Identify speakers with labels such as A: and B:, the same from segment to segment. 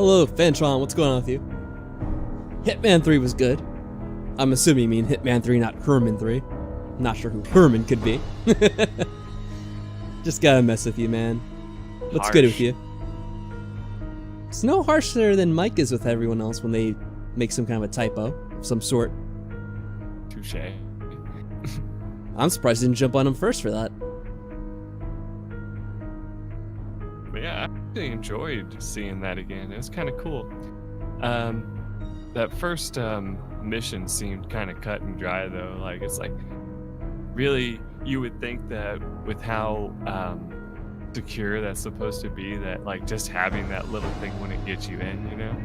A: Hello, Fantron, what's going on with you? Hitman 3 was good. I'm assuming you mean Hitman 3, not Herman 3. Not sure who Herman could be. Just gotta mess with you, man. What's good with you? It's no harsher than Mike is with everyone else when they make some kind of a typo of some sort.
B: Touche.
A: I'm surprised I didn't jump on him first for that.
B: But yeah, I actually enjoyed seeing that again. It was kind of cool. That first mission seemed kind of cut and dry though. Like it's like really you would think that with how secure that's supposed to be, that like just having that little thing when it gets you in, you know,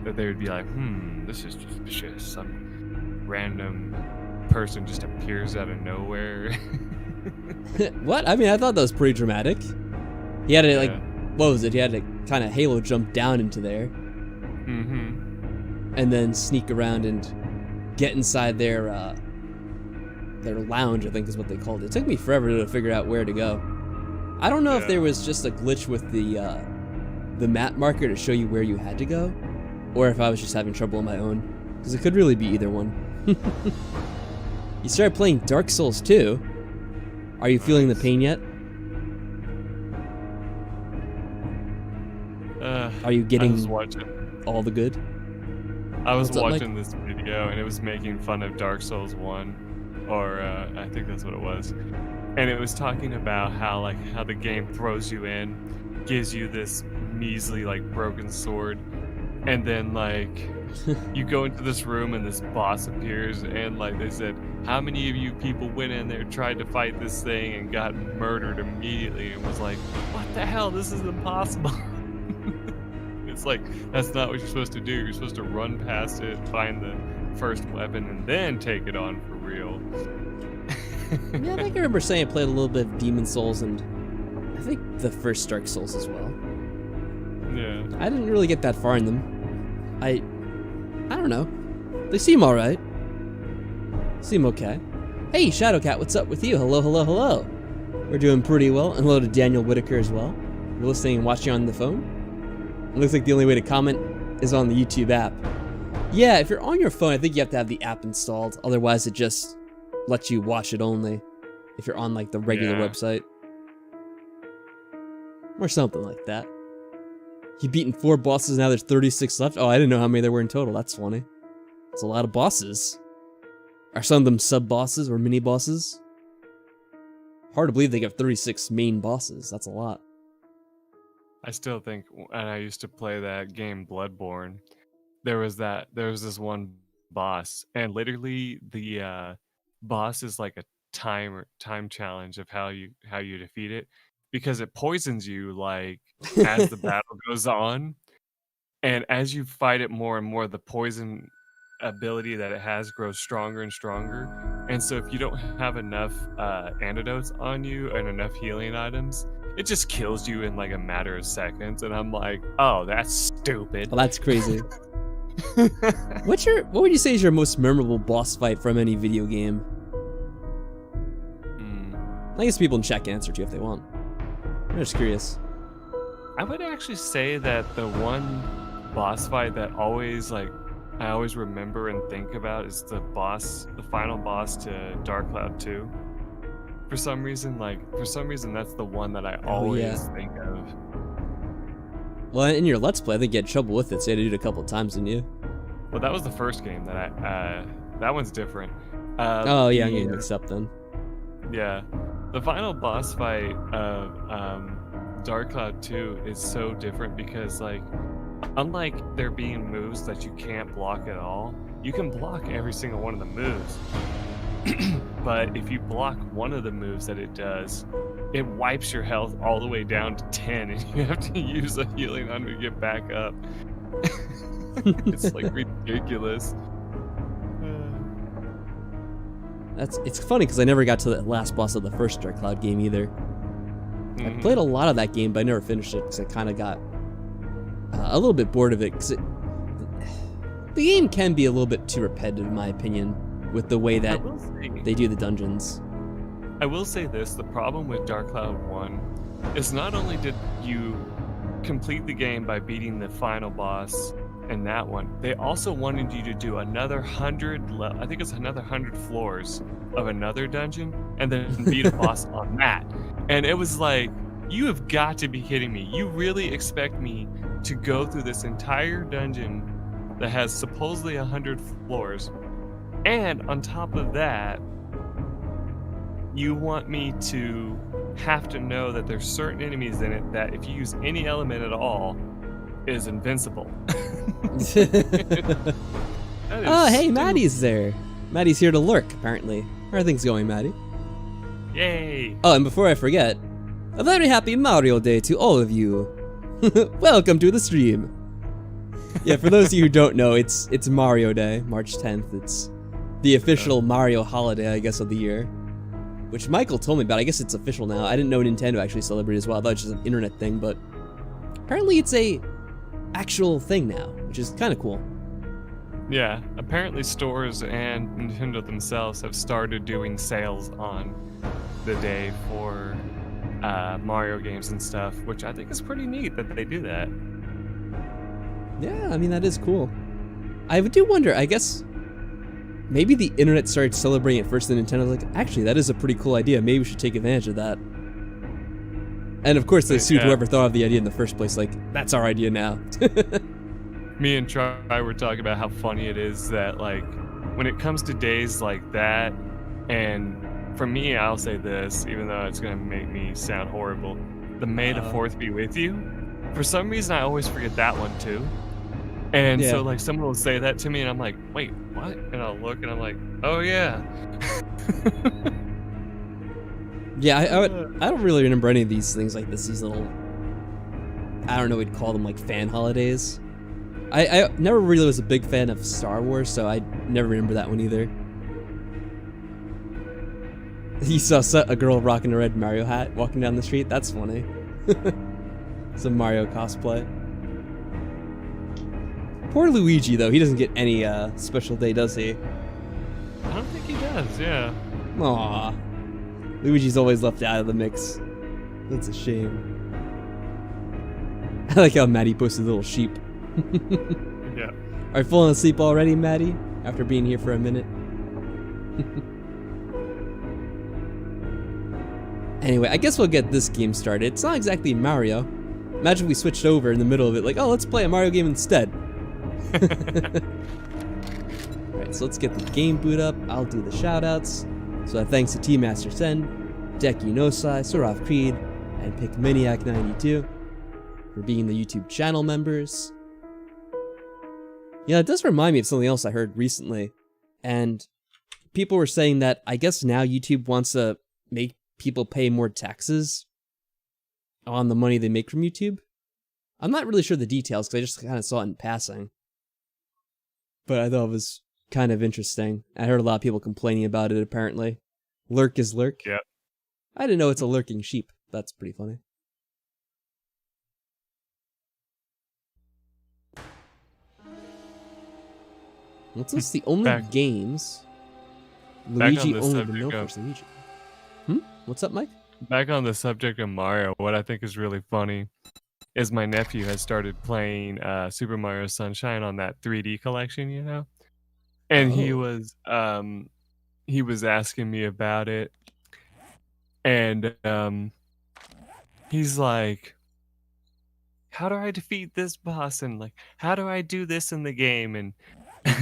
B: that they would be like, this is suspicious. Some random person just appears out of nowhere.
A: What? I mean, I thought that was pretty dramatic. He had to like, what was it? He had to kind of Halo jump down into there. And then sneak around and get inside their lounge, I think is what they called it. It took me forever to figure out where to go. I don't know if there was just a glitch with the map marker to show you where you had to go, or if I was just having trouble on my own, because it could really be either one. You started playing Dark Souls 2. Are you feeling the pain yet? Are you getting all the good?
B: I was watching this video and it was making fun of Dark Souls 1, or I think that's what it was. And it was talking about how the game throws you in, gives you this measly like broken sword, and then like you go into this room and this boss appears, and like they said, how many of you people went in there, tried to fight this thing, and got murdered immediately, and was like, what the hell? This is impossible. It's like, that's not what you're supposed to do. You're supposed to run past it, find the first weapon, and then take it on for real.
A: Yeah, I think I remember saying I played a little bit of Demon Souls and I think the first Dark Souls as well.
B: Yeah.
A: I didn't really get that far in them. I don't know. They seem alright. Seem okay. Hey, Shadowcat, what's up with you? Hello, hello, hello. We're doing pretty well. And hello to Daniel Whitaker as well. You're listening and watching on the phone. It looks like the only way to comment is on the YouTube app. Yeah, if you're on your phone, I think you have to have the app installed. Otherwise, it just lets you watch it only if you're on like the regular website. Or something like that. You've beaten 4 bosses, now there's 36 left. Oh, I didn't know how many there were in total. That's funny. It's a lot of bosses. Are some of them sub-bosses or mini-bosses? Hard to believe they got 36 main bosses. That's a lot.
B: I still think, and I used to play that game Bloodborne, there was this one boss, and literally the boss is like a time challenge of how you defeat it, because it poisons you like as the battle goes on, and as you fight it more and more, the poison ability that it has grows stronger and stronger. And so if you don't have enough antidotes on you and enough healing items, it just kills you in like a matter of seconds. And I'm like, oh, that's stupid.
A: Well, that's crazy. What would you say is your most memorable boss fight from any video game? I guess people in chat can answer to you if they want. I'm just curious.
B: I would actually say that the one boss fight that I always remember and think about is the final boss to Dark Cloud 2. For some reason, that's the one that I always think of.
A: Well, in your Let's Play, I think you had trouble with it, so you had to do it a couple of times, didn't you?
B: Well, that was the first game that that one's different.
A: Oh, yeah, I'm getting mixed up then.
B: Yeah. The final boss fight of Dark Cloud 2 is so different because, like, unlike there being moves that you can't block at all, you can block every single one of the moves. But if you block one of the moves that it does, it wipes your health all the way down to 10, and you have to use a healing item to get back up. It's like ridiculous.
A: It's funny because I never got to the last boss of the first Dark Cloud game either. I played a lot of that game, but I never finished it because I kind of got a little bit bored of it. Because the game can be a little bit too repetitive, in my opinion, with the way that they do the dungeons.
B: I will say this, the problem with Dark Cloud 1 is not only did you complete the game by beating the final boss in that one, they also wanted you to do another 100, I think it's another 100 floors of another dungeon, and then beat a boss on that. And it was like, you have got to be kidding me. You really expect me to go through this entire dungeon that has supposedly 100 floors, and on top of that, you want me to have to know that there's certain enemies in it that if you use any element at all is invincible.
A: Oh, hey, Maddie's there. Maddie's here to lurk, apparently. How are things going, Maddie?
B: Yay!
A: Oh, and before I forget, a very happy Mario Day to all of you. Welcome to the stream. Yeah, for those of you who don't know, it's Mario Day, March 10th. It's the official Mario holiday, I guess, of the year. Which Michael told me about. I guess it's official now. I didn't know Nintendo actually celebrated as well. I thought it was just an internet thing, but apparently it's a actual thing now, which is kind of cool.
B: Yeah, apparently stores and Nintendo themselves have started doing sales on the day for Mario games and stuff, which I think is pretty neat that they do that.
A: Yeah, I mean, that is cool. I do wonder, I guess, maybe the internet started celebrating it first, and Nintendo's like, actually, that is a pretty cool idea. Maybe we should take advantage of that. And of course, they sued whoever thought of the idea in the first place, like, that's our idea now.
B: Me and Try were talking about how funny it is that, like, when it comes to days like that, and for me, I'll say this, even though it's going to make me sound horrible, the May the 4th be with you. For some reason, I always forget that one, too. And so, like, someone will say that to me, and I'm like, wait, what? And I'll look, and I'm like, oh, yeah.
A: Yeah, I don't really remember any of these things like this, these little, I don't know, we'd call them, like, fan holidays. I never really was a big fan of Star Wars, so I never remember that one either. You saw a girl rocking a red Mario hat walking down the street? That's funny. Some Mario cosplay. Poor Luigi, though. He doesn't get any special day, does he?
B: I don't think he does, yeah.
A: Aww. Luigi's always left out of the mix. That's a shame. I like how Maddie posted a little sheep.
B: Yeah.
A: Are you falling asleep already, Maddie? After being here for a minute? Anyway, I guess we'll get this game started. It's not exactly Mario. Imagine we switched over in the middle of it, like, oh, let's play a Mario game instead. Alright, so let's get the game boot up. I'll do the shoutouts. So thanks to T Master Sen, Deki Nosai, Soraf Creed, and PickManiac92 for being the YouTube channel members. Yeah, it does remind me of something else I heard recently. And people were saying that I guess now YouTube wants to make people pay more taxes on the money they make from YouTube. I'm not really sure the details because I just kind of saw it in passing. But I thought it was kind of interesting. I heard a lot of people complaining about it, apparently. Lurk is lurk.
B: Yeah.
A: I didn't know it's a lurking sheep. That's pretty funny. What's this? The only games Luigi only the no first Luigi. What's up, Mike?
B: Back on the subject of Mario, what I think is really funny is my nephew has started playing Super Mario Sunshine on that 3D collection, you know? And he was asking me about it. And he's like, how do I defeat this boss? And like, how do I do this in the game? And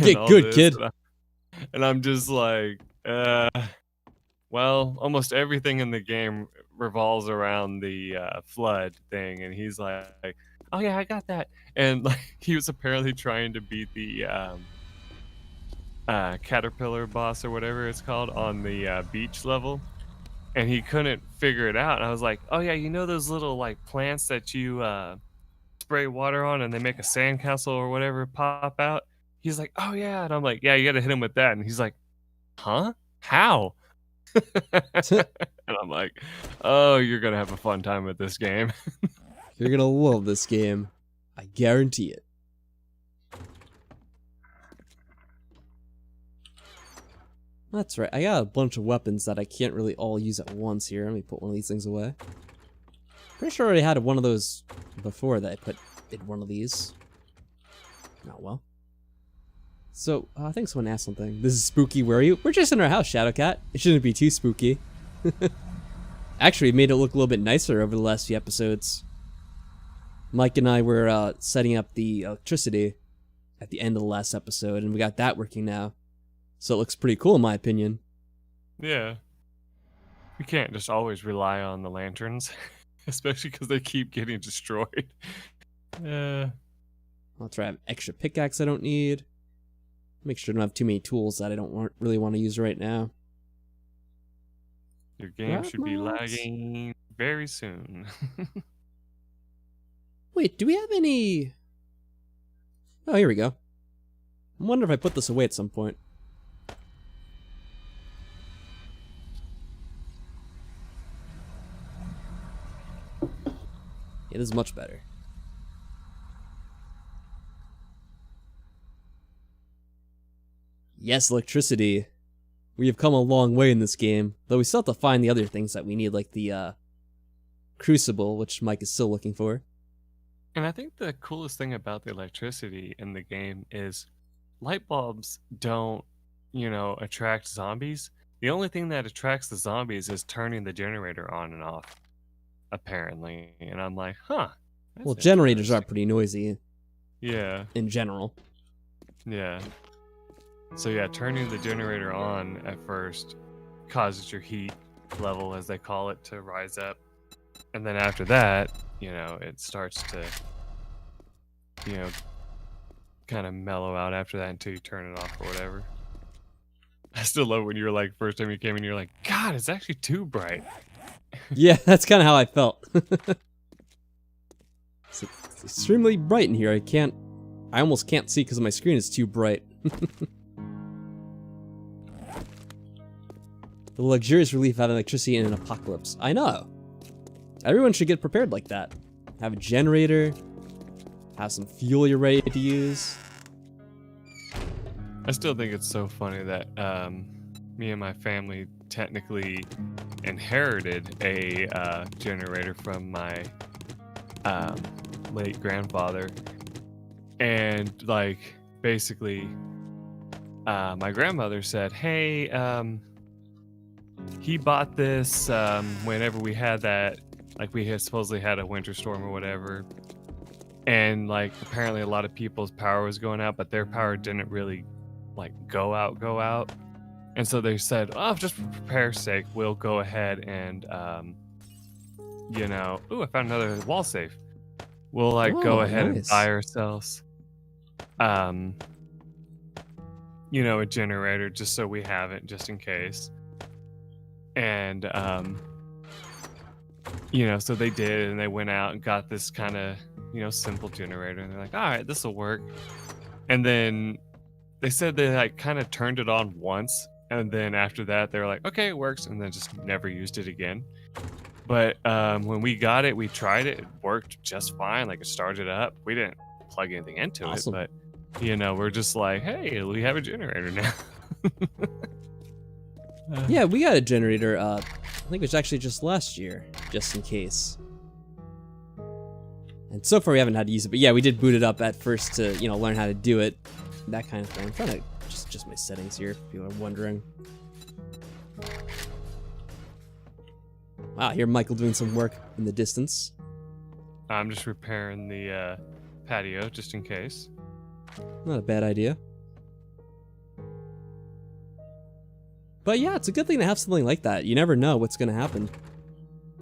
A: get good, kid.
B: And I'm just like, well, almost everything in the game revolves around the flood thing. And he's like, oh yeah, I got that. And like, he was apparently trying to beat the caterpillar boss or whatever it's called on the beach level. And he couldn't figure it out. And I was like, oh yeah, you know those little like plants that you spray water on and they make a sandcastle or whatever pop out? He's like, oh yeah. And I'm like, yeah, you got to hit him with that. And he's like, huh? How? And I'm like, oh, you're going to have a fun time with this game.
A: You're going to love this game. I guarantee it. That's right. I got a bunch of weapons that I can't really all use at once here. Let me put one of these things away. Pretty sure I already had one of those before that I put in one of these. Oh well. So, I think someone asked something. This is spooky, where are you? We're just in our house, Shadowcat. It shouldn't be too spooky. Actually, it made it look a little bit nicer over the last few episodes. Mike and I were setting up the electricity at the end of the last episode, and we got that working now. So it looks pretty cool, in my opinion.
B: Yeah. We can't just always rely on the lanterns, especially because they keep getting destroyed.
A: I'll try to have extra pickaxe I don't need. Make sure I don't have too many tools that I don't really want to use right now.
B: Your game should be lagging very soon.
A: Wait, do we have any... Oh, here we go. I wonder if I put this away at some point. Yeah, this is much better. Yes, electricity. We have come a long way in this game, though we still have to find the other things that we need, like the crucible, which Mike is still looking for.
B: And I think the coolest thing about the electricity in the game is light bulbs don't, attract zombies. The only thing that attracts the zombies is turning the generator on and off, apparently. And I'm like, huh.
A: Well, generators are pretty noisy.
B: Yeah.
A: In general.
B: Yeah. So yeah, turning the generator on at first causes your heat level, as they call it, to rise up. And then after that, it starts to, kind of mellow out after that until you turn it off or whatever. I still love when you were like, first time you came in, you're like, God, it's actually too bright.
A: Yeah, that's kind of how I felt. It's extremely bright in here. I almost can't see because my screen is too bright. The luxurious relief of having electricity in an apocalypse. I know. Everyone should get prepared like that. Have a generator. Have some fuel you're ready to use.
B: I still think it's so funny that me and my family technically inherited a generator from my late grandfather. And, basically, my grandmother said, hey, he bought this whenever we had that, we had supposedly had a winter storm or whatever. And, apparently a lot of people's power was going out, but their power didn't really, go out. And so they said, oh, just for prepare's sake, we'll go ahead and, ooh, I found another wall safe. We'll, go ahead and buy ourselves, a generator just so we have it, just in case. And, so they did, and they went out and got this kind of, simple generator, and they're like, all right, this will work. And then they said they, kind of turned it on once, and then after that, they were like, okay, it works, and then just never used it again. But when we got it, we tried it. It worked just fine. It started up. We didn't plug anything into it, but, we're just like, hey, we have a generator now.
A: Yeah, we got a generator, I think it was actually just last year, just in case. And so far we haven't had to use it, but yeah, we did boot it up at first to, learn how to do it. That kind of thing. I'm trying to just my settings here, if people are wondering. Wow, I hear Michael doing some work in the distance.
B: I'm just repairing the patio, just in case.
A: Not a bad idea. But yeah, it's a good thing to have something like that. You never know what's going to happen.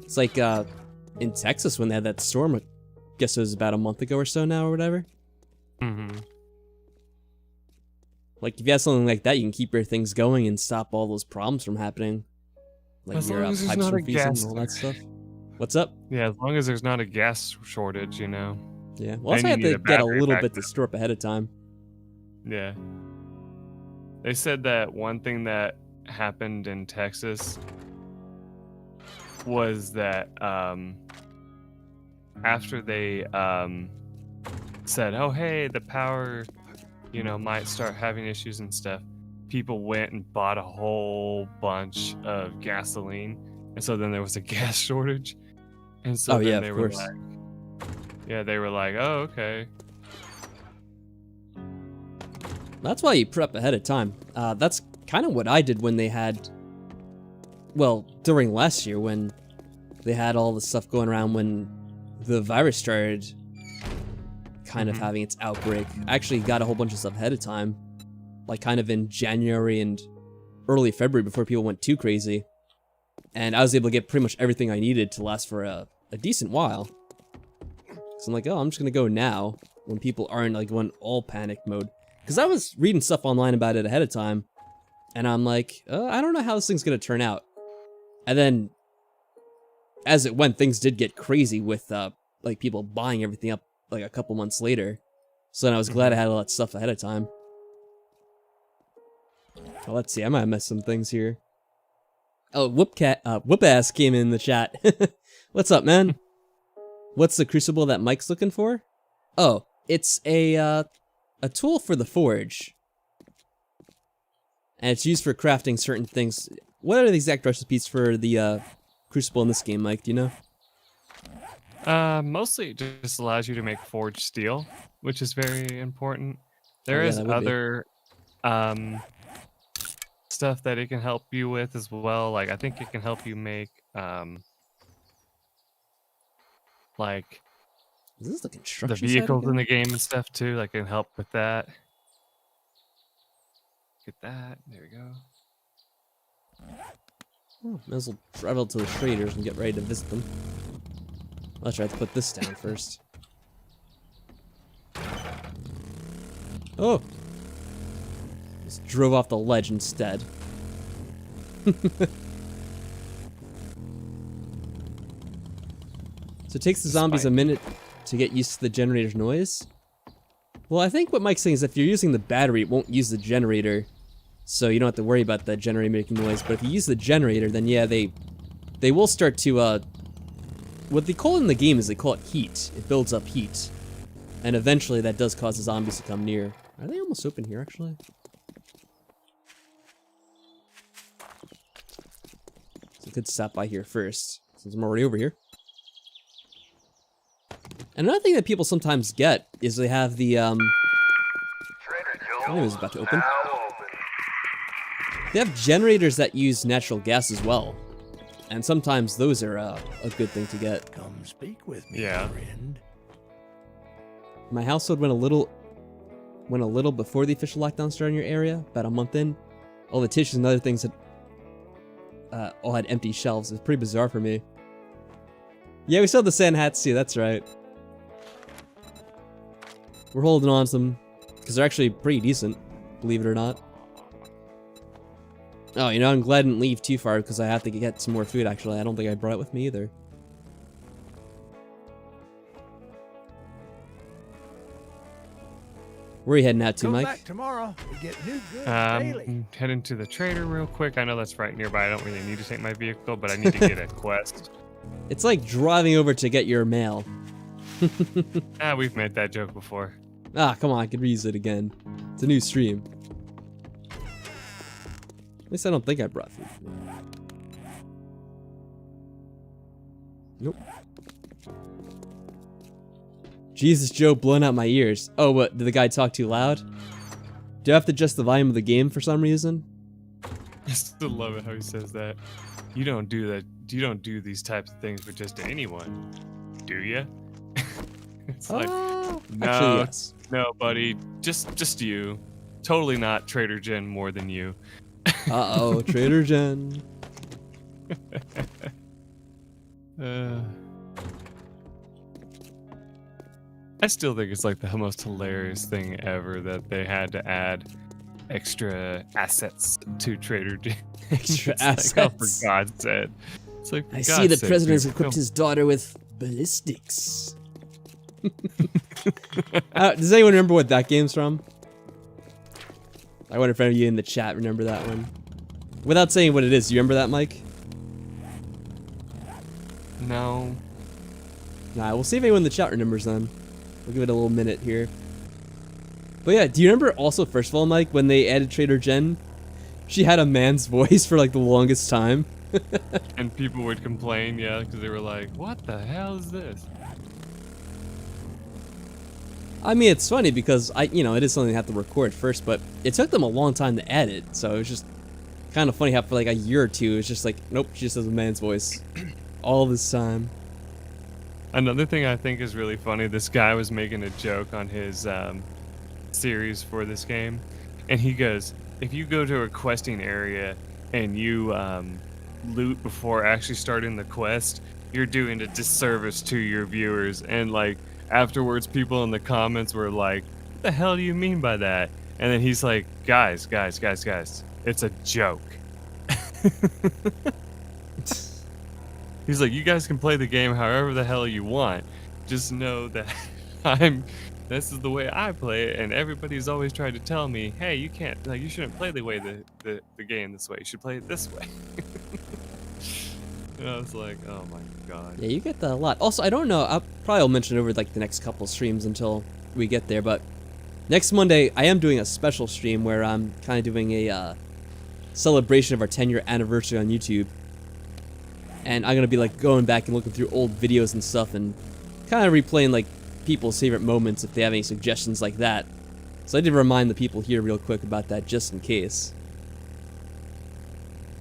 A: It's like in Texas when they had that storm, I guess it was about a month ago or so now or whatever.
B: Mm-hmm.
A: If you have something like that, you can keep your things going and stop all those problems from happening.
B: As
A: your
B: long as there's
A: pipes
B: not
A: from
B: a
A: freezing
B: gas
A: and all that stuff. What's up?
B: Yeah, as long as there's not a gas shortage,
A: Yeah, well, also I
B: And
A: have
B: you
A: to
B: need a
A: get a
B: battery
A: little
B: backup.
A: bit to store up ahead of time.
B: Yeah. They said that one thing that happened in Texas was that after they said, oh, hey, the power, might start having issues and stuff, people went and bought a whole bunch of gasoline. And so then there was a gas shortage. And so
A: Oh,
B: then
A: yeah,
B: they
A: of
B: were
A: course.
B: like, yeah, they were like, oh, okay.
A: That's why you prep ahead of time. That's kind of what I did when they had, well, during last year when they had all the stuff going around when the virus started kind of having its outbreak. I actually got a whole bunch of stuff ahead of time, like kind of in January and early February before people went too crazy. And I was able to get pretty much everything I needed to last for a decent while. So I'm like, oh, I'm just gonna go now when people aren't like going all panic mode. Because I was reading stuff online about it ahead of time, and I'm like, I don't know how this thing's gonna turn out. And then, as it went, things did get crazy with like people buying everything up like a couple months later. So then I was glad I had all that stuff ahead of time. Well, let's see, I might have messed some things here. Oh, Whoop-Ass came in the chat. What's up, man? What's the crucible that Mike's looking for? Oh, it's a tool for the forge. And it's used for crafting certain things. What are the exact recipes for the crucible in this game, Mike? Do you know?
B: Mostly it just allows you to make forged steel, which is very important. There
A: Oh, yeah,
B: is
A: that would be.
B: other stuff that it can help you with as well. Like I think it can help you make like
A: Is this the
B: the
A: construction side
B: vehicles in
A: again?
B: the game and stuff too. Like it can help with that. Get that. There we go.
A: Oh, might as well travel to the traders and get ready to visit them. I'll try to put this down first. Oh! Just drove off the ledge instead. So it takes the zombies a minute to get used to the generator's noise? Well, I think what Mike's saying is if you're using the battery, it won't use the generator. So you don't have to worry about the generator making noise. But if you use the generator, then yeah, they will start to, what they call it in the game is they call it heat. It builds up heat. And eventually that does cause the zombies to come near. Are they almost open here, actually? So I could stop by here first, since I'm already over here. And another thing that people sometimes get is they have the, I think it was about to open. They have generators that use natural gas as well. And sometimes those are a good thing to get.
C: Come speak with me,
B: Yeah.
C: friend.
A: My household went a little before the official lockdown started in your area, about a month in. All the tissues and other things had all had empty shelves. It was pretty bizarre for me. Yeah, we still have the sand hats too, that's right. We're holding on to them, because they're actually pretty decent, believe it or not. Oh, you know, I'm glad I didn't leave too far, because I have to get some more food, actually. I don't think I brought it with me either. Where are you heading out to,
C: Come
A: Mike?
C: back tomorrow. We get new goods daily.
B: Heading to the trader real quick. I know that's right nearby. I don't really need to take my vehicle, but I need to get a quest.
A: It's like driving over to get your mail.
B: We've made that joke before.
A: Ah, come on, I could reuse it again. It's a new stream. At least I don't think I brought food. Nope. Jesus, Joe, blowing out my ears. Oh, what? Did the guy talk too loud? Do I have to adjust the volume of the game for some reason?
B: I still love it how he says that. You don't do that. You don't do these types of things for just anyone, do you? It's like, no,
A: actually, yes.
B: no, buddy, just you. Totally not Trader Jen more than you.
A: Uh-oh, Trader Jen.
B: I still think it's like the most hilarious thing ever that they had to add extra assets to Trader Jen.
A: Extra
B: It's like,
A: assets.
B: oh, for God's sake. It's like, for
A: I
B: God's
A: see the
B: sake,
A: president has
B: dude,
A: equipped
B: no.
A: his daughter with ballistics. Does anyone remember what that game's from? I wonder if any of you in the chat remember that one. Without saying what it is, do you remember that, Mike?
B: No.
A: Nah, we'll see if anyone in the chat remembers then. We'll give it a little minute here. But yeah, do you remember also, first of all, Mike, when they added Trader Jen? She had a man's voice for like the longest time.
B: And people would complain, yeah, because they were like, "What the hell is this?"
A: I mean, it's funny because it is something they have to record first, but it took them a long time to edit, so it was just kind of funny how for like a year or two, it's just like, nope, she just has a man's voice all this time.
B: Another thing I think is really funny, this guy was making a joke on his series for this game, and he goes, if you go to a questing area and you loot before actually starting the quest, you're doing a disservice to your viewers. And like afterwards, people in the comments were like, what the hell do you mean by that? And then he's like, guys, it's a joke. He's like, you guys can play the game however the hell you want. Just know that this is the way I play it, and everybody's always tried to tell me, hey, you shouldn't play the way the game this way. You should play it this way. And I was like, oh my god.
A: Yeah, you get that a lot. Also, I don't know, I'll probably mention it over like the next couple streams until we get there, but next Monday, I am doing a special stream where I'm kind of doing a celebration of our 10-year anniversary on YouTube. And I'm going to be like going back and looking through old videos and stuff and kind of replaying like people's favorite moments if they have any suggestions like that. So I did remind the people here real quick about that just in case.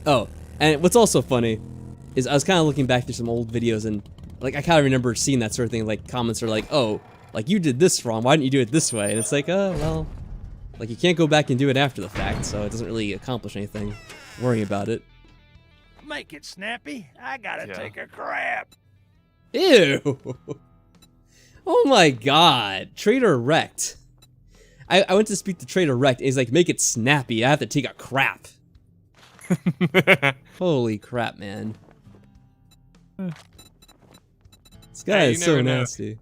A: Oh, and what's also funny is I was kind of looking back through some old videos and like I kind of remember seeing that sort of thing, like comments are like, oh, like you did this wrong, why didn't you do it this way? And it's like, well, like you can't go back and do it after the fact, so it doesn't really accomplish anything worrying about it.
C: Make it snappy. I gotta take a crap.
A: Ew. Oh my god. Trader wrecked. I went to speak to Trader wrecked and he's like, make it snappy. I have to take a crap. Holy crap, man. This guy is so nasty.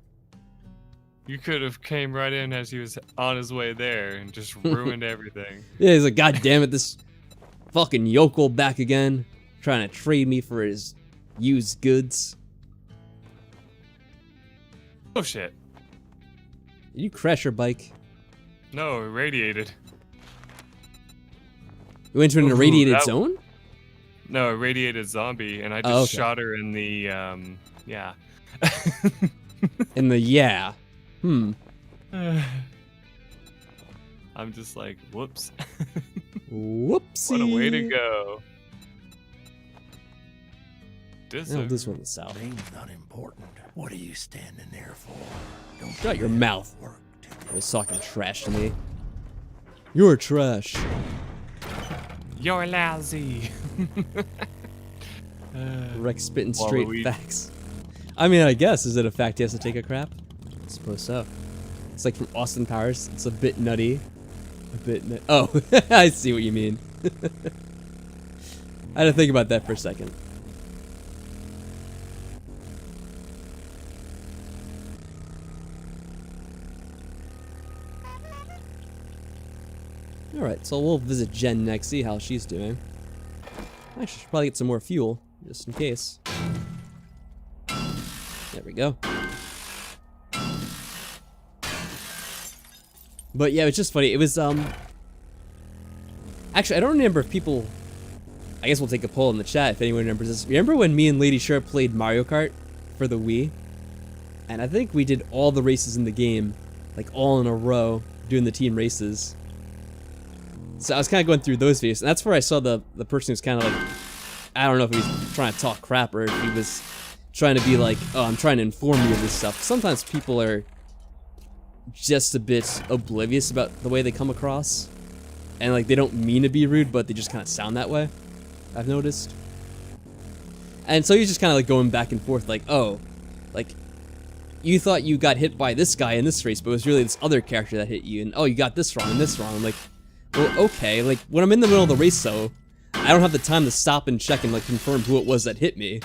B: You could have came right in as he was on his way there and just ruined everything.
A: Yeah, he's like, god damn it, this fucking yokel back again. Trying to trade me for his used goods.
B: Oh shit.
A: Did you crash your bike?
B: No, it radiated.
A: You went into an irradiated zone?
B: No, a radiated zombie, and I just shot her in the, yeah.
A: In the, yeah.
B: I'm just like, whoops.
A: Whoopsie.
B: What a way to go.
A: No, this one's south.
C: Name's not important. What are you standing there for? Don't
A: shut your mouth. You're talking trash to me. You're trash.
B: You're lousy.
A: Rex spitting straight facts. I mean, I guess, is it a fact he has to take a crap? I suppose so. It's like from Austin Powers. It's a bit nutty. Oh, I see what you mean. I had to think about that for a second. Alright, so we'll visit Jen next, see how she's doing. I should probably get some more fuel, just in case. There we go. But yeah, it's just funny. It was, actually, I don't remember if people... I guess we'll take a poll in the chat if anyone remembers this. Remember when me and Lady Sharp played Mario Kart for the Wii? And I think we did all the races in the game, like all in a row, doing the team races. So I was kind of going through those videos, and that's where I saw the person who's kind of like, I don't know if he was trying to talk crap or if he was trying to be like, oh, I'm trying to inform you of this stuff. Sometimes people are just a bit oblivious about the way they come across, and like they don't mean to be rude, but they just kind of sound that way, I've noticed. And so he's just kind of like going back and forth like, oh, like you thought you got hit by this guy in this race, but it was really this other character that hit you, and oh, you got this wrong and this wrong. I'm like, well, okay, like, when I'm in the middle of the race, though, I don't have the time to stop and check and, like, confirm who it was that hit me.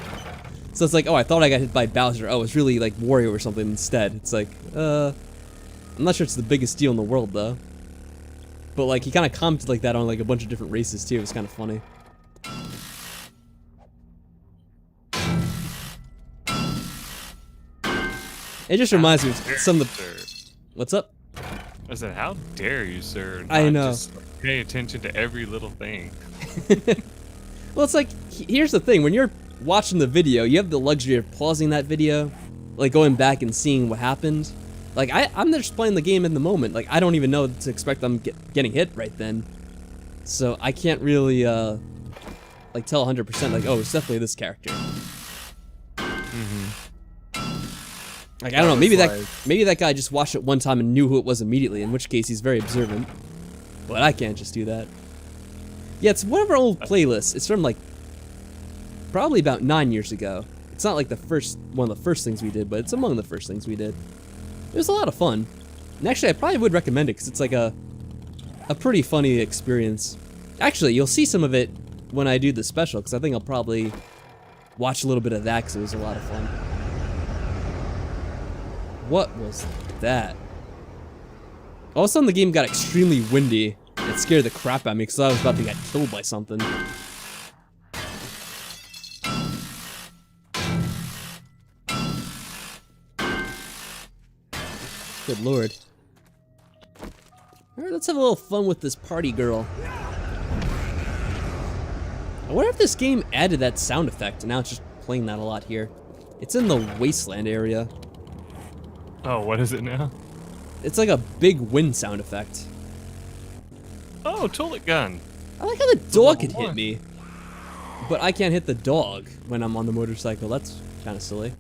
A: So it's like, oh, I thought I got hit by Bowser. Oh, it's really, like, Wario or something instead. It's like, I'm not sure it's the biggest deal in the world, though. But, like, he kind of commented like that on, like, a bunch of different races, too. It was kind of funny. It just reminds me of some of the... What's up?
B: I said, how dare you, sir?
A: I know.
B: Just pay attention to every little thing.
A: Well, it's like, here's the thing. When you're watching the video, you have the luxury of pausing that video, like going back and seeing what happened. Like, I'm just playing the game in the moment. Like, I don't even know to expect I'm getting hit right then. So I can't really, like, tell 100%, like, oh, it's definitely this character. Like, I don't know, maybe that guy just watched it one time and knew who it was immediately, in which case he's very observant. But I can't just do that. Yeah, it's one of our old playlists. It's from, like, probably about 9 years ago. It's not like one of the first things we did, but it's among the first things we did. It was a lot of fun. And actually, I probably would recommend it, because it's like a pretty funny experience. Actually, you'll see some of it when I do the special, because I think I'll probably watch a little bit of that, because it was a lot of fun. What was that? All of a sudden, the game got extremely windy. It scared the crap out of me, because I was about to get killed by something. Good lord. Alright, let's have a little fun with this party girl. I wonder if this game added that sound effect, and now it's just playing that a lot here. It's in the wasteland area.
B: Oh, what is it now?
A: It's like a big wind sound effect.
B: Oh, tulip gun.
A: I like how the dog can hit me, but I can't hit the dog when I'm on the motorcycle. That's kind of silly.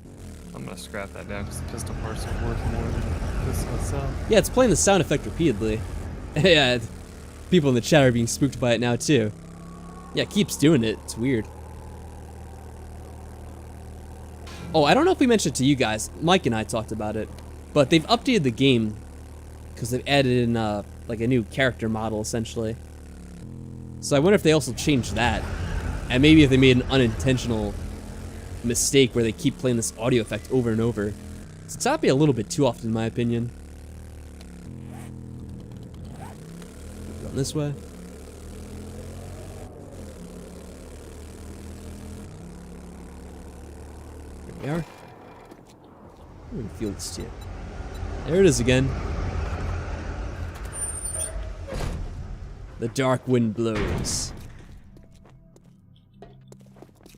B: I'm gonna scrap that down because the pistol parts are worth more than the pistol itself.
A: Yeah, it's playing the sound effect repeatedly. Yeah, people in the chat are being spooked by it now too. Yeah, it keeps doing it. It's weird. Oh, I don't know if we mentioned it to you guys. Mike and I talked about it, but they've updated the game because they've added in like a new character model essentially. So I wonder if they also changed that, and maybe if they made an unintentional mistake where they keep playing this audio effect over and over. It's happening a little bit too often in my opinion. Going this way. Here we are. Ooh, field steer. There it is again. The dark wind blows.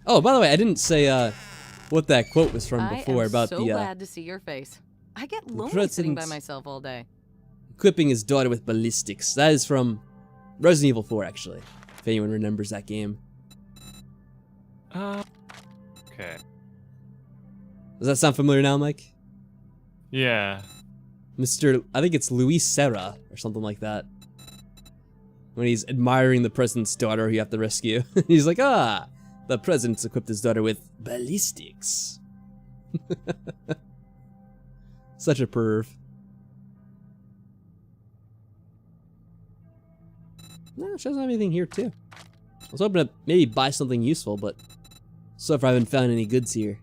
A: Oh, by the way, I didn't say what that quote was from before about
D: so
A: the
D: glad to see your face. I get lonely sitting by myself all day.
A: Equipping his daughter with ballistics. That is from Resident Evil 4, actually. If anyone remembers that game.
B: Okay.
A: Does that sound familiar now, Mike?
B: Yeah.
A: I think it's Luis Serra or something like that. When he's admiring the president's daughter who you have to rescue. He's like, ah, the president's equipped his daughter with ballistics. Such a perv. No, she doesn't have anything here too. I was hoping to maybe buy something useful, but so far I haven't found any goods here.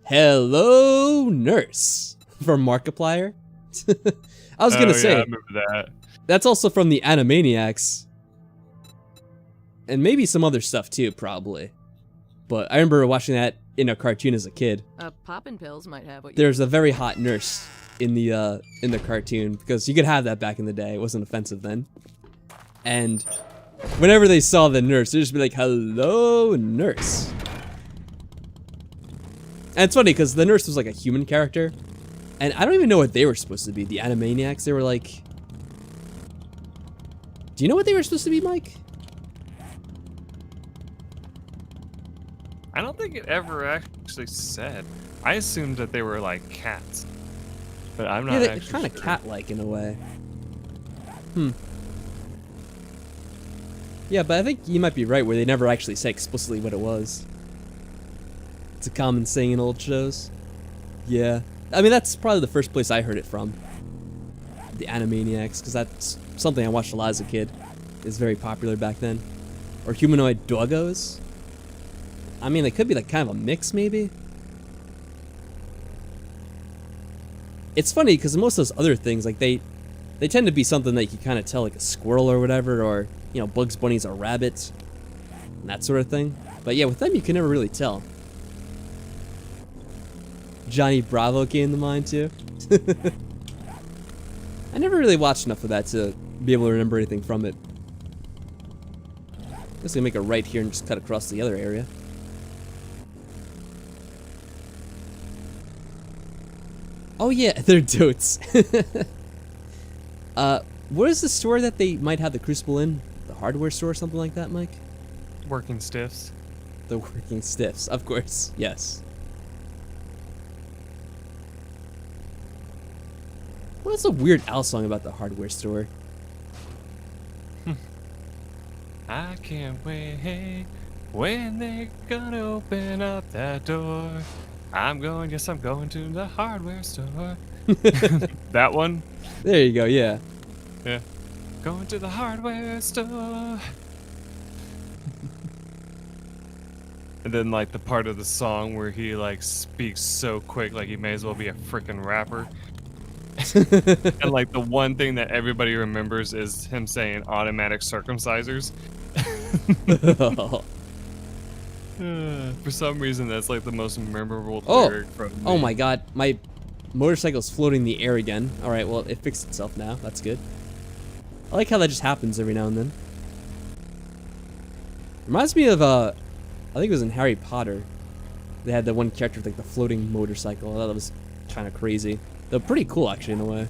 A: Hello, nurse, from Markiplier. I was gonna say,
B: yeah, I remember that.
A: That's also from the Animaniacs, and maybe some other stuff too, probably. But I remember watching that in a cartoon as a kid.
D: Poppin' pills might have what.
A: There's a very hot nurse in the cartoon because you could have that back in the day. It wasn't offensive then. And whenever they saw the nurse, they'd just be like, "Hello, nurse." And it's funny because the nurse was like a human character, and I don't even know what they were supposed to be. The Animaniacs, they were like, do you know what they were supposed to be, Mike?
B: I don't think it ever actually said. I assumed that they were like cats, but I'm not.
A: Yeah,
B: actually
A: they're kind of
B: sure.
A: cat-like in a way. Yeah, but I think you might be right where they never actually say explicitly what it was. It's a common saying in old shows. Yeah. I mean, that's probably the first place I heard it from. The Animaniacs, because that's something I watched a lot as a kid. It was very popular back then. Or humanoid doggos. I mean, they could be like kind of a mix, maybe. It's funny, because most of those other things, like they tend to be something that you can kind of tell, like a squirrel or whatever, or, you know, Bugs Bunny's a rabbit, and that sort of thing. But yeah, with them, you can never really tell. Johnny Bravo came to mind too. I never really watched enough of that to be able to remember anything from it. Guess we make a right here and just cut across the other area. Oh yeah, they're totes. What is the store that they might have the Crucible in? The hardware store or something like that, Mike?
B: Working Stiffs.
A: The Working Stiffs, of course, yes. What's a Weird Al song about the hardware store?
B: I can't wait when they're gonna open up that door. I'm going to the hardware store. That one?
A: There you go, yeah.
B: Yeah. Going to the hardware store. And then like the part of the song where he like speaks so quick, like he may as well be a freaking rapper. And like the one thing that everybody remembers is him saying automatic circumcisers. For some reason, that's like the most memorable lyric from me.
A: Oh my god, my motorcycle's floating in the air again. Alright, well, it fixed itself now. That's good. I like how that just happens every now and then. Reminds me of, I think it was in Harry Potter. They had that one character with like the floating motorcycle. I thought that was kind of crazy. Though pretty cool, actually, in a way.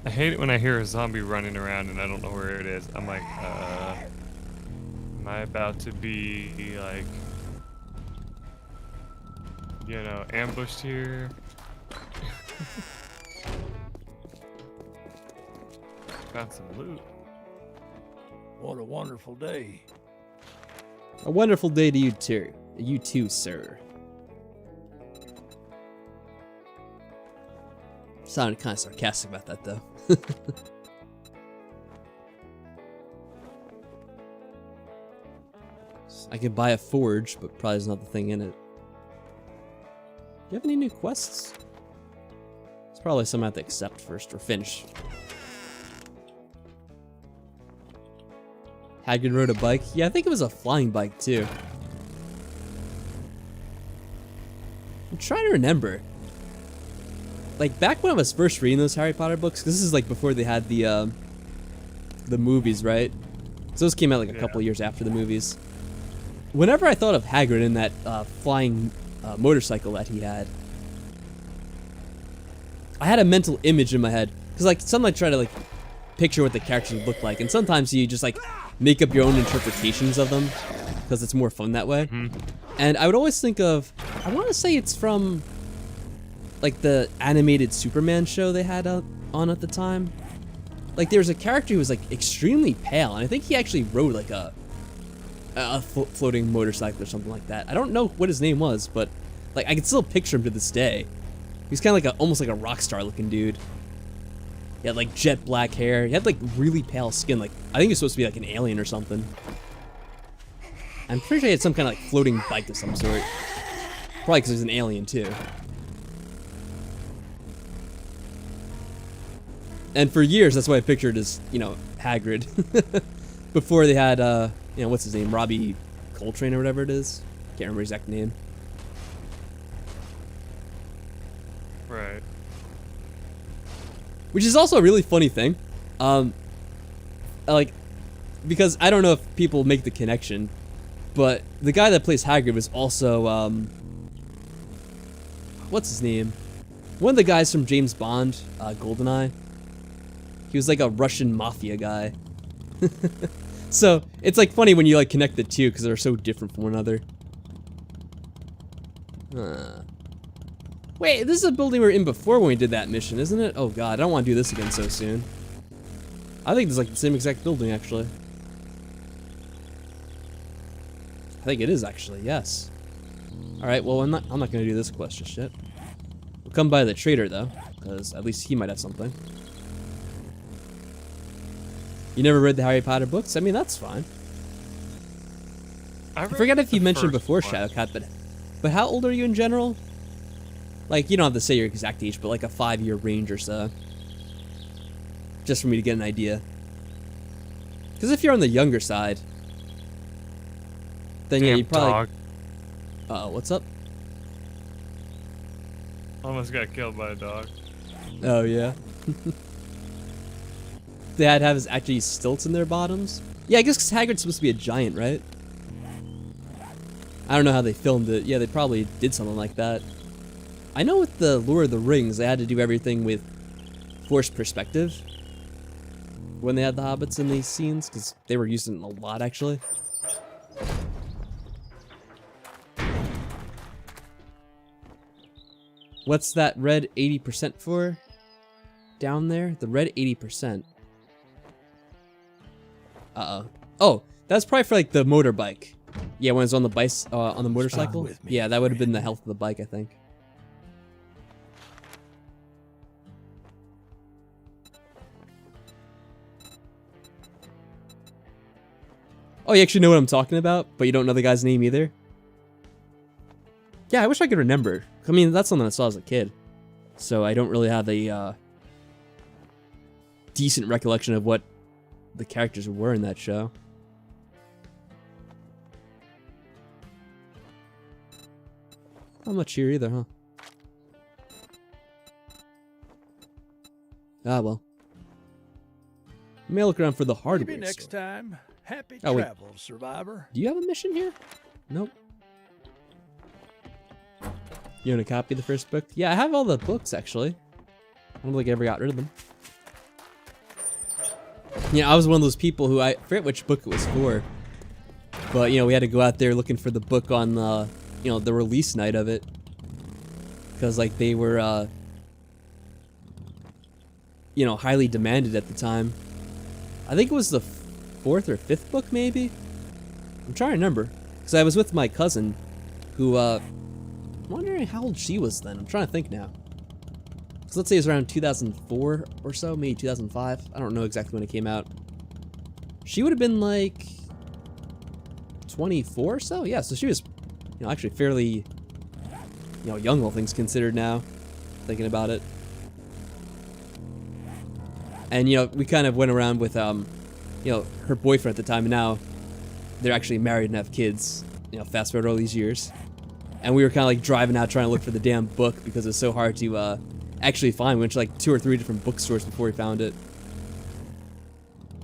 B: I hate it when I hear a zombie running around and I don't know where it is. I'm like, am I about to be, like, you know, ambushed here? Got some loot.
C: What a wonderful day.
A: A wonderful day to you too. You too, sir. Sounded kind of sarcastic about that, though. I could buy a forge, but probably there's not the thing in it. Do you have any new quests? It's probably some I have to accept first or finish. Hagrid rode a bike? Yeah, I think it was a flying bike too. I'm trying to remember. Like back when I was first reading those Harry Potter books, 'cause this is like before they had the movies, right? So those came out like a couple years after the movies. Whenever I thought of Hagrid in that flying motorcycle that he had, I had a mental image in my head. Because like sometimes I try to like picture what the characters would look like, and sometimes you just like make up your own interpretations of them because it's more fun that way. And I would always think of, I want to say it's from like the animated Superman show they had on at the time. Like there was a character who was like extremely pale, and I think he actually rode like a floating motorcycle or something like that. I don't know what his name was, but like I can still picture him to this day. He's kind of like almost like a rock star looking dude. He had like jet black hair. He had like really pale skin. Like I think he was supposed to be like an alien or something. I'm pretty sure he had some kind of like floating bike of some sort. Probably because he's an alien too. And for years, that's why I pictured as, you know, Hagrid. Before they had, you know, what's his name? Robbie Coltrane or whatever it is. Can't remember his exact name.
B: Right.
A: Which is also a really funny thing. Like, because I don't know if people make the connection, but the guy that plays Hagrid was also, what's his name? One of the guys from James Bond, GoldenEye. He was like a Russian mafia guy. So, it's like funny when you like connect the two because they're so different from one another. Wait, this is a building we were in before when we did that mission, isn't it? Oh god, I don't want to do this again so soon. I think it's like the same exact building, actually. I think it is, actually, yes. Alright, well, I'm not gonna do this quest just yet. We'll come by the trader, though, because at least he might have something. You never read the Harry Potter books? I mean, that's fine. I forget if you mentioned before, Shadowcat, but how old are you in general? Like, you don't have to say your exact age, but like a 5-year range or so. Just for me to get an idea. Because if you're on the younger side, then yeah, you probably... Uh-oh, what's up?
B: Almost got killed by a dog.
A: Oh, yeah. They had to have actually stilts in their bottoms? Yeah, I guess 'cause Hagrid's supposed to be a giant, right? I don't know how they filmed it. Yeah, they probably did something like that. I know with the Lord of the Rings, they had to do everything with forced perspective when they had the hobbits in these scenes, because they were using it a lot, actually. What's that red 80% for? Down there? The red 80%. Uh-oh. Oh, that's probably for, like, the motorbike. Yeah, when it's on the on the motorcycle. Yeah, that would have been the health of the bike, I think. Oh, you actually know what I'm talking about, but you don't know the guy's name either? Yeah, I wish I could remember. I mean, that's something I saw as a kid. So I don't really have a decent recollection of what the characters were in that show. Not much here either, huh? Ah, well. May look around for the hardware
C: Maybe next
A: store.
C: time. Happy
A: Oh, wait.
C: travels, survivor.
A: Do you have a mission here? Nope. You want a copy of the first book? Yeah, I have all the books, actually. I don't think I ever got rid of them. Yeah, I was one of those people who I forget which book it was for. But, you know, we had to go out there looking for the book on the, you know, the release night of it. Because, like, they were, you know, highly demanded at the time. I think it was the 4th or 5th book, maybe? I'm trying to remember. Because I was with my cousin, who, I'm wondering how old she was then. I'm trying to think now. So let's say it was around 2004 or so, maybe 2005. I don't know exactly when it came out. She would have been like 24 or so? Yeah, so she was, you know, actually fairly, you know, young, all things considered now, thinking about it. And, you know, we kind of went around with, you know, her boyfriend at the time, and now they're actually married and have kids, you know, fast forward all these years. And we were kind of like driving out trying to look for the damn book because it's so hard to, actually find. We went to like 2 or 3 different bookstores before we found it.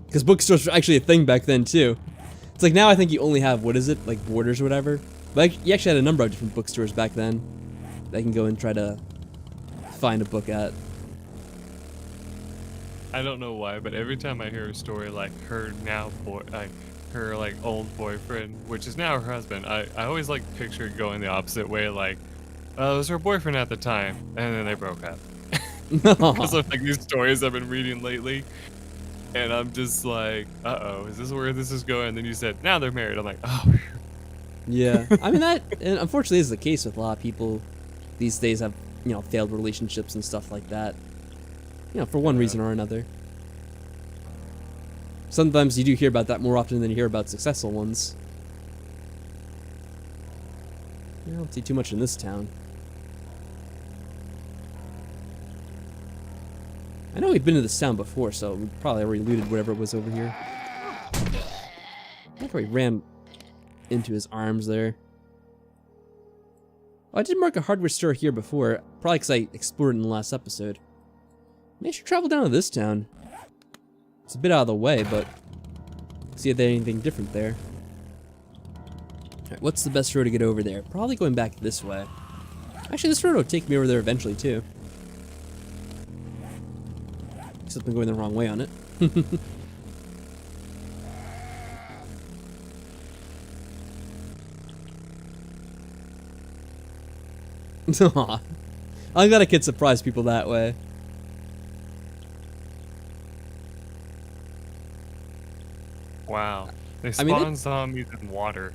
A: Because bookstores were actually a thing back then too. It's like now I think you only have, what is it, like Borders or whatever. But you actually had a number of different bookstores back then that you can go and try to find a book at.
B: I don't know why, but every time I hear a story like her old boyfriend, which is now her husband, I always like picture it going the opposite way, like, it was her boyfriend at the time, and then they broke up. Because of like these stories I've been reading lately, and I'm just like, uh-oh, is this where this is going? And then you said, now they're married. I'm like, oh.
A: Yeah, I mean that, and unfortunately is the case with a lot of people these days have, you know, failed relationships and stuff like that. You know, for one reason or another. Sometimes you do hear about that more often than you hear about successful ones. I don't see too much in this town. I know we've been to this town before, so we probably already looted whatever was over here. I think we ran into his arms there. Oh, I did mark a hardware store here before, probably because I explored it in the last episode. Maybe I should travel down to this town. It's a bit out of the way, but see if there's anything different there. Alright, what's the best road to get over there? Probably going back this way. Actually, this road will take me over there eventually, too. Except I'm going the wrong way on it. Aw. I'm glad I could surprise people that way.
B: Wow. They spawn zombies in water.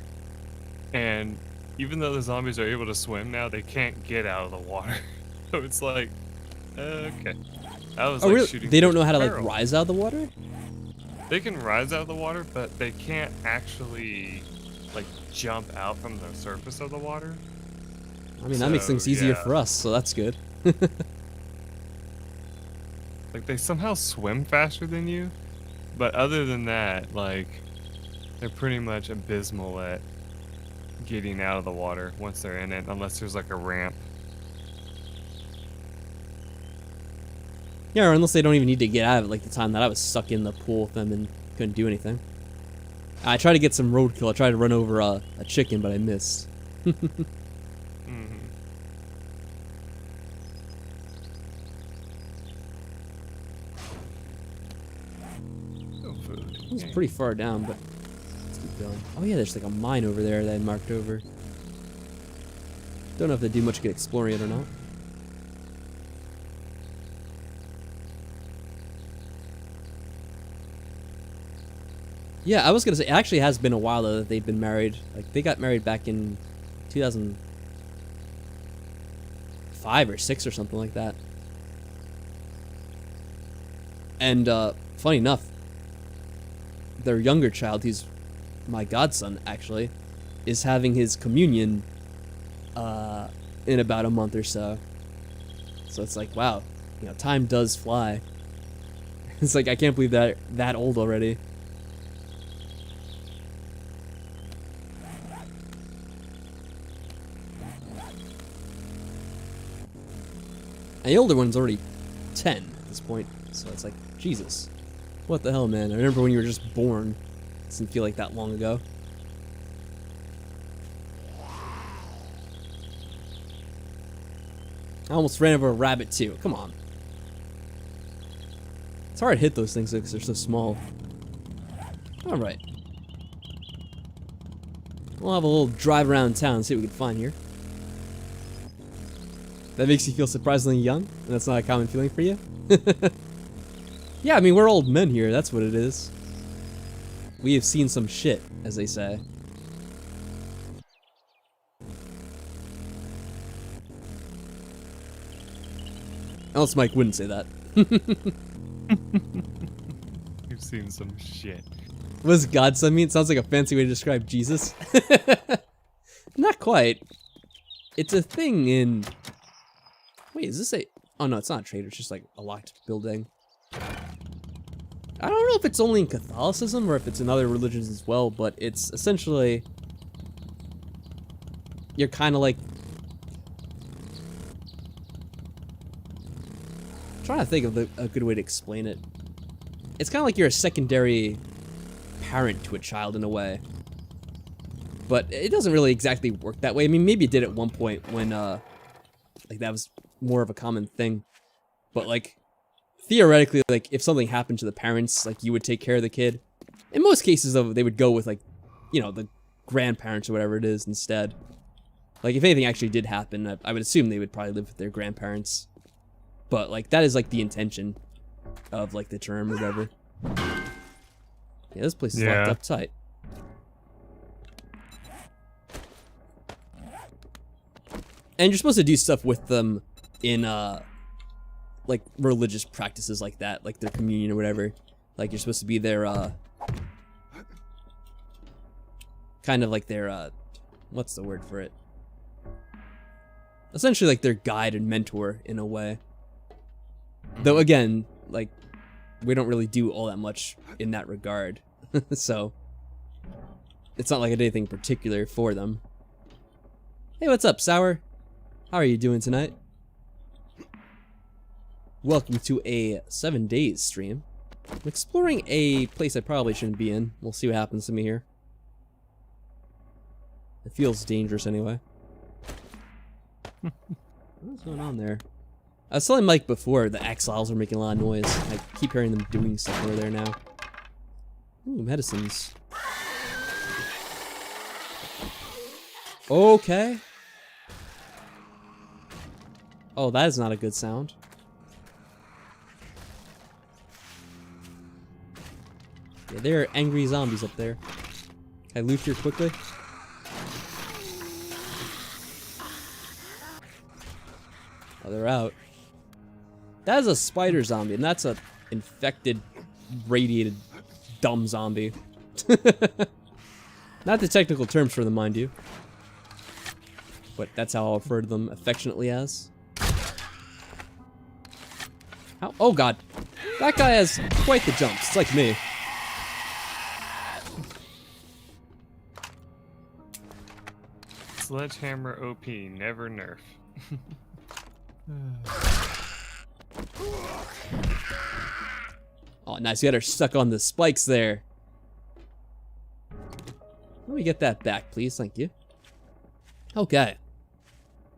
B: And even though the zombies are able to swim now, they can't get out of the water. So it's like, okay. That was like
A: really?
B: shooting.
A: They don't know how to like rise out of the water?
B: They can rise out of the water, but they can't actually like jump out from the surface of the water.
A: I mean, that makes things easier for us, so that's good.
B: Like they somehow swim faster than you, but other than that, like they're pretty much abysmal at getting out of the water once they're in it, unless there's like a ramp.
A: Yeah, or unless they don't even need to get out of it, like the time that I was stuck in the pool with them and couldn't do anything. I tried to get some roadkill. I tried to run over a chicken, but I missed. It's pretty far down, but let's keep going. Oh yeah, there's like a mine over there that I marked over. Don't know if they do much good exploring it or not. Yeah, I was gonna say, it actually has been a while though that they've been married. Like, they got married back in 2005 or 6 or something like that. And, funny enough, their younger child, who's my godson, actually, is having his communion, in about a month or so. So it's like, wow, you know, time does fly. It's like, I can't believe that old already. And the older one's already 10 at this point, so it's like, Jesus. What the hell, man? I remember when you were just born. It doesn't feel like that long ago. I almost ran over a rabbit, too. Come on. It's hard to hit those things because they're so small. Alright. We'll have a little drive around town and see what we can find here. That makes you feel surprisingly young? And that's not a common feeling for you? Yeah, I mean, we're old men here, that's what it is. We have seen some shit, as they say. Else Mike wouldn't say that.
B: You've seen some shit.
A: What does godson mean? It sounds like a fancy way to describe Jesus. Not quite. It's a thing in... Wait, is this a... Oh no, it's not a trader, it's just like a locked building. I don't know if it's only in Catholicism or if it's in other religions as well, but it's essentially... You're kind of like... I'm trying to think of a good way to explain it. It's kind of like you're a secondary parent to a child in a way. But it doesn't really exactly work that way. I mean, maybe it did at one point when, like, that was more of a common thing. But, like, theoretically, like, if something happened to the parents, like, you would take care of the kid. In most cases, though, they would go with, like, you know, the grandparents or whatever it is instead. Like, if anything actually did happen, I would assume they would probably live with their grandparents. But, like, that is, like, the intention of, like, the term or whatever. Yeah, this place is locked up tight. And you're supposed to do stuff with them in, like, religious practices like that, like their communion or whatever. Like, you're supposed to be their, kind of like their, what's the word for it? Essentially, like, their guide and mentor in a way. Though, again, like, we don't really do all that much in that regard. So, it's not like I did anything particular for them. Hey, what's up, Sour? How are you doing tonight? Welcome to a 7 days stream. I'm exploring a place I probably shouldn't be in. We'll see what happens to me here. It feels dangerous anyway. What's going on there? I was telling Mike before, the Exiles are making a lot of noise. I keep hearing them doing stuff over there now. Ooh, medicines. Okay. Oh, that is not a good sound. Yeah, there are angry zombies up there. Can I loot here quickly? Oh, they're out. That is a spider zombie, and that's a infected, radiated, dumb zombie. Not the technical terms for them, mind you. But that's how I'll refer to them affectionately as. How? Oh god. That guy has quite the jumps. It's like me.
B: Sledgehammer OP, never nerf.
A: Oh, nice. You got her stuck on the spikes there. Let me get that back, please. Thank you. Okay.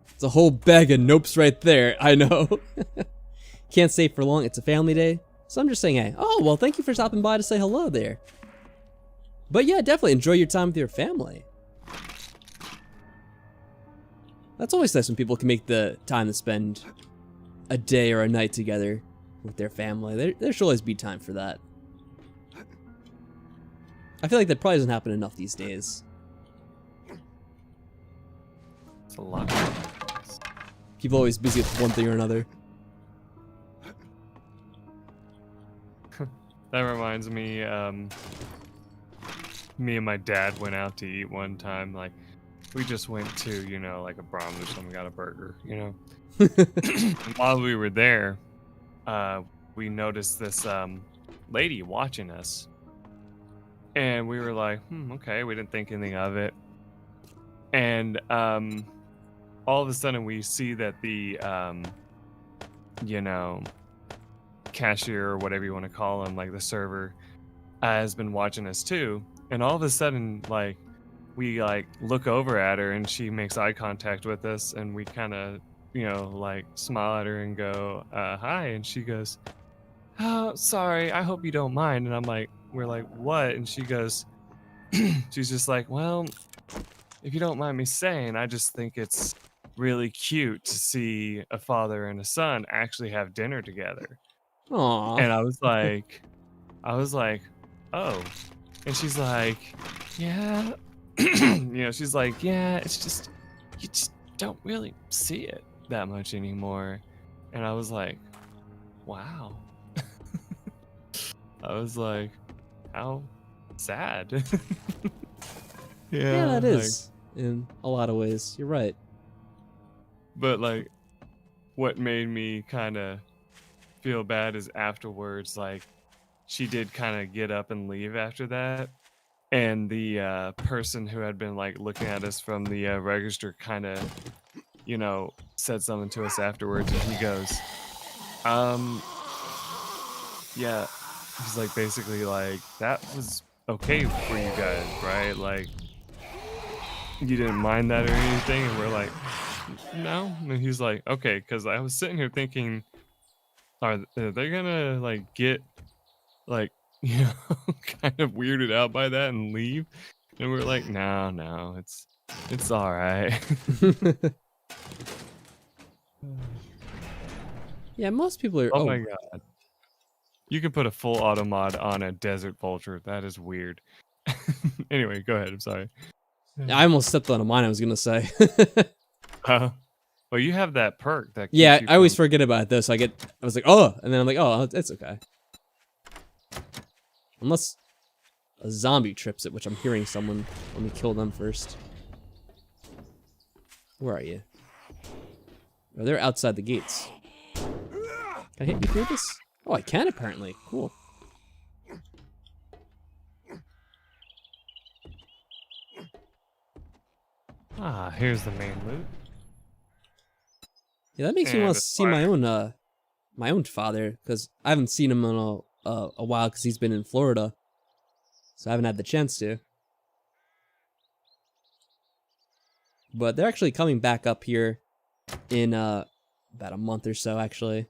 A: It's a whole bag of nopes right there. I know. Can't stay for long. It's a family day. So I'm just saying, hey. Oh, well, thank you for stopping by to say hello there. But yeah, definitely enjoy your time with your family. That's always nice when people can make the time to spend a day or a night together with their family. There should always be time for that. I feel like that probably doesn't happen enough these days.
B: It's a lot.
A: People are always busy with one thing or another.
B: That reminds me, me and my dad went out to eat one time. Like, we just went to, you know, like a Brahms or something, got a burger, you know. And while we were there, we noticed this lady watching us. And we were like, okay, we didn't think anything of it. And all of a sudden we see that the, you know, cashier or whatever you want to call him, like the server, has been watching us too. And all of a sudden, like, we like look over at her and she makes eye contact with us, and we kind of, you know, like smile at her and go, hi. And she goes, oh, sorry, I hope you don't mind. And I'm like, we're like, what? And she goes, she's just like, well, if you don't mind me saying, I just think it's really cute to see a father and a son actually have dinner together.
A: Aww.
B: And I was like, oh. And she's like, yeah. You know, she's like, yeah, it's just, you just don't really see it that much anymore. And I was like, wow. I was like, how sad.
A: Yeah, that is in a lot of ways. You're right.
B: But like, what made me kind of feel bad is afterwards, like, she did kind of get up and leave after that. And the person who had been like looking at us from the register kind of, you know, said something to us afterwards, and he goes, yeah, he's like, basically like, that was okay for you guys, right? Like, you didn't mind that or anything? And we're like, no. And he's like, okay, because I was sitting here thinking, are they gonna like get like, you know, kind of weirded out by that and leave? And we're like, no, it's all right.
A: Yeah, most people are.
B: Oh my god, you can put a full auto mod on a desert vulture. That is weird. Anyway, go ahead. I'm sorry.
A: I almost stepped on a mine. I was gonna say.
B: Well, you have that perk that.
A: Yeah, I always forget about this. So I was like, oh, and then I'm like, oh, it's okay. Unless a zombie trips it, which I'm hearing someone. Let me kill them first. Where are you? Oh, they're outside the gates. Can I hit you through this? Oh, I can apparently. Cool.
B: Ah, here's the main loot.
A: Yeah, that makes me want to see my own father, because I haven't seen him in a while because he's been in Florida, so I haven't had the chance to. But they're actually coming back up here in about a month or so, actually.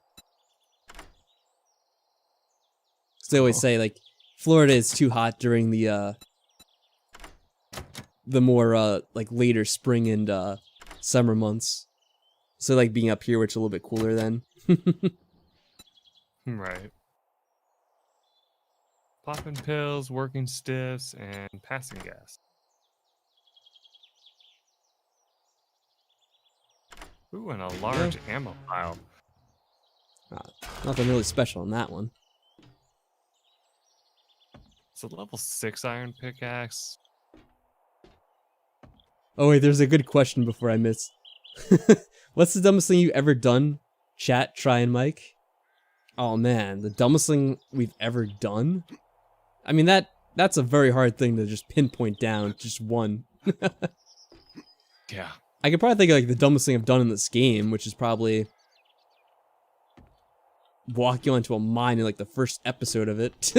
A: So they always say like Florida is too hot during the more like later spring and summer months. So like being up here, which is a little bit cooler then.
B: Right. Popping pills, working stiffs, and passing gas. Ooh, and a large ammo pile.
A: Nothing really special in that one.
B: It's a level 6 iron pickaxe.
A: Oh wait, there's a good question before I miss. What's the dumbest thing you've ever done? Chat, try and Mike. Oh man, the dumbest thing we've ever done? I mean, that's a very hard thing to just pinpoint down, just one.
B: Yeah.
A: I could probably think of like the dumbest thing I've done in this game, which is probably walking onto a mine in like the first episode of it.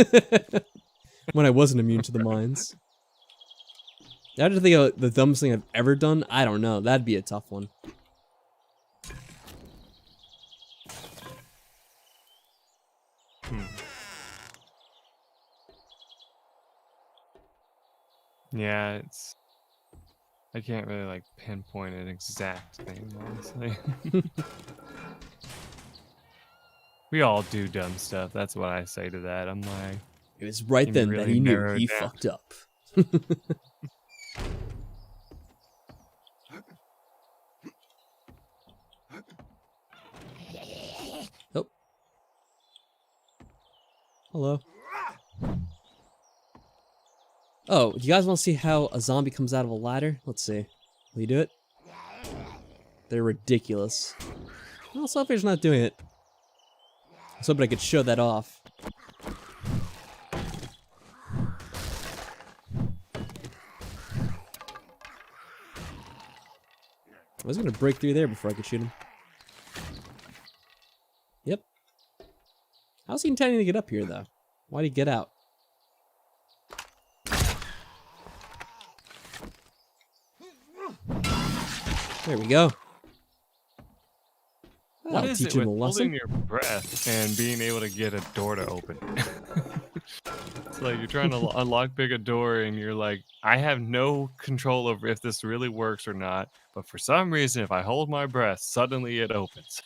A: When I wasn't immune to the mines. I had to think of the dumbest thing I've ever done. I don't know. That'd be a tough one.
B: Yeah, it's... I can't really, like, pinpoint an exact thing, honestly. We all do dumb stuff. That's what I say to that. I'm like...
A: It was right then that he knew he fucked up. Oh. Hello. Oh, do you guys want to see how a zombie comes out of a ladder? Let's see. Will you do it? They're ridiculous. Well, Selfie's not doing it. I was hoping I could show that off. I was gonna break through there before I could shoot him. Yep. How's he intending to get up here, though? Why'd he get out? There we go.
B: What is it with holding your breath and being able to get a door to open? It's like you're trying to unlock a door and you're like, I have no control over if this really works or not, but for some reason, if I hold my breath, suddenly it opens.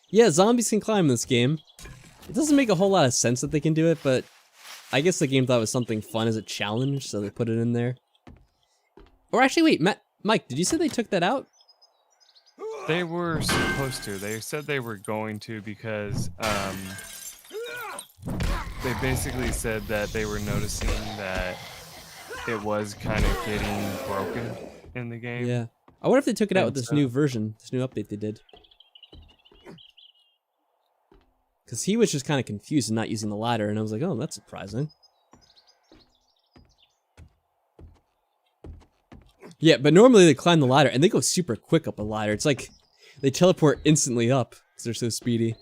A: Yeah, zombies can climb this game. It doesn't make a whole lot of sense that they can do it, but I guess the game thought it was something fun as a challenge, so they put it in there. Or actually, wait, Mike, did you say they took that out?
B: They were supposed to. They said they were going to because they basically said that they were noticing that it was kind of getting broken in the game.
A: Yeah. I wonder if they took it out with this new version, this new update they did. Because he was just kind of confused and not using the ladder, and I was like, oh, that's surprising. Yeah, but normally they climb the ladder, and they go super quick up a ladder. It's like they teleport instantly up, because they're so speedy.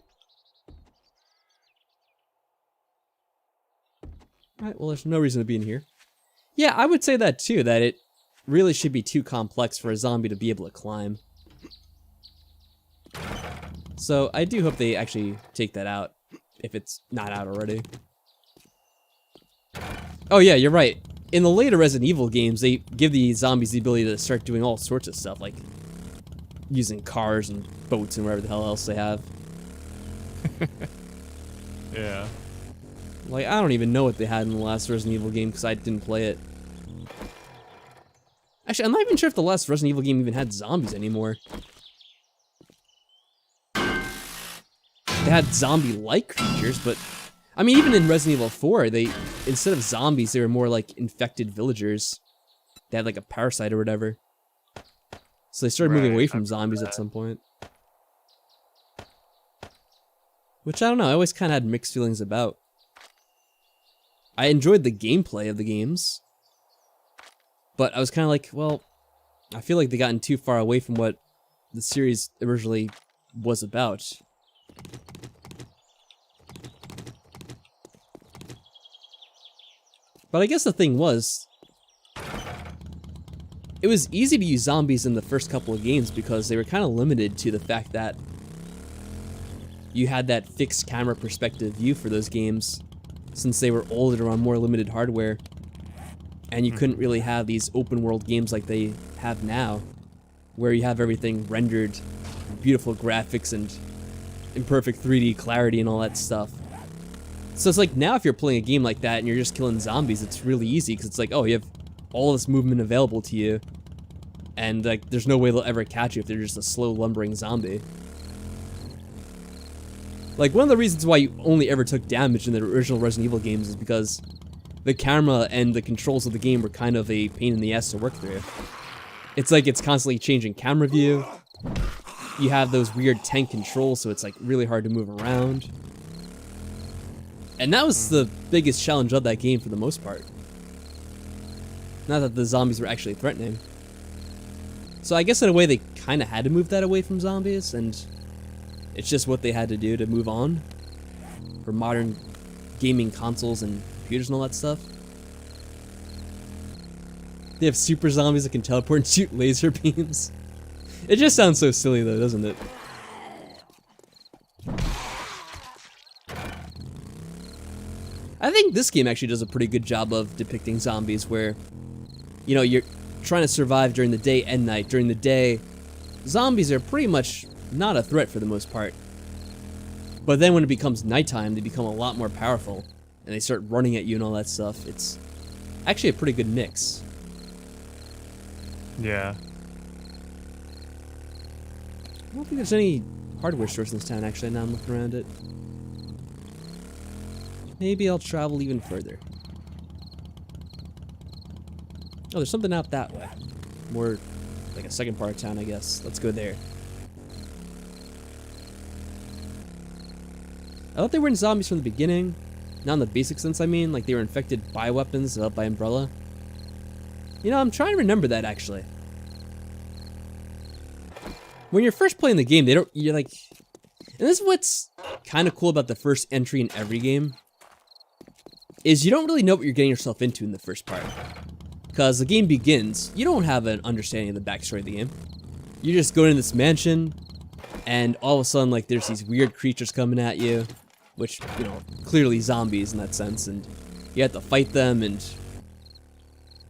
A: Alright, well, there's no reason to be in here. Yeah, I would say that too, that it really should be too complex for a zombie to be able to climb. So, I do hope they actually take that out, if it's not out already. Oh yeah, you're right. In the later Resident Evil games, they give the zombies the ability to start doing all sorts of stuff, like using cars and boats and whatever the hell else they have.
B: Yeah.
A: Like, I don't even know what they had in the last Resident Evil game because I didn't play it. Actually, I'm not even sure if the last Resident Evil game even had zombies anymore. They had zombie-like creatures, but... I mean, even in Resident Evil 4, they... Instead of zombies, they were more like infected villagers. They had like a parasite or whatever. So they started moving away from zombies at some point. Which, I don't know, I always kind of had mixed feelings about. I enjoyed the gameplay of the games. But I was kind of like, well... I feel like they gotten too far away from what the series originally was about. But I guess the thing was, it was easy to use zombies in the first couple of games because they were kind of limited to the fact that you had that fixed camera perspective view for those games, since they were older on more limited hardware, and you couldn't really have these open world games like they have now, where you have everything rendered, beautiful graphics and in perfect 3D clarity and all that stuff. So it's like now if you're playing a game like that and you're just killing zombies, it's really easy because it's like, oh, you have all this movement available to you, and like there's no way they'll ever catch you if they're just a slow lumbering zombie. Like one of the reasons why you only ever took damage in the original Resident Evil games is because the camera and the controls of the game were kind of a pain in the ass to work through. It's like it's constantly changing camera view. You have those weird tank controls, so it's like really hard to move around. And that was the biggest challenge of that game for the most part. Not that the zombies were actually threatening. So I guess in a way they kind of had to move that away from zombies, and it's just what they had to do to move on for modern gaming consoles and computers and all that stuff. They have super zombies that can teleport and shoot laser beams. It just sounds so silly though, doesn't it? I think this game actually does a pretty good job of depicting zombies where, you know, you're trying to survive during the day and night. During the day, zombies are pretty much not a threat for the most part. But then when it becomes nighttime, they become a lot more powerful. And they start running at you and all that stuff. It's actually a pretty good mix.
B: Yeah.
A: I don't think there's any hardware stores in this town, actually, now I'm looking around it. Maybe I'll travel even further. Oh, there's something out that way. More like a second part of town, I guess. Let's go there. I thought they were in zombies from the beginning. Not in the basic sense, I mean. Like they were infected by weapons developed by Umbrella. You know, I'm trying to remember that, actually. When you're first playing the game, you're like... And this is what's kind of cool about the first entry in every game. Is you don't really know what you're getting yourself into in the first part. Because the game begins, you don't have an understanding of the backstory of the game. You just go into this mansion, and all of a sudden, like, there's these weird creatures coming at you. Which, you know, clearly zombies in that sense, and you have to fight them and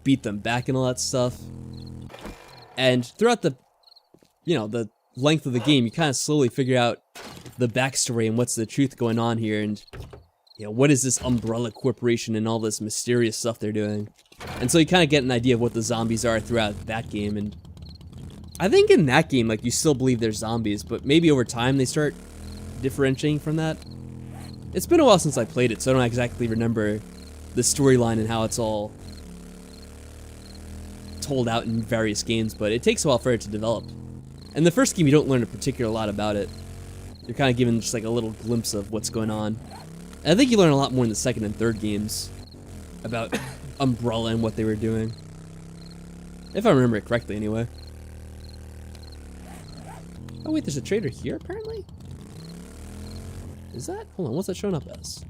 A: beat them back and all that stuff. And throughout the, you know, the length of the game, you kind of slowly figure out the backstory and what's the truth going on here, and, you know, what is this Umbrella Corporation and all this mysterious stuff they're doing. And so you kind of get an idea of what the zombies are throughout that game, and I think in that game, like, you still believe they're zombies, but maybe over time they start differentiating from that. It's been a while since I played it, so I don't exactly remember the storyline and how it's all told out in various games, but it takes a while for it to develop. In the first game, you don't learn a particular lot about it. You're kind of given just like a little glimpse of what's going on. And I think you learn a lot more in the second and third games about Umbrella and what they were doing. If I remember it correctly, anyway. Oh wait, there's a trader here, apparently? Is that? Hold on, what's that showing up as?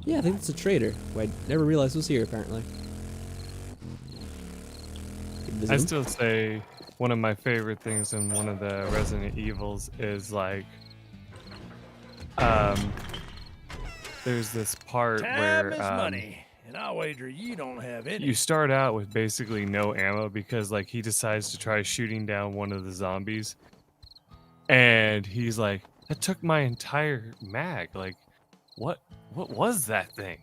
A: Yeah, I think it's a trader, who I never realized was here, apparently.
B: I still say one of my favorite things in one of the Resident Evils is like, there's this part where
C: Time is money, and I'll wager you don't have any.
B: You start out with basically no ammo because like he decides to try shooting down one of the zombies, and he's like, that took my entire mag. Like, what was that thing?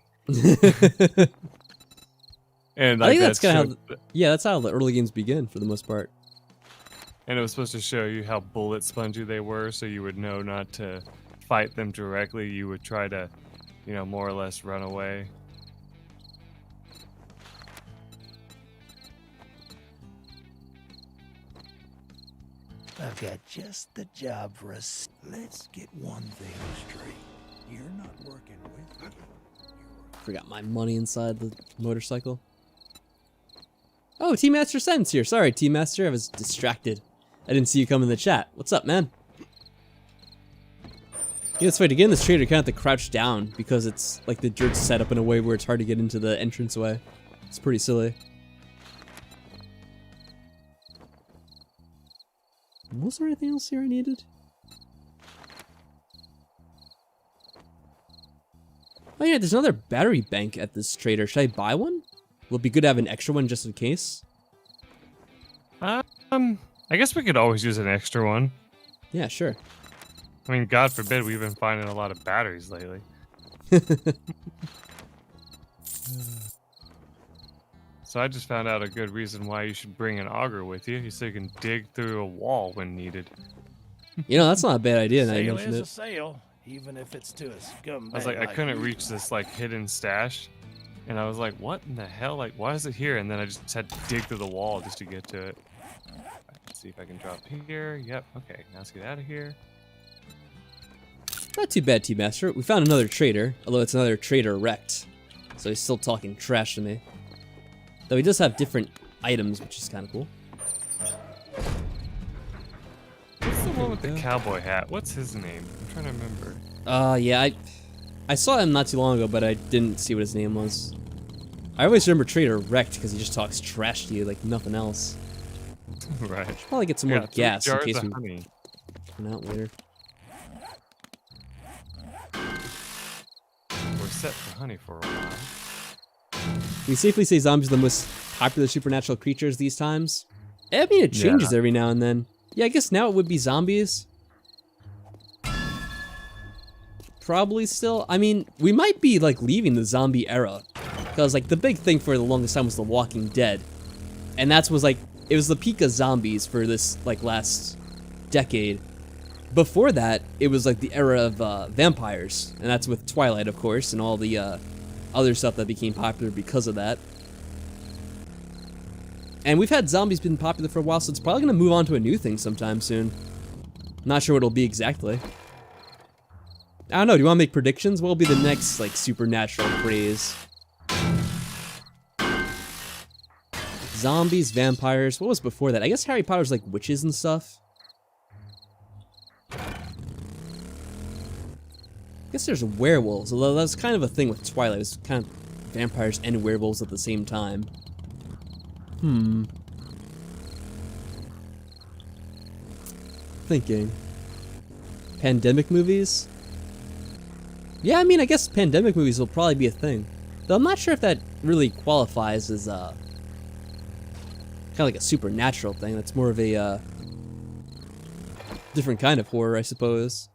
B: And like,
A: I think that's kind of how, yeah, that's how the early games begin for the most part.
B: And it was supposed to show you how bullet spongy they were, so you would know not to fight them directly. You would try to, you know, more or less run away.
C: I've got just the job for us. Let's get one thing straight. You're not working with me.
A: Forgot my money inside the motorcycle. Oh, T-Master Sense here. Sorry, T-Master, I was distracted. I didn't see you come in the chat. What's up, man? Yeah, it's funny. To get in this trader, you kind of have to crouch down because it's like the dirt's set up in a way where it's hard to get into the entranceway. It's pretty silly. Was there anything else here I needed? Oh yeah, there's another battery bank at this trader. Should I buy one? Will it be good to have an extra one just in case?
B: I guess we could always use an extra one.
A: Yeah, sure.
B: I mean, God forbid, we've been finding a lot of batteries lately. So I just found out a good reason why you should bring an auger with you, so you can dig through a wall when needed.
A: You know, that's not a bad idea. Now you
C: Sale
A: mentioned
C: is
A: it.
C: a sale, even if it's to a scumbag.
B: I was like, I couldn't
C: you.
B: reach this like hidden stash, and I was like, what in the hell? Like, why is it here? And then I just had to dig through the wall just to get to it. Let's see if I can drop here. Yep. Okay. Now let's get out of here.
A: Not too bad, T-Master. We found another trader, although it's another trader wrecked. So he's still talking trash to me. Though he does have different items, which is kind of cool.
B: What's the one with the cowboy hat? What's his name? I'm trying to remember.
A: Yeah, I saw him not too long ago, but I didn't see what his name was. I always remember Trader wrecked because he just talks trash to you like nothing else.
B: Right.
A: Should probably get some more gas in case we run out later.
B: We're set for honey for a while.
A: We safely say zombies are the most popular supernatural creatures these times. I mean, it changes every now and then. Yeah, I guess now it would be zombies. Probably still. I mean, we might be like leaving the zombie era. Because like the big thing for the longest time was The Walking Dead. And that was like, it was the peak of zombies for this like last decade. Before that, it was like the era of vampires. And that's with Twilight, of course, and all the other stuff that became popular because of that. And we've had zombies been popular for a while, so it's probably going to move on to a new thing sometime soon. Not sure what it'll be exactly. I don't know, do you want to make predictions? What will be the next, like, supernatural craze? Zombies, vampires, what was before that? I guess Harry Potter's like witches and stuff. I guess there's werewolves, although that's kind of a thing with Twilight. It's kind of vampires and werewolves at the same time. Thinking. Pandemic movies? Yeah, I mean, I guess pandemic movies will probably be a thing. Though I'm not sure if that really qualifies as kind of like a supernatural thing. That's more of a different kind of horror, I suppose.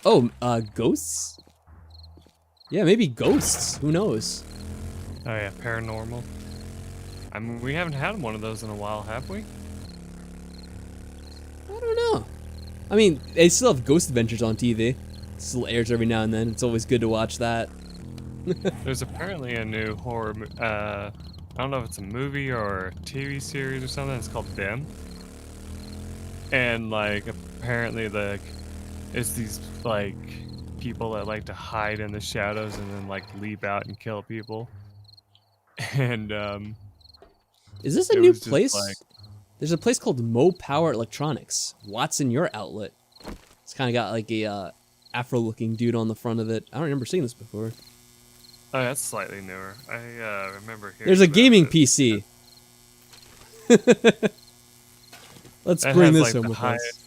A: Oh, ghosts? Yeah, maybe ghosts. Who knows?
B: Oh yeah, paranormal. I mean, we haven't had one of those in a while, have we?
A: I don't know. I mean, they still have Ghost Adventures on TV. It still airs every now and then. It's always good to watch that.
B: There's apparently a new horror, I don't know if it's a movie or a TV series or something. It's called Them. And like, apparently it's these like people that like to hide in the shadows and then like leap out and kill people. And
A: is this a new place? There's a place called Mo Power Electronics. What's in your outlet? It's kind of got like a Afro-looking dude on the front of it. I don't remember seeing this before.
B: Oh, that's slightly newer. I remember hearing.
A: There's a gaming PC. Let's bring this home with us.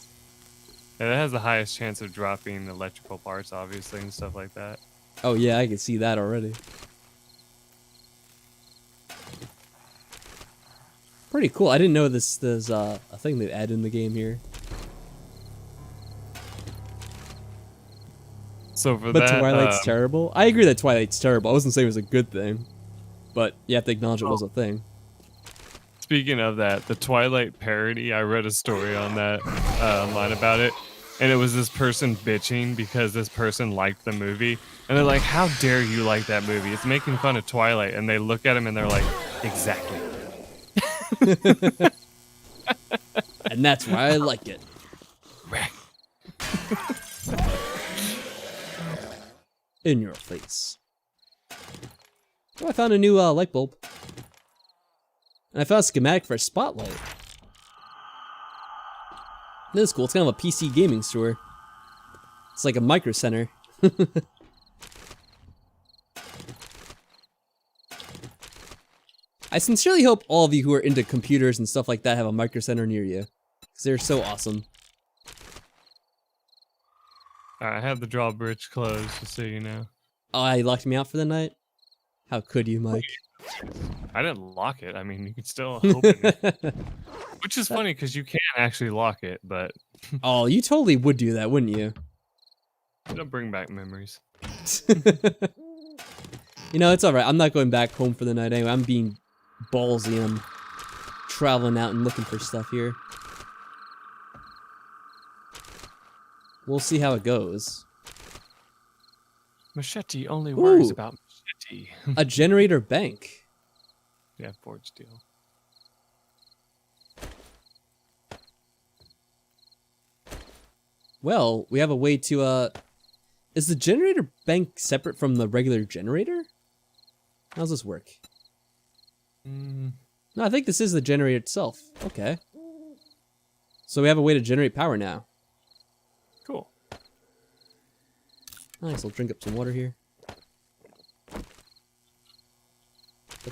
B: Yeah, that has the highest chance of dropping electrical parts, obviously, and stuff like that.
A: Oh yeah, I can see that already. Pretty cool. I didn't know there's a thing they add in the game here.
B: So for
A: but
B: that,
A: Twilight's terrible. I agree that Twilight's terrible. I wasn't saying it was a good thing, but you have to acknowledge it was a thing.
B: Speaking of that, the Twilight parody, I read a story on that online about it, and it was this person bitching because this person liked the movie, and they're like, "How dare you like that movie? It's making fun of Twilight." And they look at him and they're like, "Exactly."
A: And that's why I like it. In your face. Oh, I found a new light bulb. And I found a schematic for a spotlight. This is cool. It's kind of a PC gaming store. It's like a micro center. I sincerely hope all of you who are into computers and stuff like that have a micro center near you. Because they're so awesome.
B: I have the drawbridge closed, just so you know.
A: Oh, you locked me out for the night? How could you, Mike?
B: I didn't lock it. I mean, you can still open it. Which is funny, because you can actually lock it, but...
A: Oh, you totally would do that, wouldn't you?
B: It'll bring back memories.
A: You know, it's alright. I'm not going back home for the night anyway. I'm being ballsy. I'm traveling out and looking for stuff here. We'll see how it goes.
B: Machete only worries about machete.
A: A generator bank.
B: Yeah, forge deal.
A: Well, we have a way to, is the generator bank separate from the regular generator? How does this work? No, I think this is the generator itself. Okay. So we have a way to generate power now.
B: Cool.
A: Nice, I'll drink up some water here. I'll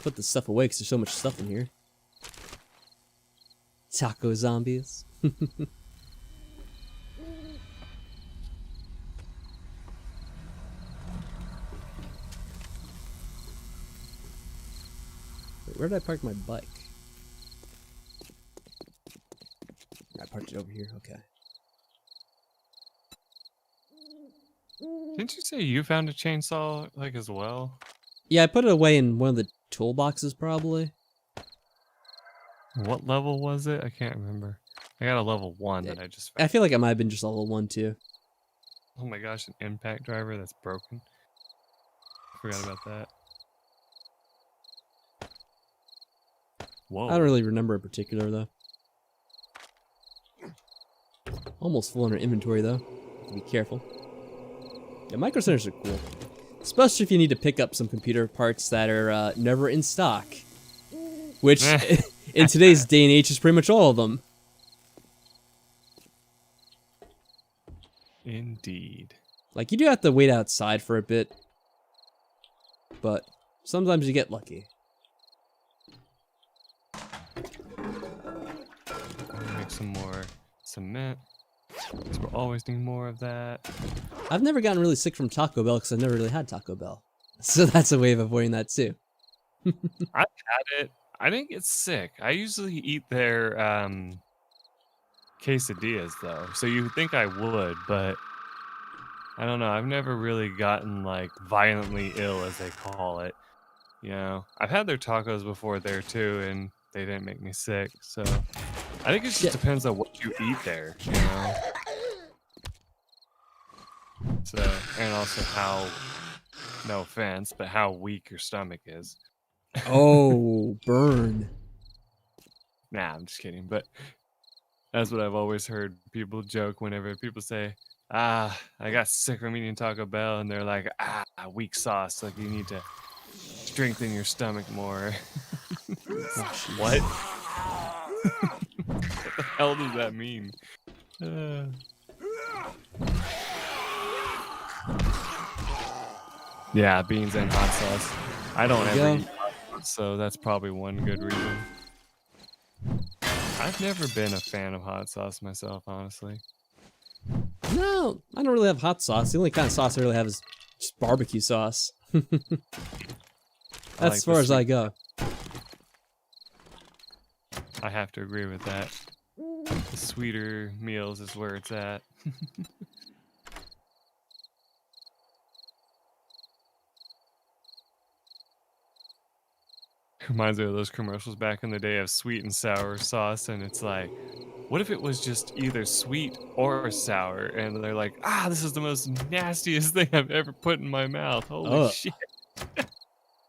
A: put this stuff away because there's so much stuff in here. Taco zombies. Wait, where did I park my bike? I parked it over here, okay.
B: Didn't you say you found a chainsaw, like, as well?
A: Yeah, I put it away in one of the toolboxes, probably.
B: What level was it? I can't remember. I got a level 1 that I just found.
A: I feel like it might have been just level 1, too.
B: Oh my gosh, an impact driver that's broken. Forgot about that. Whoa.
A: I don't really remember in particular, though. Almost full on our inventory, though. Be careful. Yeah, micro centers are cool. Especially if you need to pick up some computer parts that are never in stock. Which, in today's day and age, is pretty much all of them.
B: Indeed.
A: Like, you do have to wait outside for a bit. But sometimes you get lucky.
B: Make some more cement. Because we'll always need more of that.
A: I've never gotten really sick from Taco Bell because I've never really had Taco Bell. So that's a way of avoiding that too.
B: I've had it. I didn't get sick. I usually eat their quesadillas though. So you would think I would, but I don't know. I've never really gotten like violently ill as they call it. You know, I've had their tacos before there too, and they didn't make me sick. So I think it just depends on what you eat there, you know. So, and also how, no offense, but how weak your stomach is.
A: Oh, burn.
B: Nah, I'm just kidding. But that's what I've always heard people joke whenever people say, I got sick from eating Taco Bell, and they're like, weak sauce. Like, you need to strengthen your stomach more. What? What the hell does that mean? Yeah, beans and hot sauce. I don't ever eat hot sauce, so that's probably one good reason. I've never been a fan of hot sauce myself, honestly.
A: No, I don't really have hot sauce. The only kind of sauce I really have is just barbecue sauce. That's as far as I go.
B: I have to agree with that. The sweeter meals is where it's at. Reminds me of those commercials back in the day of sweet and sour sauce, and it's like, what if it was just either sweet or sour? And they're like, this is the most nastiest thing I've ever put in my mouth. Holy shit.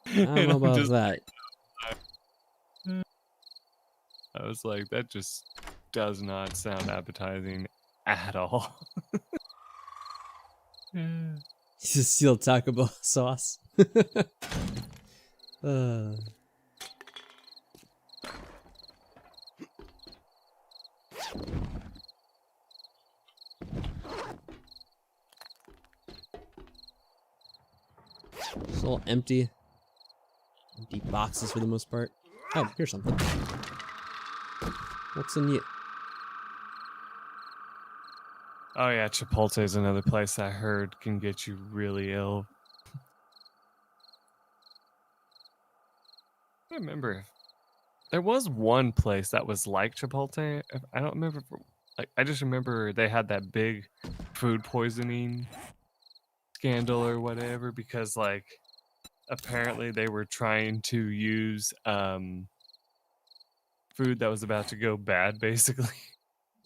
A: I don't know about that.
B: I was like, that just does not sound appetizing at all.
A: Just steal Taco Bell sauce. It's all empty. Empty boxes for the most part. Oh, here's something. What's in you?
B: Oh yeah, Chipotle is another place I heard can get you really ill. I remember there was one place that was like Chipotle. I don't remember. Like, I just remember they had that big food poisoning scandal or whatever because, like, apparently they were trying to use food that was about to go bad, basically.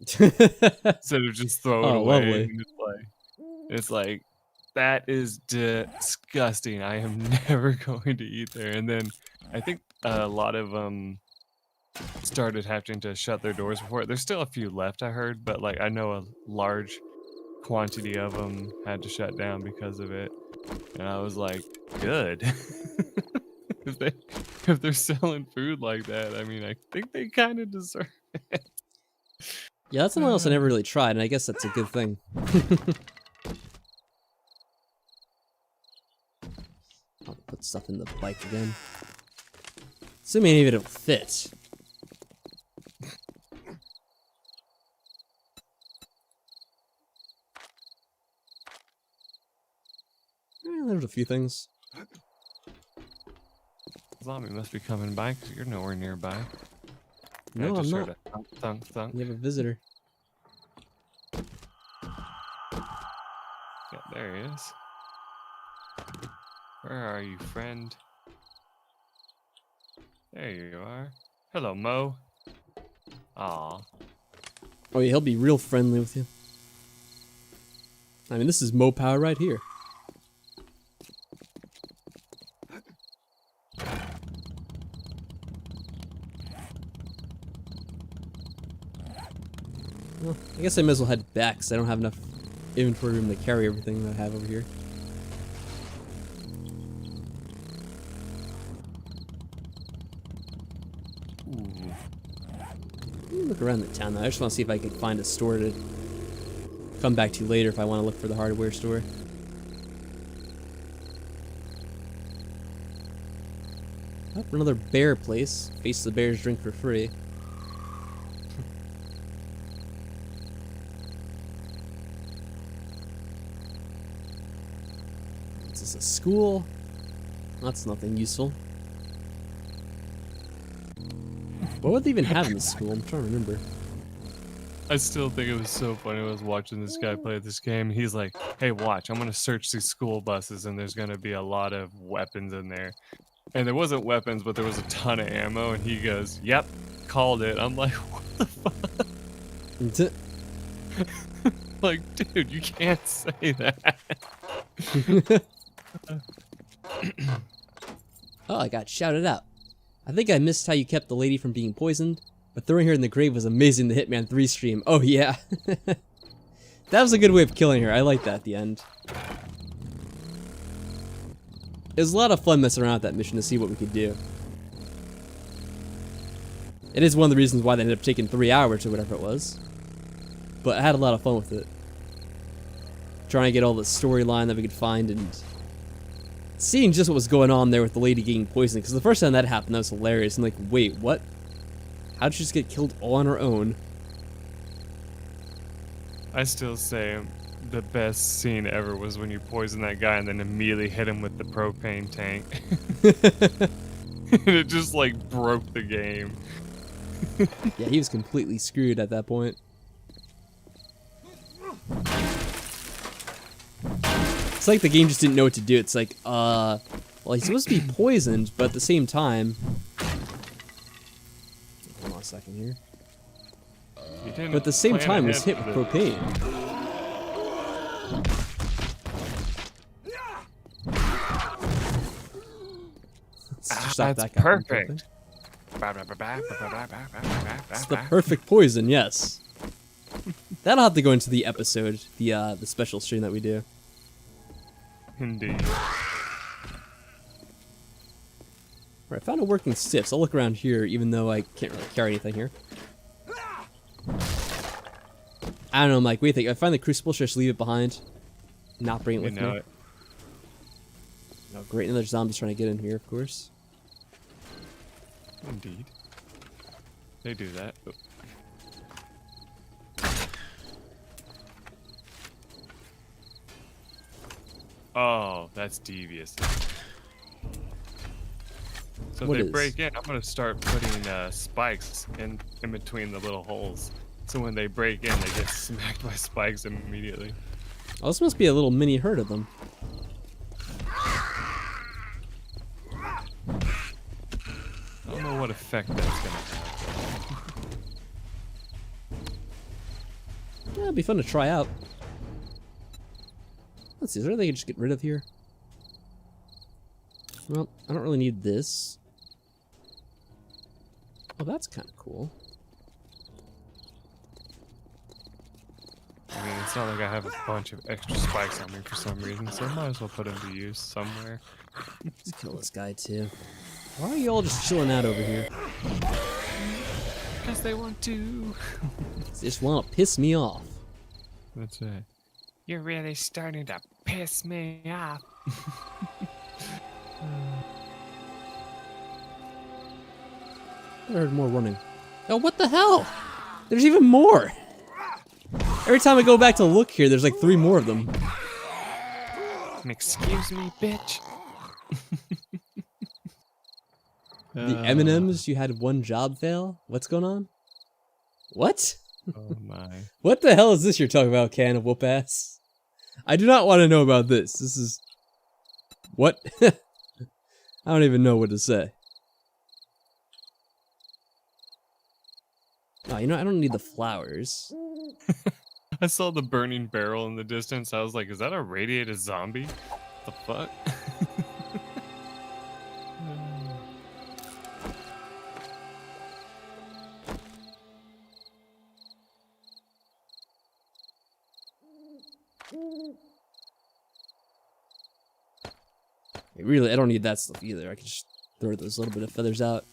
B: Instead of just throw it away.
A: Lovely.
B: And it's like, that is disgusting. I am never going to eat there. And then I think a lot of them started having to shut their doors before it. There's still a few left, I heard, but like I know a large quantity of them had to shut down because of it. And I was like, good. if they're selling food like that, I mean, I think they kind of deserve it.
A: Yeah, that's something else I never really tried, and I guess that's a good thing. stuff in the bike again. Assuming even it'll fit. There's a few things.
B: Zombie must be coming by because you're nowhere nearby.
A: No,
B: I just
A: I'm
B: heard
A: not.
B: a thunk, thunk, thunk.
A: You have a visitor.
B: Yeah, there he is. Where are you, friend? There you are. Hello, Mo. Aw.
A: Oh yeah, he'll be real friendly with you. I mean, this is Mo Power right here. Well, I guess I might as well head back because I don't have enough inventory room to carry everything that I have over here.
B: Ooh.
A: Let me look around the town though. I just want to see if I could find a store to come back to later if I want to look for the hardware store. Oh, another bear place. Face the bears drink for free. Is this a school? That's nothing useful. What would they even have in the school? I'm trying to remember.
B: I still think it was so funny when I was watching this guy play this game. He's like, hey, watch, I'm going to search these school buses and there's going to be a lot of weapons in there. And there wasn't weapons, but there was a ton of ammo. And he goes, yep, called it. I'm like, what the fuck? Like, dude, you can't say that.
A: Oh, I got shouted out. I think I missed how you kept the lady from being poisoned, but throwing her in the grave was amazing in the Hitman 3 stream. Oh yeah. That was a good way of killing her. I like that at the end. It was a lot of fun messing around with that mission to see what we could do. It is one of the reasons why they ended up taking 3 hours or whatever it was. But I had a lot of fun with it. Trying to get all the storyline that we could find and seeing just what was going on there with the lady getting poisoned. Because the first time that happened, that was hilarious. I'm like, wait, what? How'd she just get killed all on her own?
B: I still say the best scene ever was when you poisoned that guy and then immediately hit him with the propane tank. And it just like broke the game.
A: Yeah, he was completely screwed at that point. It's like the game just didn't know what to do. It's like, well, he's supposed to be poisoned, but at the same time... Hold on a second here. But at the same time, was hit with propane. Stop
B: That's
A: that guy from
B: perfect.
A: It's the perfect poison, yes. That'll have to go into the episode, the special stream that we do.
B: Indeed.
A: Alright, I found a working stiff, so I'll look around here, even though I can't really carry anything here. I don't know, Mike, what do you think? If I find the crucible, should I just leave it behind? Not bring it with me?
B: It.
A: Oh, great, another zombie's trying to get in here, of course.
B: Indeed. They do that. Oh, that's devious. So
A: What
B: if they
A: is?
B: break in, I'm gonna start putting spikes in between the little holes. So when they break in, they get smacked by spikes immediately.
A: Oh, this must be a little mini herd of them.
B: I don't know what effect that's gonna have.
A: Yeah, it'd be fun to try out. Let's see, is there anything I can just get rid of here? Well, I don't really need this. Oh, that's kind of cool.
B: I mean, it's not like I have a bunch of extra spikes on me for some reason, so I might as well put them to use somewhere.
A: Let's kill this guy too. Why are you all just chilling out over here?
B: Because they want to.
A: They just want to piss me off.
B: That's it. You're really starting to piss me off.
A: I heard more running. Oh, what the hell? There's even more. Every time I go back to look here, there's like 3 more of them.
B: Excuse me, bitch.
A: The M&Ms, you had 1 job fail? What's going on? What?
B: Oh my.
A: What the hell is this you're talking about, can of whoop ass? I do not want to know about this. This is... What? I don't even know what to say. Oh, you know, I don't need the flowers.
B: I saw the burning barrel in the distance. I was like, is that a radiated zombie? The fuck?
A: Really, I don't need that stuff either. I can just throw those little bit of feathers out.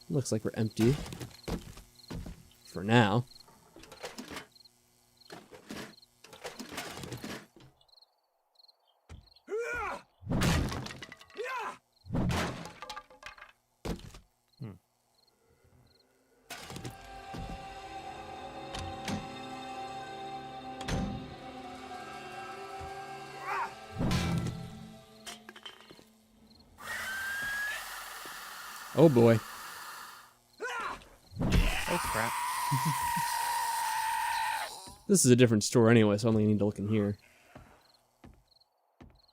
A: Looks like we're empty. For now. Oh boy.
B: Oh crap.
A: This is a different store anyway, so I only need to look in here.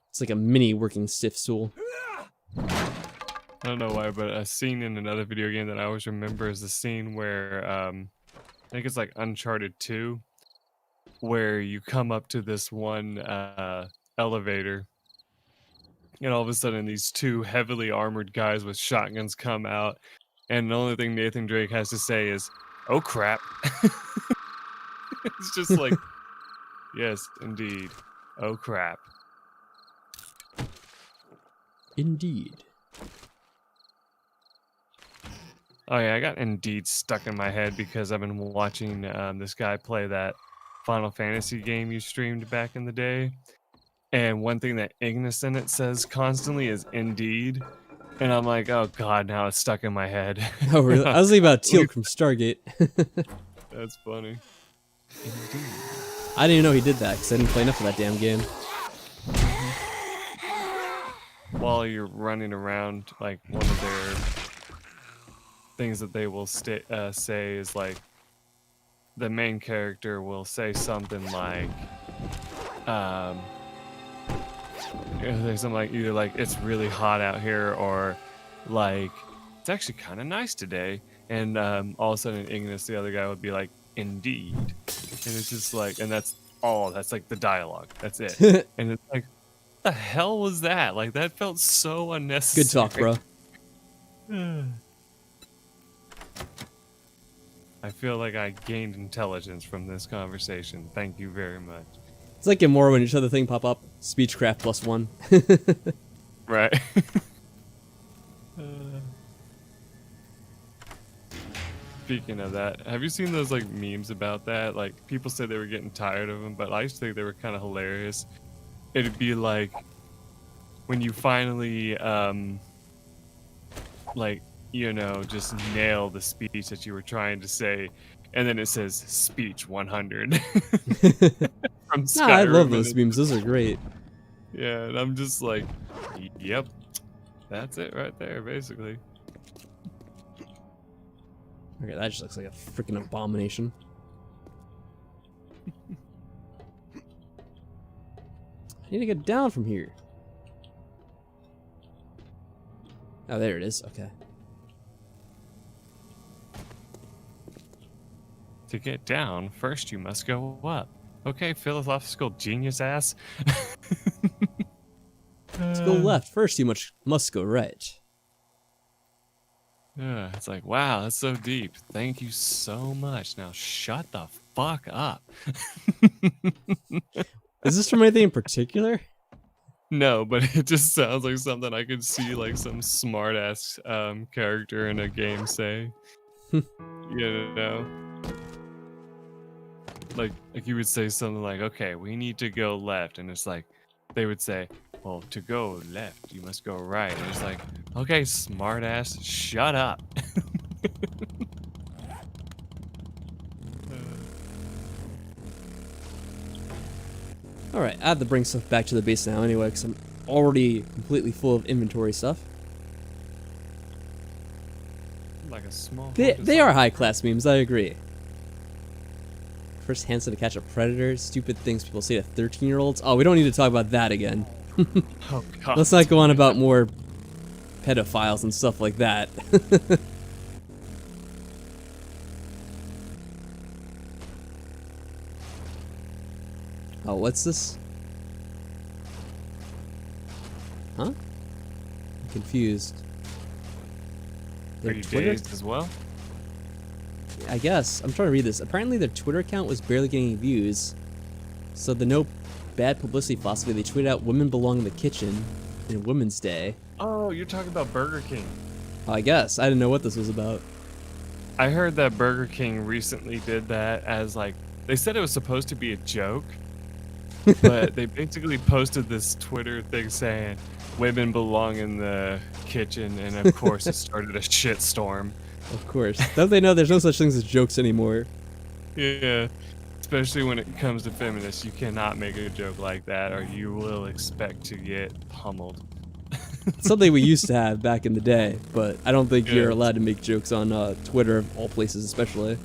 A: It's like a mini working stiff stool.
B: I don't know why, but a scene in another video game that I always remember is the scene where, I think it's like Uncharted 2, where you come up to this one elevator, and all of a sudden these 2 heavily armored guys with shotguns come out, and the only thing Nathan Drake has to say is, "Oh crap." It's just like, yes, indeed. Oh crap.
A: Indeed.
B: Oh yeah, I got Indeed stuck in my head because I've been watching this guy play that Final Fantasy game you streamed back in the day. And one thing that Ignis in it says constantly is Indeed. And I'm like, oh god, now it's stuck in my head.
A: Oh really? I was thinking about Teal'c from Stargate.
B: That's funny. Indeed.
A: I didn't even know he did that because I didn't play enough of that damn game.
B: While you're running around, like one of their things that they will say is like, the main character will say something like, there's something like either like it's really hot out here or like it's actually kind of nice today, and all of a sudden Ignis, the other guy, would be like, indeed, and it's just like, and that's all. That's like the dialogue. That's it. And it's like, what the hell was that? Like that felt so unnecessary.
A: Good talk, bro.
B: I feel like I gained intelligence from this conversation. Thank you very much.
A: It's like in more when you saw the thing pop up. Speechcraft +1.
B: Right. Speaking of that, have you seen those like memes about that? Like people said they were getting tired of them, but I used to think they were kind of hilarious. It'd be like when you finally like, you know, just nail the speech that you were trying to say, and then it says speech 100. From Skyrim.
A: Nah, I love those memes. Those are great.
B: Yeah, and I'm just like, yep, that's it right there, basically.
A: Okay, that just looks like a freaking abomination. I need to get down from here. Oh, there it is. Okay.
B: To get down, first you must go up. Okay, philosophical genius ass.
A: To go left, first you must go right.
B: Yeah, it's like, wow, that's so deep. Thank you so much. Now shut the fuck up.
A: Is this from anything in particular?
B: No, but it just sounds like something I could see like some smart ass character in a game say. You know? Like you would say something like, okay, we need to go left, and it's like, they would say, well, to go left, you must go right. And it's like, okay, smart ass, shut up.
A: Alright, I have to bring stuff back to the base now anyway, because I'm already completely full of inventory stuff.
B: Like a small.
A: They are high-class memes, I agree. First Hansen to catch a predator, stupid things people say to 13-year-olds. Oh, we don't need to talk about that again.
B: Oh, God.
A: Let's not go on about more pedophiles and stuff like that. Oh, what's this? Huh? I'm confused.
B: Are
A: Their
B: you
A: Twitter?
B: dazed as well?
A: I guess. I'm trying to read this. Apparently their Twitter account was barely getting views. So the no bad publicity philosophy, they tweeted out women belong in the kitchen in Women's Day.
B: Oh, you're talking about Burger King.
A: Oh, I guess. I didn't know what this was about.
B: I heard that Burger King recently did that as like, they said it was supposed to be a joke, but they basically posted this Twitter thing saying women belong in the kitchen, and of course it started a shitstorm.
A: Of course. Don't they know there's no such things as jokes anymore?
B: Yeah, especially when it comes to feminists, you cannot make a joke like that or you will expect to get pummeled.
A: It's something we used to have back in the day, but I don't think you're allowed to make jokes on Twitter, of all places especially.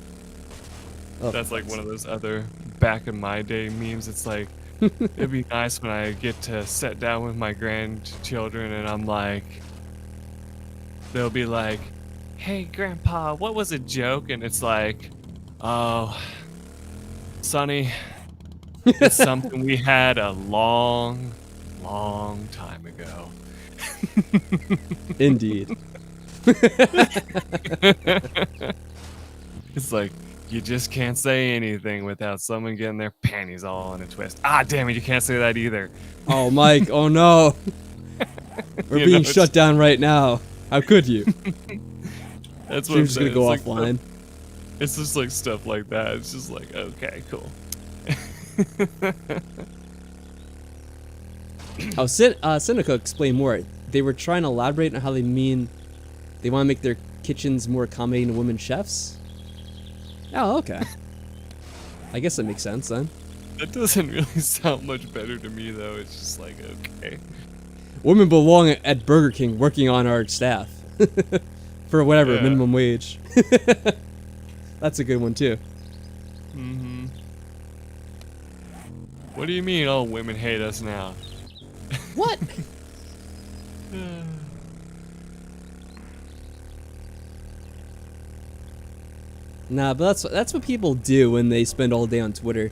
A: Oh,
B: that's like one of those other back in my day memes. It's like, it'd be nice when I get to sit down with my grandchildren and I'm like, they'll be like, hey grandpa, what was a joke? And it's like, oh, Sonny, it's something we had a long time ago.
A: Indeed.
B: It's like, you just can't say anything without someone getting their panties all in a twist. Ah, damn it, you can't say that either.
A: Oh, Mike, oh no. We're being shut down right now. How could you?
B: That's what I'm
A: just gonna go offline.
B: It's just like stuff like that. It's just like, okay, cool.
A: Oh, Seneca explained more. They were trying to elaborate on how they mean they want to make their kitchens more accommodating to women chefs. Oh, okay. I guess that makes sense then.
B: That doesn't really sound much better to me, though. It's just like, okay.
A: Women belong at Burger King working on our staff. For whatever, minimum wage. That's a good one, too.
B: Mm-hmm. What do you mean all women hate us now?
A: What? Nah, but that's what people do when they spend all day on Twitter.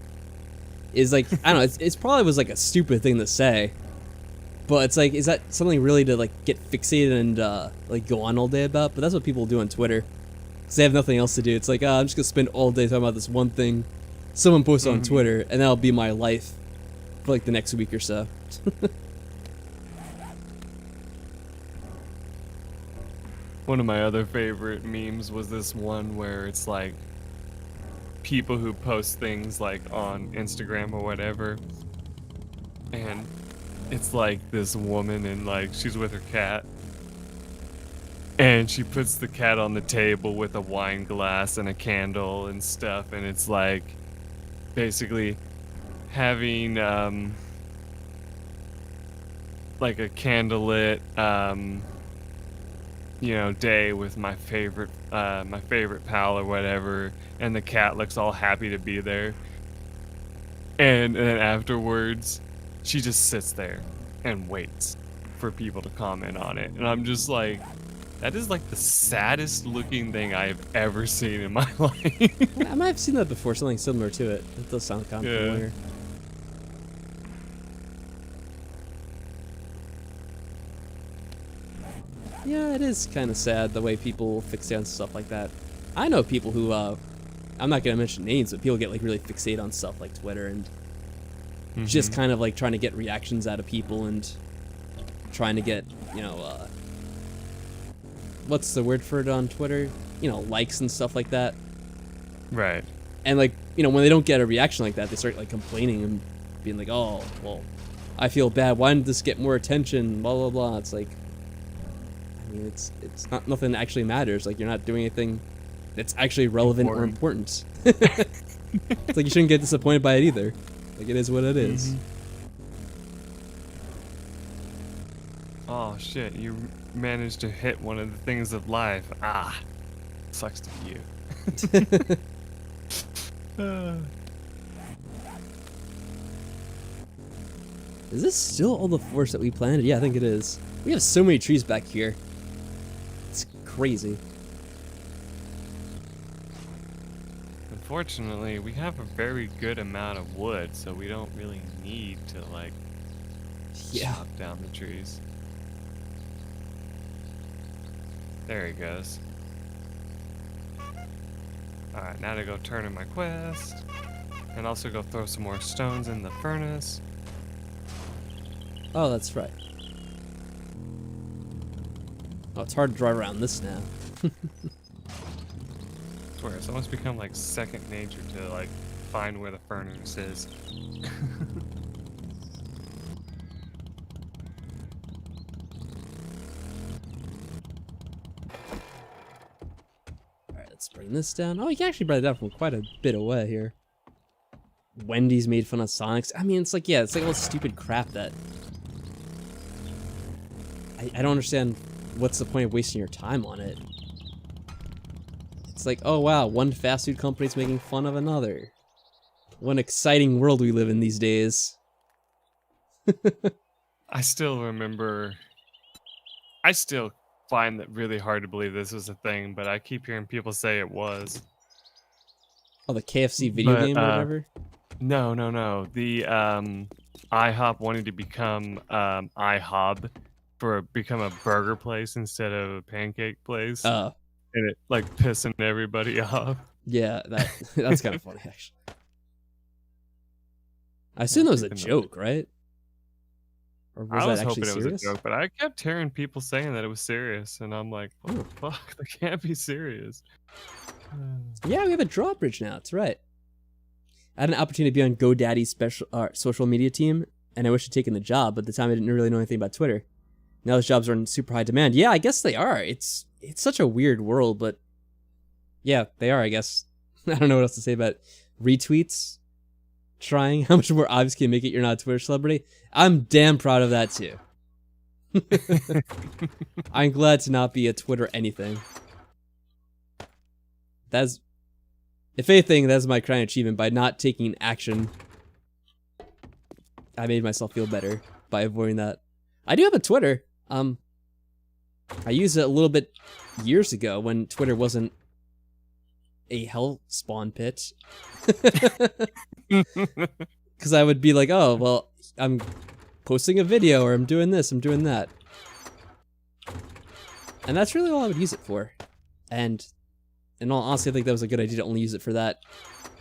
A: Is like, I don't know, it's probably was like a stupid thing to say. But it's like, is that something really to like get fixated and like go on all day about? But that's what people do on Twitter. Because they have nothing else to do. It's like, I'm just going to spend all day talking about this one thing someone posted on Twitter, and that'll be my life for like the next week or so.
B: One of my other favorite memes was this one where it's like people who post things like on Instagram or whatever, and it's like this woman and like she's with her cat, and she puts the cat on the table with a wine glass and a candle and stuff, and it's like basically having like a candlelit day with my favorite pal or whatever, and the cat looks all happy to be there, and then afterwards she just sits there and waits for people to comment on it, and I'm just like, that is like the saddest looking thing I've ever seen in my life.
A: I might have seen that before, something similar to it. It does sound kind of familiar. Yeah, it is kind of sad the way people fixate on stuff like that. I know people who, I'm not going to mention names, but people get like really fixated on stuff like Twitter and just kind of like trying to get reactions out of people and trying to get, what's the word for it on Twitter? Likes and stuff like that.
B: Right.
A: And like, when they don't get a reaction like that, they start like complaining and being like, oh, well, I feel bad. Why didn't this get more attention? Blah blah blah. It's like, I mean, it's not nothing that actually matters. Like you're not doing anything that's actually relevant or important. It's like you shouldn't get disappointed by it either. Like it is what it is.
B: Oh shit! You managed to hit one of the things of life. Ah, sucks to you.
A: Is this still all the forest that we planted? Yeah, I think it is. We have so many trees back here. It's crazy.
B: Unfortunately, we have a very good amount of wood, so we don't really need to like chop down the trees. There he goes. Alright, now to go turn in my quest. And also go throw some more stones in the furnace.
A: Oh, that's right. Oh, it's hard to drive around this now.
B: I swear, it's almost become like second nature to like find where the furnace is.
A: Alright, let's bring this down. Oh, you can actually bring it down from quite a bit away here. Wendy's made fun of Sonic's. I mean, it's like, yeah, it's like all this stupid crap that... I don't understand what's the point of wasting your time on it. It's like, oh wow, one fast food company's making fun of another. What an exciting world we live in these days.
B: I still remember... I still find that really hard to believe this was a thing, but I keep hearing people say it was.
A: Oh, the KFC video game or whatever?
B: No. The IHOP wanting to become IHOB become a burger place instead of a pancake place.
A: Oh.
B: And it like pissing everybody off.
A: Yeah, that's kind of funny actually. I assume that was a joke, right? Or was
B: I was
A: that actually
B: hoping
A: serious?
B: it was a joke, but I kept hearing people saying that it was serious, and I'm like, what the fuck? That can't be serious.
A: Yeah, we have a drawbridge now. That's right. I had an opportunity to be on GoDaddy's special social media team, and I wish I'd taken the job, but at the time I didn't really know anything about Twitter. Now those jobs are in super high demand. Yeah, I guess they are. It's such a weird world, but yeah, they are, I guess. I don't know what else to say about retweets. Trying. How much more obvious can you make it you're not a Twitter celebrity? I'm damn proud of that too. I'm glad to not be a Twitter anything. That's, if anything, that's my crowning achievement. By not taking action, I made myself feel better by avoiding that. I do have a Twitter. I used it a little bit years ago when Twitter wasn't a hell spawn pit. Because I would be like, oh, well, I'm posting a video, or I'm doing this, I'm doing that. And that's really all I would use it for. And in all honesty, I think that was a good idea to only use it for that,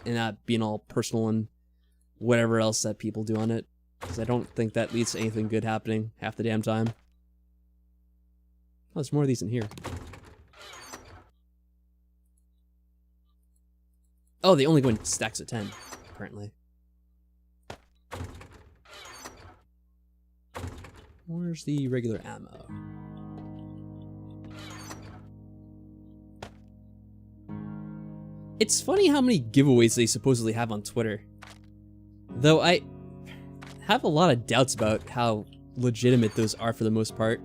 A: and not being all personal and whatever else that people do on it. Because I don't think that leads to anything good happening half the damn time. Oh, there's more of these in here. Oh, they only go in stacks of 10, apparently. Where's the regular ammo? It's funny how many giveaways they supposedly have on Twitter. Though I have a lot of doubts about how legitimate those are for the most part.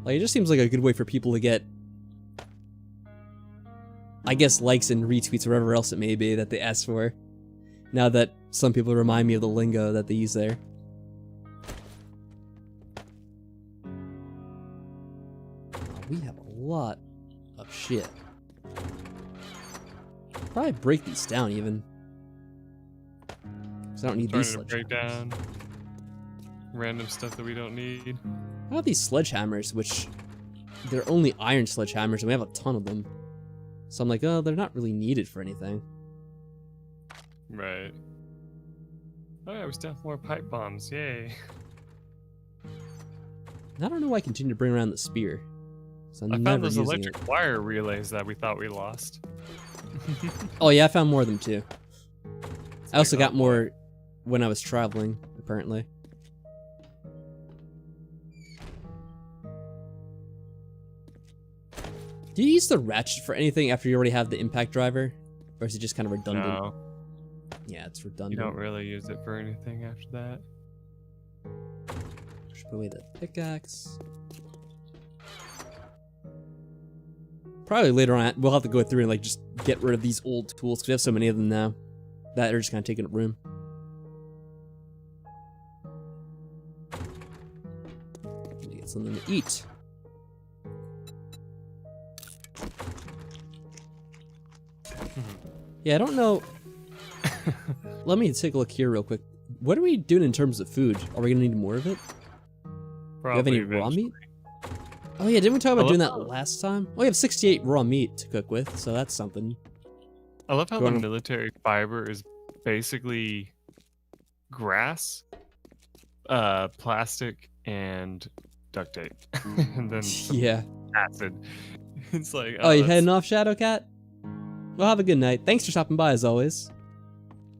A: Like, it just seems like a good way for people to get, I guess, likes and retweets or whatever else it may be that they ask for. Now that some people remind me of the lingo that they use there. Oh, we have a lot of shit. Probably break these down even. Because I don't need these sledgehammers.
B: Break down random stuff that we don't need.
A: How about these sledgehammers, which they're only iron sledgehammers, and we have a ton of them. So I'm like, oh, they're not really needed for anything.
B: Right. Oh yeah, we still have more pipe bombs. Yay.
A: I don't know why I continue to bring around the spear. So I'm
B: I found
A: never
B: those
A: using
B: electric
A: it.
B: wire relays that we thought we lost.
A: Oh yeah, I found more of them too. I also
B: like,
A: got
B: oh, boy.
A: more when I was traveling, apparently. Do you use the ratchet for anything after you already have the impact driver? Or is it just kind of redundant?
B: No,
A: Yeah, it's redundant.
B: you don't really use it for anything after that.
A: Should put away the pickaxe. Probably later on, we'll have to go through and like just get rid of these old tools because we have so many of them now that are just kind of taking up room. Need to get something to eat. Yeah, I don't know. Let me take a look here real quick. What are we doing in terms of food? Are we gonna need more of it? Do you have any raw meat? Oh yeah, didn't we talk about doing that last time? Well, we have 68 raw meat to cook with, so that's something.
B: I love how the military fiber is basically grass, plastic, and duct tape, and then
A: Yeah,
B: acid. It's like,
A: oh, you heading off, Shadowcat? Well, have a good night. Thanks for stopping by, as always.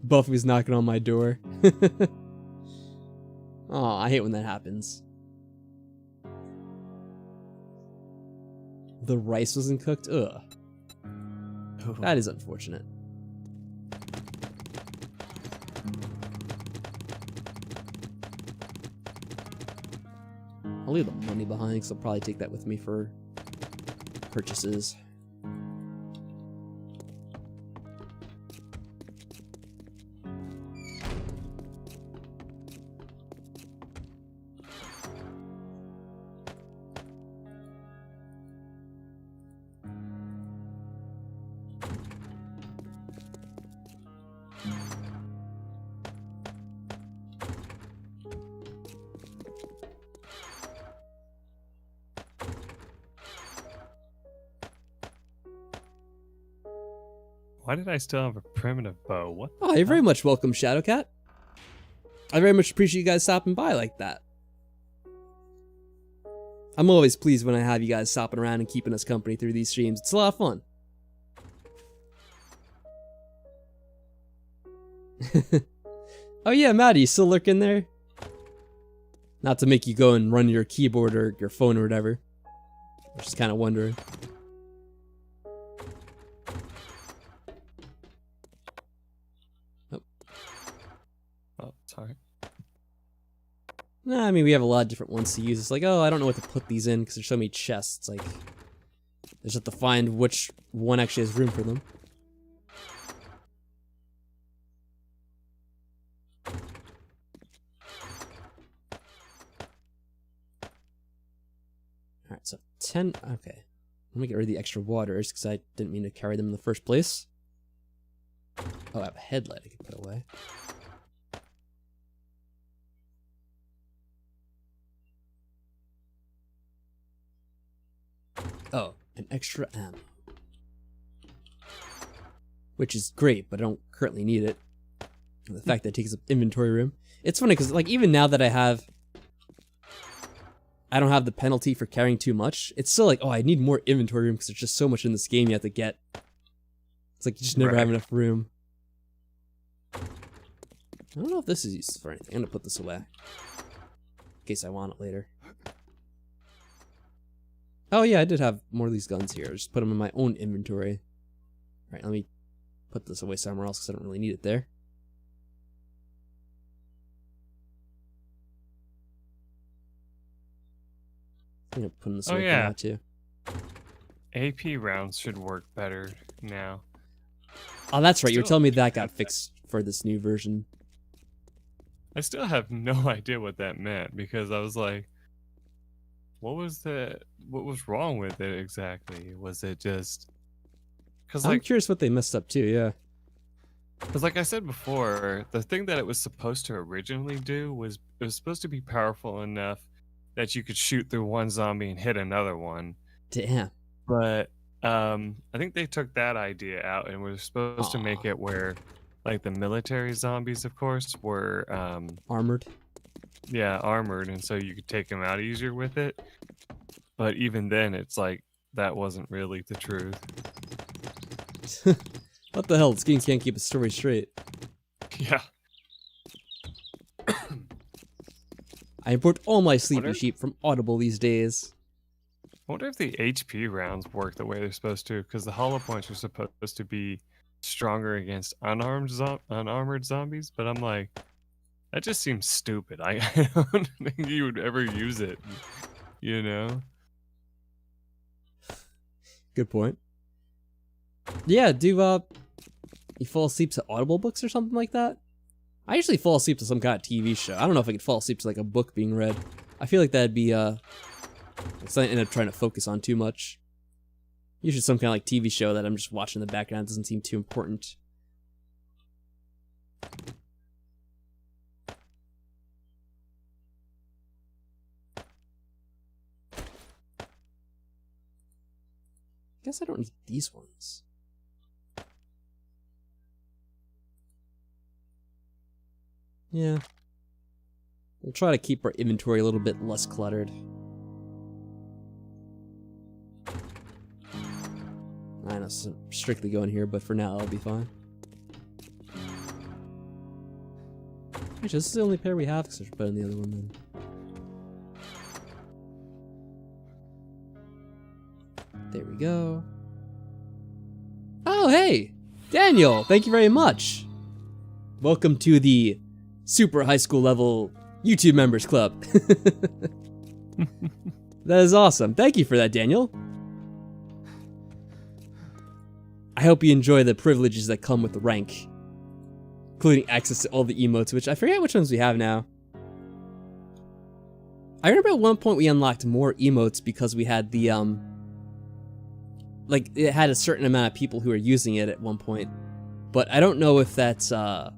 A: Both of you's knocking on my door. Oh, I hate when that happens. The rice wasn't cooked? Ugh. That is unfortunate. I'll leave the money behind because I'll probably take that with me for purchases.
B: Why did I still have a primitive bow? What?
A: Oh, you're very much welcome, Shadowcat. I very much appreciate you guys stopping by like that. I'm always pleased when I have you guys stopping around and keeping us company through these streams. It's a lot of fun. Oh yeah, Maddie, you still lurking there? Not to make you go and run your keyboard or your phone or whatever. I'm just kind of wondering.
B: Oh, sorry.
A: Nah, I mean, we have a lot of different ones to use. It's like, oh, I don't know what to put these in because there's so many chests. It's like, I just have to find which one actually has room for them. Alright, so 10, okay. Let me get rid of the extra waters because I didn't mean to carry them in the first place. Oh, I have a headlight I can put away. Oh, an extra ammo. Which is great, but I don't currently need it. And the fact that it takes up inventory room. It's funny because like even now that I don't have the penalty for carrying too much, it's still like, oh, I need more inventory room because there's just so much in this game you have to get. It's like you just never have enough room. I don't know if this is used for anything. I'm gonna put this away. In case I want it later. Oh yeah, I did have more of these guns here. I just put them in my own inventory. Alright, let me put this away somewhere else because I don't really need it there. I'm gonna put this away for now too.
B: AP rounds should work better now.
A: Oh, that's right. You were telling me that got fixed for this new version.
B: I still have no idea what that meant because I was like, what was wrong with it exactly? Was it just because
A: I'm curious what they messed up too, yeah.
B: Because like I said before, the thing that it was supposed to originally do was it was supposed to be powerful enough that you could shoot through one zombie and hit another one.
A: Damn.
B: But I think they took that idea out and were supposed to make it where like the military zombies, of course, were
A: armored.
B: Yeah, armored, and so you could take them out easier with it. But even then, it's like that wasn't really the truth.
A: What the hell? This game can't keep a story straight.
B: Yeah.
A: I import all my sleepy sheep from Audible these days.
B: I wonder if the HP rounds work the way they're supposed to, because the hollow points are supposed to be stronger against unarmored zombies, but I'm like, that just seems stupid. I don't think you would ever use it, you know?
A: Good point. Yeah, do you fall asleep to Audible books or something like that? I usually fall asleep to some kind of TV show. I don't know if I could fall asleep to like a book being read. I feel like that'd be something I end up trying to focus on too much. Usually some kind of like TV show that I'm just watching in the background doesn't seem too important. Guess I don't need these ones. Yeah. We'll try to keep our inventory a little bit less cluttered. I know, so strictly going here, but for now, I'll be fine. Actually, this is the only pair we have, because I should put in the other one then. There we go. Oh, hey! Daniel, thank you very much! Welcome to the super high school level YouTube members club. That is awesome. Thank you for that, Daniel. I hope you enjoy the privileges that come with the rank, including access to all the emotes, which I forget which ones we have now. I remember at one point we unlocked more emotes because we had the, like, it had a certain amount of people who were using it at one point. But I don't know if that's, like,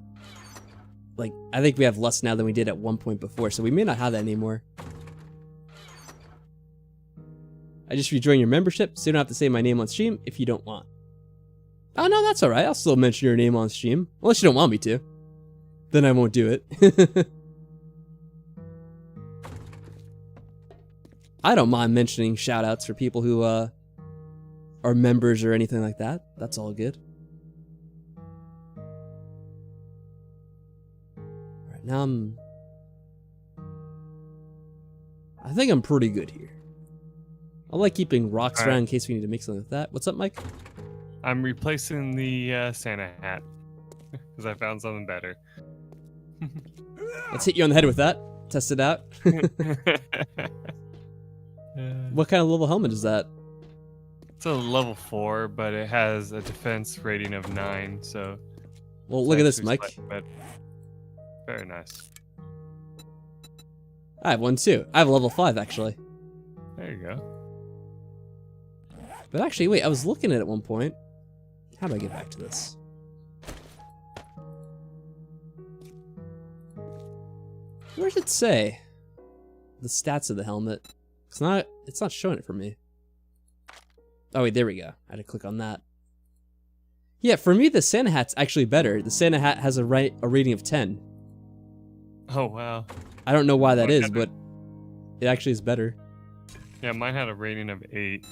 A: I think we have less now than we did at one point before, so we may not have that anymore. I just rejoined your membership, so you don't have to say my name on stream if you don't want. Oh, no, that's alright. I'll still mention your name on stream. Unless you don't want me to. Then I won't do it. I don't mind mentioning shoutouts for people who, are members or anything like that. That's all good. Alright, now I think I'm pretty good here. I like keeping rocks around in case we need to make something with that. What's up, Mike?
B: I'm replacing the Santa hat because I found something better.
A: Let's hit you on the head with that. Test it out. What kind of level helmet is that?
B: It's a level 4, but it has a defense rating of 9, so...
A: Well, look at this, Mike.
B: Very nice.
A: I have one too. I have a level 5, actually.
B: There you go.
A: But actually, wait, I was looking at it at one point. How do I get back to this? Where does it say the stats of the helmet? It's not showing it for me. Oh wait, there we go. I had to click on that. Yeah, for me the Santa hat's actually better. The Santa hat has a rating of 10.
B: Oh wow.
A: I don't know why that is, but it actually is better.
B: Yeah, mine had a rating of 8.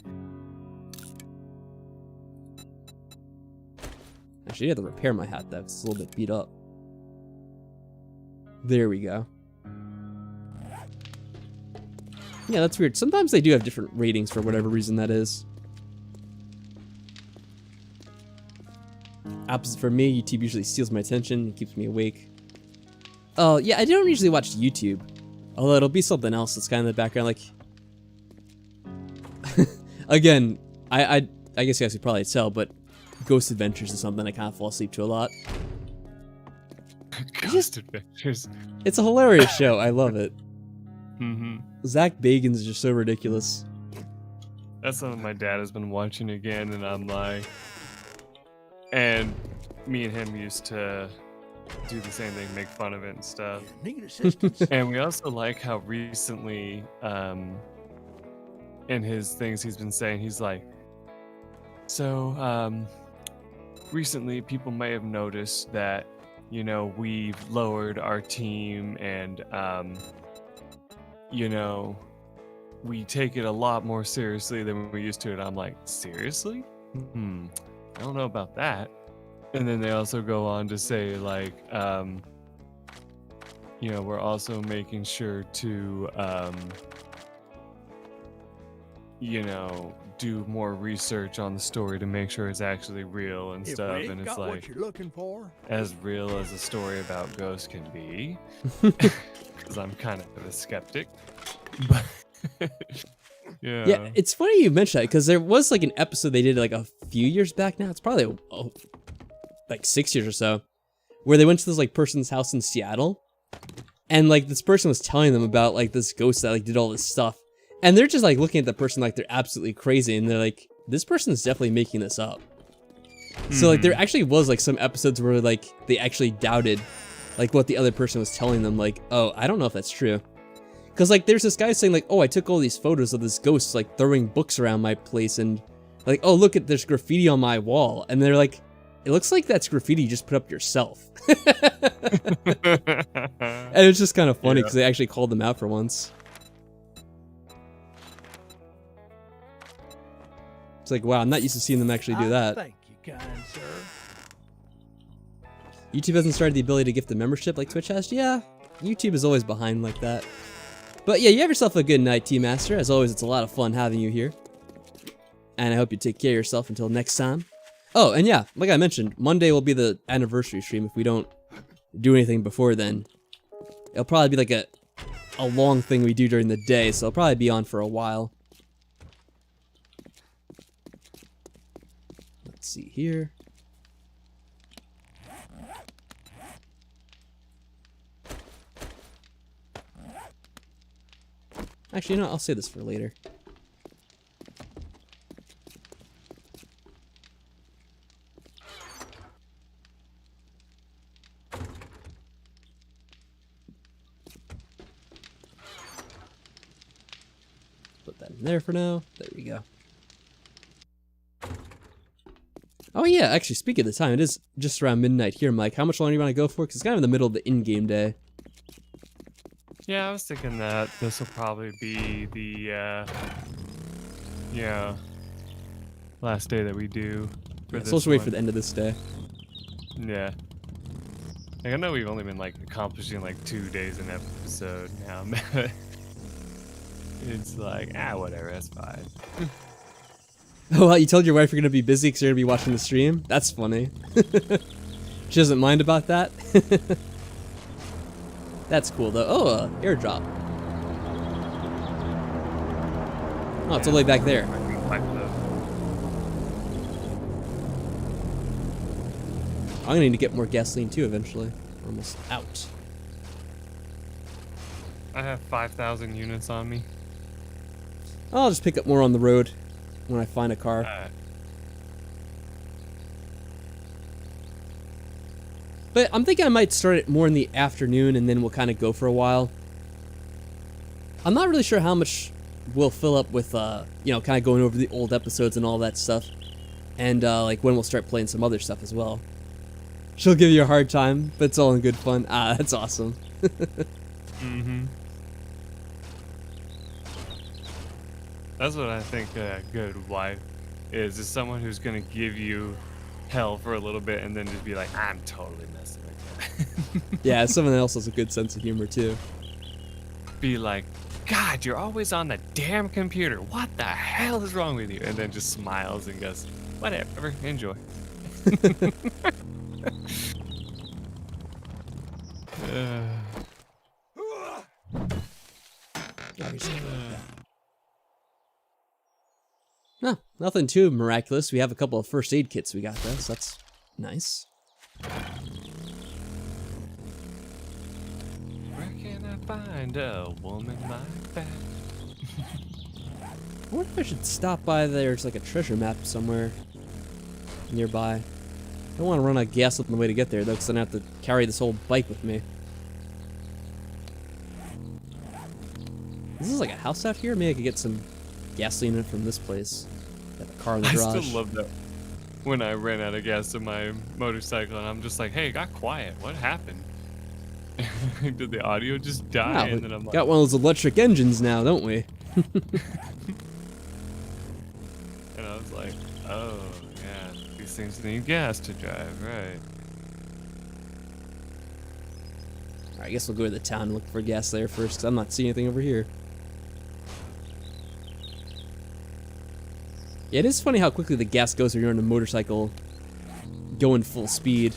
A: Actually, I had to repair my hat though, 'cause it's a little bit beat up. There we go. Yeah, that's weird. Sometimes they do have different ratings for whatever reason that is. Opposite for me, YouTube usually steals my attention and keeps me awake. Oh, yeah, I don't usually watch YouTube. Although it'll be something else that's kind of in the background, like... Again, I guess you guys could probably tell, but Ghost Adventures is something I kind of fall asleep to a lot.
B: Ghost Adventures.
A: It's a hilarious show. I love it.
B: Mm-hmm.
A: Zach Bagans is just so ridiculous.
B: That's something my dad has been watching again, and I'm like... And me and him used to do the same thing, make fun of it and stuff.
C: Need assistance?
B: And we also like how recently, in his things he's been saying, he's like, so, recently people may have noticed that, you know, we've lowered our team and, you know, we take it a lot more seriously than we used to. And I'm like, seriously? I don't know about that. And then they also go on to say, like, you know, we're also making sure to, you know, do more research on the story to make sure it's actually real and stuff. And it's like,
C: what you're looking for,
B: as real as a story about ghosts can be, because I'm kind of a skeptic. But
A: yeah, it's funny you mentioned that, because there was like an episode they did like a few years back now. It's probably like 6 years or so, where they went to this like person's house in Seattle, and like this person was telling them about like this ghost that like did all this stuff, and they're just like looking at the person like they're absolutely crazy, and they're like, this person's definitely making this up. So like there actually was like some episodes where like they actually doubted like what the other person was telling them, like, oh, I don't know if that's true. Because like there's this guy saying like, oh, I took all these photos of this ghost like throwing books around my place, and like, oh, look at this graffiti on my wall, and they're like, it looks like that's graffiti you just put up yourself. And it's just kind of funny because they actually called them out for once. It's like, wow, I'm not used to seeing them actually do that.
C: Thank you, kind sir.
A: YouTube hasn't started the ability to gift a membership like Twitch has. Yeah, YouTube is always behind like that. But yeah, you have yourself a good night, T-Master. As always, it's a lot of fun having you here. And I hope you take care of yourself until next time. Oh, and yeah, like I mentioned, Monday will be the anniversary stream. If we don't do anything before then, it'll probably be like a long thing we do during the day, so it'll probably be on for a while. Let's see here. Actually, no, I'll say this for later. Put that in there for now. There we go. Oh yeah, actually, speaking of the time, it is just around midnight here, Mike. How much longer do you want to go for? Because it's kind of in the middle of the in-game day.
B: Yeah, I was thinking that this will probably be the, yeah, last day that we do for this
A: So let's wait for the end of this day.
B: Yeah. Like, I know we've only been, like, accomplishing, like, 2 days an episode now, but it's like, whatever, that's fine.
A: Oh, well, you told your wife you're going to be busy because you're going to be watching the stream? That's funny. She doesn't mind about that? That's cool, though. Oh, airdrop. Oh, it's all the way back there. I'm going to need to get more gasoline, too, eventually. We're almost out.
B: I have 5,000 units on me.
A: I'll just pick up more on the road when I find a car. But I'm thinking I might start it more in the afternoon, and then we'll kind of go for a while. I'm not really sure how much we'll fill up with, you know, kind of going over the old episodes and all that stuff. And, like, when we'll start playing some other stuff as well. She'll give you a hard time, but it's all in good fun. Ah, that's awesome.
B: Mm-hmm. That's what I think a good wife is someone who's going to give you hell for a little bit and then just be like, I'm totally messing with you.
A: Yeah, someone else has a good sense of humor, too.
B: Be like, God, you're always on the damn computer. What the hell is wrong with you? And then just smiles and goes, whatever, enjoy.
A: No, nothing too miraculous. We have a couple of first aid kits we got, though, so that's nice.
B: Where can I find a woman like that?
A: I wonder if I should stop by. There's like a treasure map somewhere nearby. I don't want to run out of gas on the way to get there, though, because then I have to carry this whole bike with me. Is this like a house out here? Maybe I could get some gasoline in from this place. Got a car in the garage.
B: I still love that when I ran out of gas in my motorcycle and I'm just like, hey, it got quiet. What happened? Did the audio just die?
A: Wow,
B: and then I'm like,
A: got one of those electric engines now, don't we?
B: And I was like, oh, yeah, these things need gas to drive, right?
A: Alright, I guess we'll go to the town and look for gas there first, 'cause I'm not seeing anything over here. Yeah, it is funny how quickly the gas goes when you're on a motorcycle going full speed.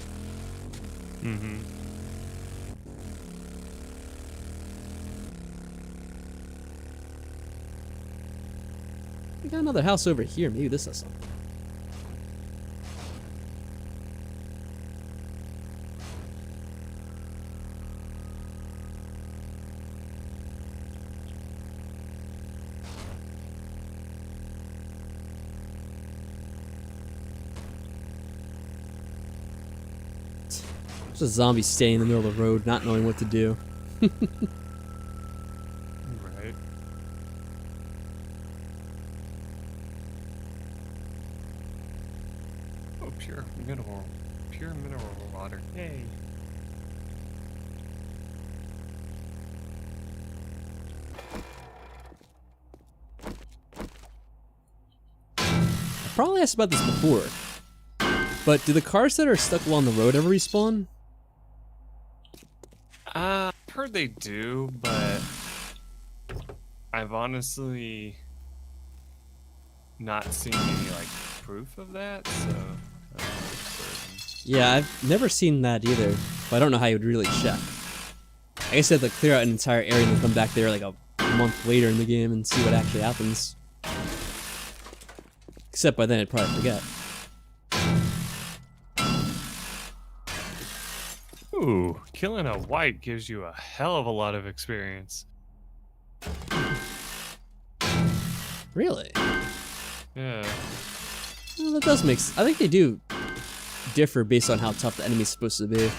B: Mm-hmm.
A: We got another house over here. Maybe this has something. There's a zombie staying in the middle of the road, not knowing what to do.
B: Right. Oh, pure mineral water. Yay.
A: I probably asked about this before, but do the cars that are stuck along the road ever respawn?
B: I've heard they do, but I've honestly not seen any like proof of that, so I'm not certain.
A: Yeah, I've never seen that either, but I don't know how you would really check. I guess I have to clear out an entire area and then come back there like a month later in the game and see what actually happens. Except by then I'd probably forget.
B: Ooh, killing a white gives you a hell of a lot of experience.
A: Really?
B: Yeah.
A: Well, that does make sense. I think they do differ based on how tough the enemy's supposed to be.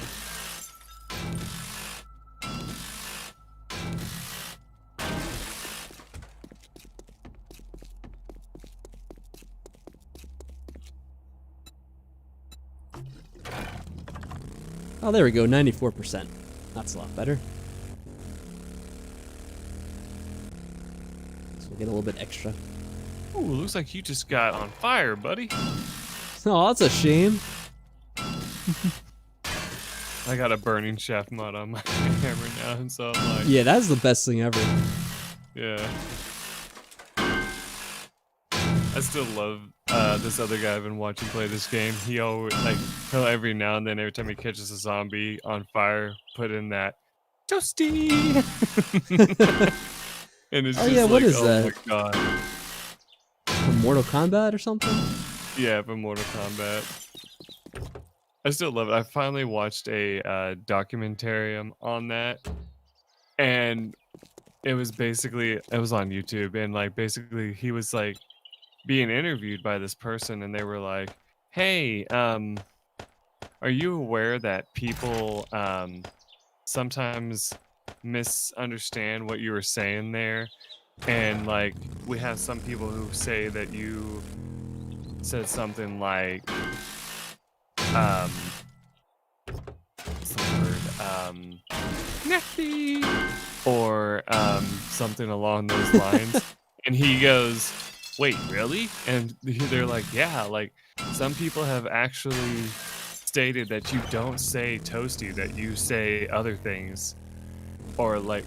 A: Oh, there we go, 94%. That's a lot better. So we'll get a little bit extra.
B: Ooh, looks like you just got on fire, buddy.
A: Oh, that's a shame.
B: I got a burning shaft mod on my camera now, and so I'm like,
A: Yeah, that's the best thing ever.
B: yeah. I still love this other guy I've been watching play this game. He always, like, he'll every now and then, every time he catches a zombie on fire, put in that toasty. And it's
A: Oh,
B: just
A: yeah,
B: like,
A: what is
B: oh
A: that?
B: my god.
A: From Mortal Kombat or something?
B: Yeah, from Mortal Kombat. I still love it. I finally watched a documentarium on that, and it was on YouTube, and like basically he was like being interviewed by this person, and they were like, hey, are you aware that people sometimes misunderstand what you were saying there? And like we have some people who say that you said something like what's the word? Nasty, or something along those lines. And he goes, wait, really? And they're like, yeah, like some people have actually stated that you don't say toasty, that you say other things. Or like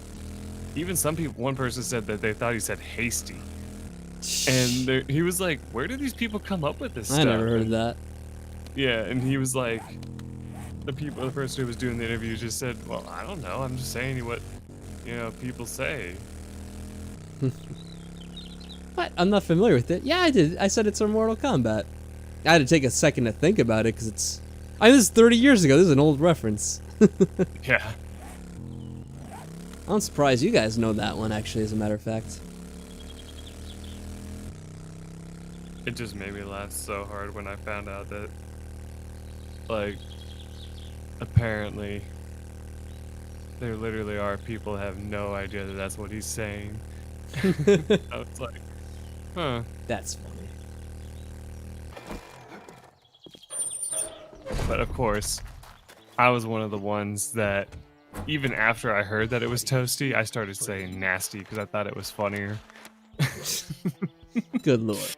B: even some people, one person said that they thought he said hasty. And he was like, where do these people come up with this stuff?
A: I never heard of that.
B: Yeah, and he was like, the person who was doing the interview just said, well, I don't know, I'm just saying what, people say.
A: What? I'm not familiar with it. Yeah, I did. I said it's from Mortal Kombat. I had to take a second to think about it because this is 30 years ago. This is an old reference.
B: Yeah.
A: I'm surprised you guys know that one, actually, as a matter of fact.
B: It just made me laugh so hard when I found out that, like, apparently there literally are people that have no idea that that's what he's saying. I was like, huh.
A: That's funny.
B: But of course, I was one of the ones that, even after I heard that it was toasty, I started saying nasty because I thought it was funnier.
A: Good lord.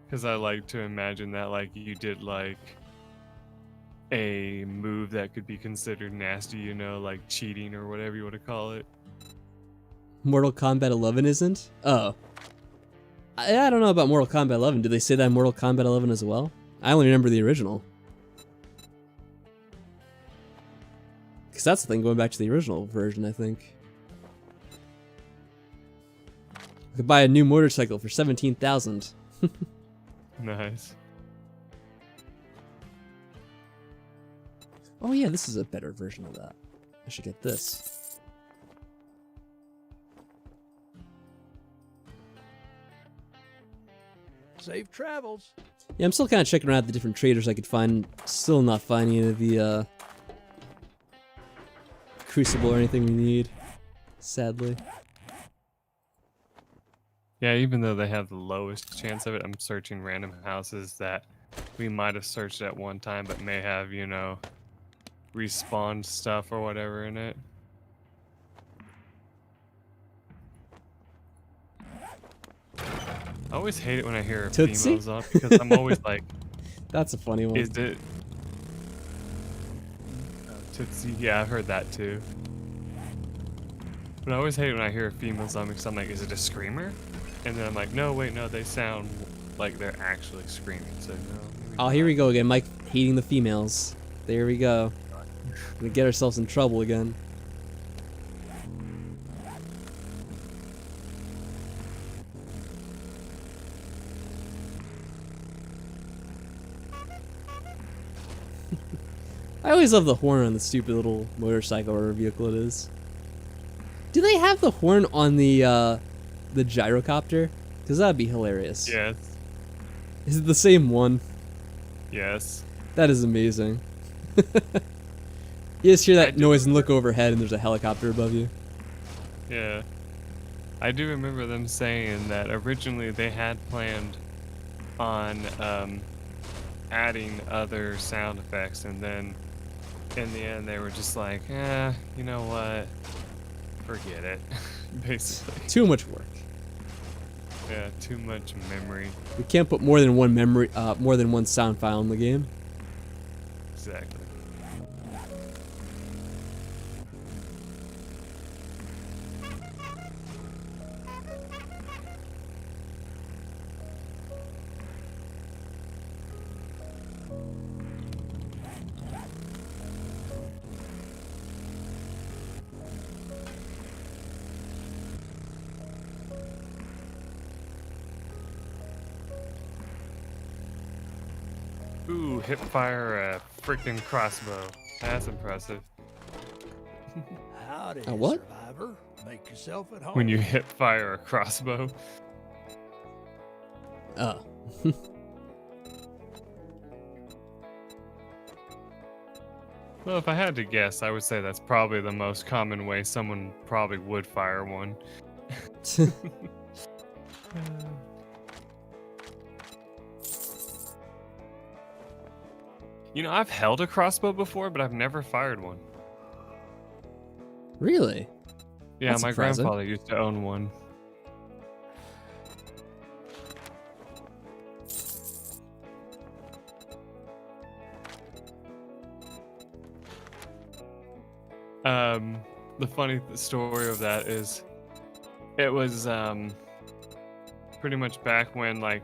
B: Because I like to imagine that like you did like a move that could be considered nasty, you know, like cheating or whatever you want to call it.
A: Mortal Kombat 11 isn't? Oh. I don't know about Mortal Kombat 11. Did they say that in Mortal Kombat 11 as well? I only remember the original. Because that's the thing, going back to the original version, I think. I could buy a new motorcycle for 17,000.
B: Nice.
A: Oh yeah, this is a better version of that. I should get this.
C: Safe travels.
A: Yeah, I'm still kind of checking around the different traders I could find. Still not finding any of the crucible or anything we need, sadly.
B: Yeah, even though they have the lowest chance of it, I'm searching random houses that we might have searched at one time but may have, you know, respawned stuff or whatever in it. I always hate it when I hear
A: Tootsie?
B: females up because I'm always like,
A: That's a funny one.
B: is it Tootsie? Yeah, I've heard that too. But I always hate it when I hear a female zombie because I'm like, is it a screamer? And then I'm like, no, wait, no, they sound like they're actually screaming. So no.
A: Oh, here we go again. Mike hating the females. There we go. Gonna get ourselves in trouble again. I always love the horn on the stupid little motorcycle or vehicle it is. Do they have the horn on the gyrocopter? Because that'd be hilarious.
B: Yes.
A: Is it the same one?
B: Yes.
A: That is amazing. You just hear that noise and look overhead and there's a helicopter above you.
B: Yeah. I do remember them saying that originally they had planned on adding other sound effects, and then in the end they were just like, you know what? Forget it. Basically.
A: Too much work.
B: Yeah, too much memory.
A: We can't put more than one more than one sound file in the game.
B: Exactly. Ooh, hip fire a freaking crossbow. That's impressive.
C: Howdy,
A: A what?
C: survivor. Make yourself at home.
B: When you hip fire a crossbow.
A: Oh.
B: Well, if I had to guess, I would say that's probably the most common way someone probably would fire one. You know, I've held a crossbow before, but I've never fired one.
A: Really?
B: Yeah,
A: That's
B: my
A: surprising.
B: grandfather used to own one. The funny story of that is, it was pretty much back when like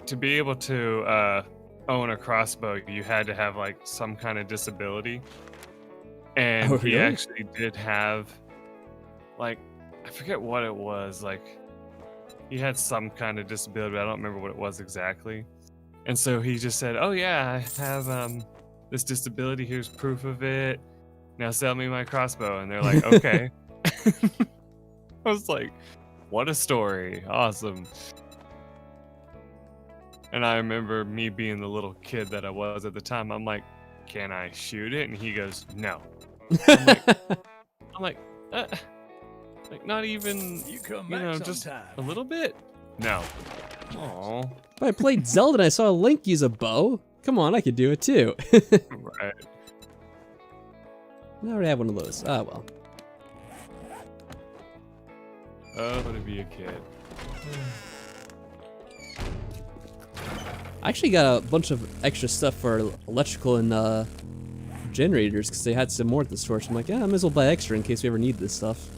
B: to be able to own a crossbow, you had to have like some kind of disability, and
A: Oh,
B: he
A: really?
B: actually did have, like, I forget what it was, like he had some kind of disability, but I don't remember what it was exactly. And so he just said, oh yeah, I have this disability, here's proof of it, now sell me my crossbow. And they're like, okay. I was like, what a story, awesome. And I remember me being the little kid that I was at the time, I'm like, can I shoot it? And he goes, no. I'm like, not even,
C: You come
B: you
C: back
B: know, just
C: sometime.
B: a little bit? No. Aw.
A: I played Zelda and I saw Link use a bow. Come on, I could do it too.
B: Right.
A: I already have one of those. Ah, well.
B: Oh, to be a kid.
A: I actually got a bunch of extra stuff for electrical and generators because they had some more at the store. So I'm like, yeah, I might as well buy extra in case we ever need this stuff.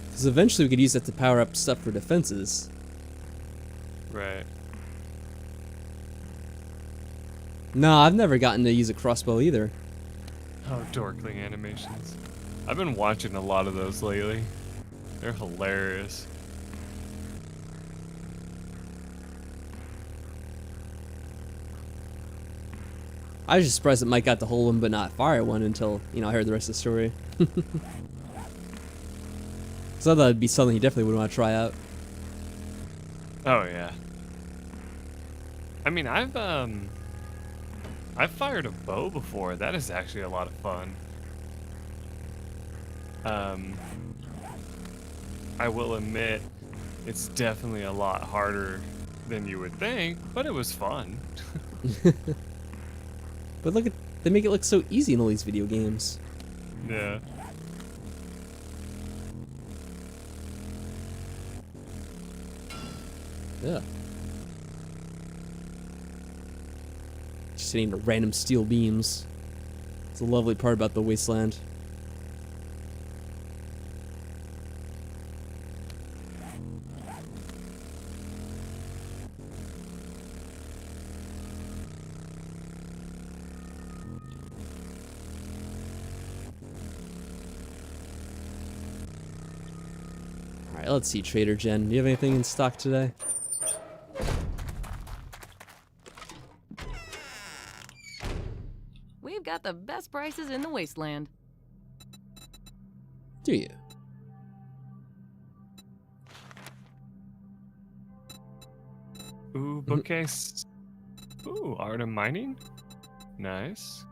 A: Because eventually we could use that to power up stuff for defenses.
B: Right.
A: No, I've never gotten to use a crossbow either.
B: Oh, dorkling animations. I've been watching a lot of those lately. They're hilarious.
A: I was just surprised that Mike got the whole one but not fire one until, you know, I heard the rest of the story. So I thought it'd be something he definitely would want to try out.
B: Oh yeah. I mean, I've fired a bow before. That is actually a lot of fun. I will admit, it's definitely a lot harder than you would think, but it was fun.
A: But look at, they make it look so easy in all these video games.
B: Yeah.
A: Yeah. Just hitting the random steel beams. It's a lovely part about the wasteland. Alright, let's see, Trader Jen. Do you have anything in stock today?
D: We've got the best prices in the wasteland.
A: Do you?
B: Ooh, bookcase. Ooh, art of mining. Nice.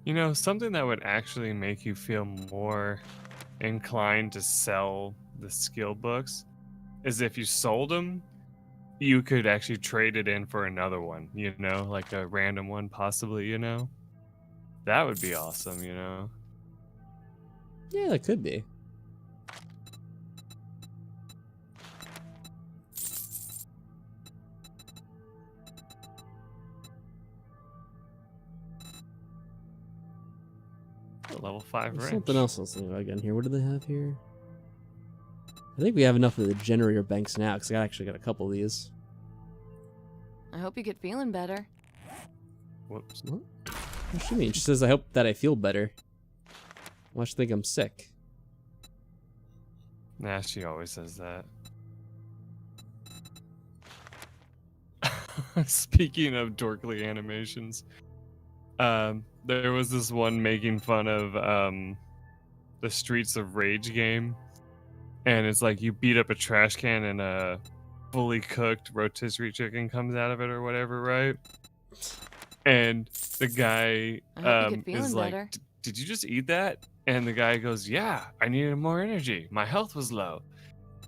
B: You know, something that would actually make you feel more inclined to sell the skill books is if you sold them, you could actually trade it in for another one, you know, like a random one possibly, you know? That would be awesome, you know?
A: Yeah, that could be.
B: Level 5
A: There's
B: range.
A: something else I was thinking about again here. What do they have here? I think we have enough of the generator banks now, because I actually got a couple of these.
D: I hope you get feeling better.
B: Whoops.
A: What? What she mean? She says, I hope that I feel better. Why should I think I'm sick?
B: Nah, she always says that. Speaking of dorkly animations, there was this one making fun of the Streets of Rage game, and it's like you beat up a trash can and a fully cooked rotisserie chicken comes out of it or whatever, right? And the guy
D: I hope you get
B: is
D: feeling
B: like,
D: better.
B: "Did you just eat that?" And the guy goes, "Yeah, I needed more energy. My health was low.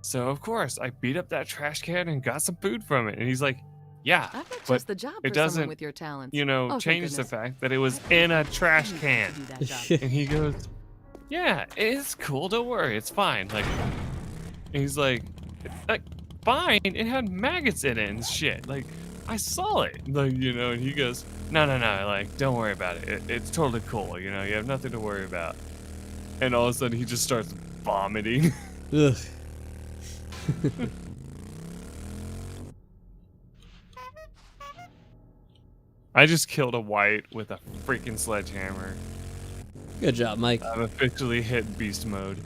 B: So of course I beat up that trash can and got some food from it." And he's like, "Yeah,
D: I've got
B: but
D: just the job
B: it
D: for
B: doesn't,
D: someone with your talents.
B: you know,
D: Oh, thank
B: change the
D: goodness.
B: fact that it was in a trash
D: You
B: can."
D: do that job.
B: And he goes, "Yeah, it's cool. Don't worry, it's fine." Like, and he's like, "Fine. It had maggots in it and shit. Like, I saw it. Like, you know." And he goes, "No. Like, don't worry about it. It's totally cool. You know, you have nothing to worry about." And all of a sudden, he just starts vomiting.
A: Ugh.
B: I just killed a white with a freaking sledgehammer.
A: Good job, Mike.
B: I've officially hit beast mode.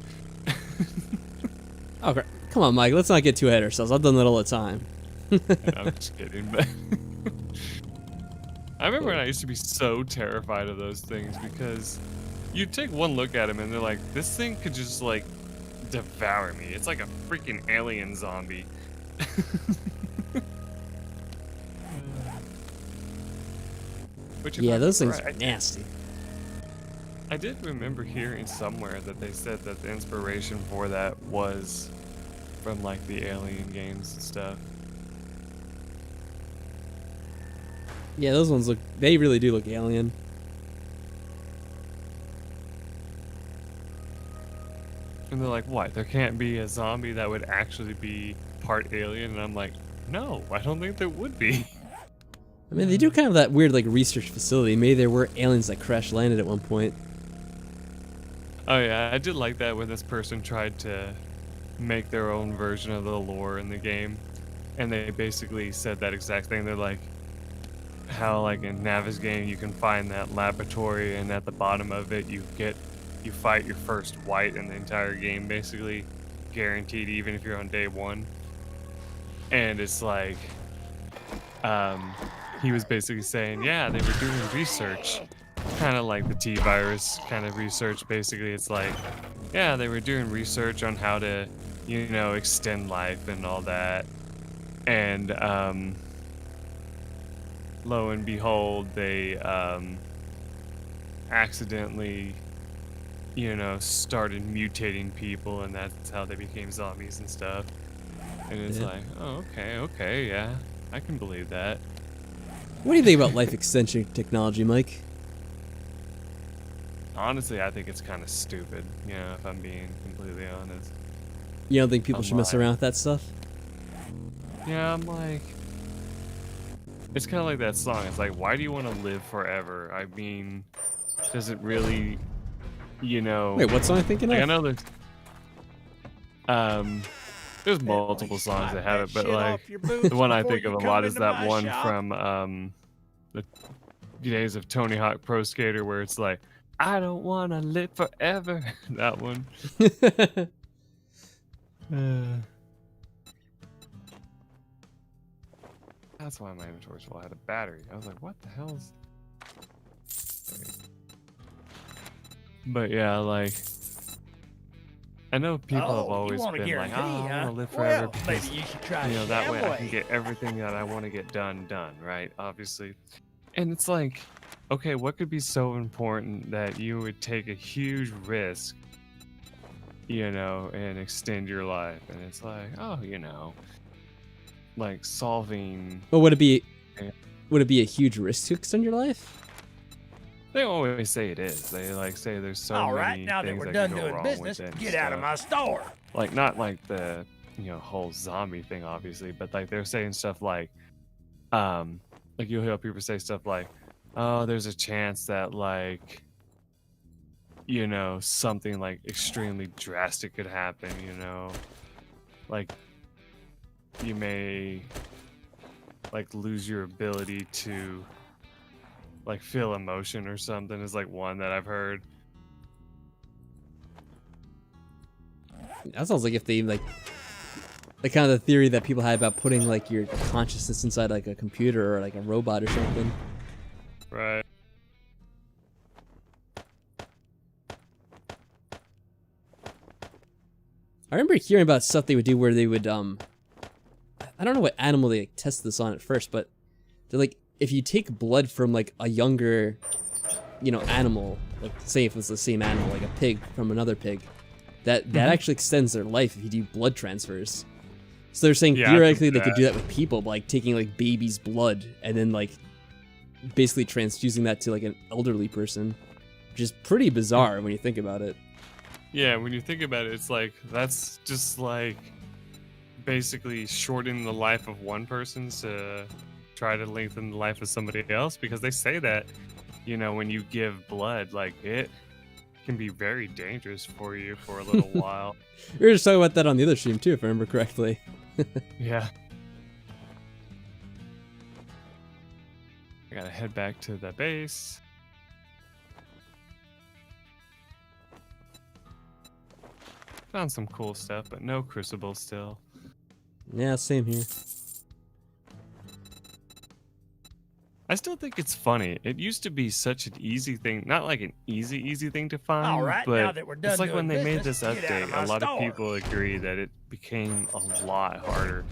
A: Oh, crap. Come on, Mike. Let's not get too ahead of ourselves. I've done that all the time.
B: I'm just kidding, but I remember when I used to be so terrified of those things because you take one look at them and they're like, this thing could just like devour me. It's like a freaking alien zombie. Which, if
A: Yeah,
B: I
A: those things
B: remember
A: are
B: right,
A: nasty.
B: I did remember hearing somewhere that they said that the inspiration for that was from like the Alien games and stuff.
A: Yeah, those ones they really do look alien.
B: And they're like, what? There can't be a zombie that would actually be part alien? And I'm like, no, I don't think there would be.
A: I mean, they do kind of that weird like research facility. Maybe there were aliens that crash landed at one point.
B: Oh yeah, I did like that when this person tried to make their own version of the lore in the game. And they basically said that exact thing. They're like, how like in Navis game you can find that laboratory, and at the bottom of it you fight your first white in the entire game, basically guaranteed, even if you're on day one. And it's like he was basically saying, yeah, they were doing research, kind of like the T-virus kind of research. Basically it's like, yeah, they were doing research on how to, you know, extend life and all that. And lo and behold, they accidentally, you know, started mutating people, and that's how they became zombies and stuff. And it's like, oh, okay, yeah, I can believe that.
A: What do you think about life extension technology, Mike?
B: Honestly, I think it's kind of stupid, you know, if I'm being completely honest.
A: You don't think people should mess around with that stuff?
B: Yeah, I'm like, it's kind of like that song. It's like, why do you want to live forever? I mean, does it really, you know?
A: Wait, what song am I thinking of?
B: I know there's multiple songs that have it, but like the one I think of a lot is that one from the days of Tony Hawk Pro Skater, where it's like, I don't want to live forever. That one. That's why my inventory's full. I had a battery. I was like, what the hell is... But yeah, like, I know people have always been like, oh, I want to live forever because, you know, that way I can get everything that I want to get done, right? Obviously. And it's like, okay, what could be so important that you would take a huge risk, you know, and extend your life? And it's like, oh, you know, like solving...
A: But would it be a huge risk to extend your life?
B: They always say it is. They like say there's so many
C: right, now
B: things
C: that we're
B: that
C: done
B: can go
C: doing
B: wrong
C: business,
B: with it.
C: get out of my store.
B: Like, not like the, you know, whole zombie thing, obviously, but like they're saying stuff like you'll hear people say stuff like, oh, there's a chance that, like, you know, something like extremely drastic could happen, you know, like you may like lose your ability to like feel emotion or something, is like one that I've heard.
A: That sounds like if they like kind of the theory that people had about putting like your consciousness inside like a computer or like a robot or something.
B: Right.
A: I remember hearing about stuff they would do where they would I don't know what animal they like, tested this on at first, but they're like, if you take blood from like a younger, you know, animal, like say if it's the same animal, like a pig from another pig, that actually extends their life if you do blood transfers. So they're saying theoretically they could do that with people, by like taking like baby's blood and then like basically transfusing that to like an elderly person, which is pretty bizarre when you think about it.
B: Yeah, when you think about it, it's like, that's just like basically shortening the life of one person to try to lengthen the life of somebody else, because they say that, you know, when you give blood, like, it can be very dangerous for you for a little while.
A: We were just talking about that on the other stream too, if I remember correctly.
B: Yeah. I gotta head back to the base. Found some cool stuff, but no crucible still.
A: Yeah, same here.
B: I still think it's funny. It used to be such an easy thing, not like an easy thing to find, but
C: now that we're done
B: it's like when they made
C: business,
B: this
C: get out of
B: update,
C: my
B: a lot
C: store.
B: of people agree that it became a lot harder.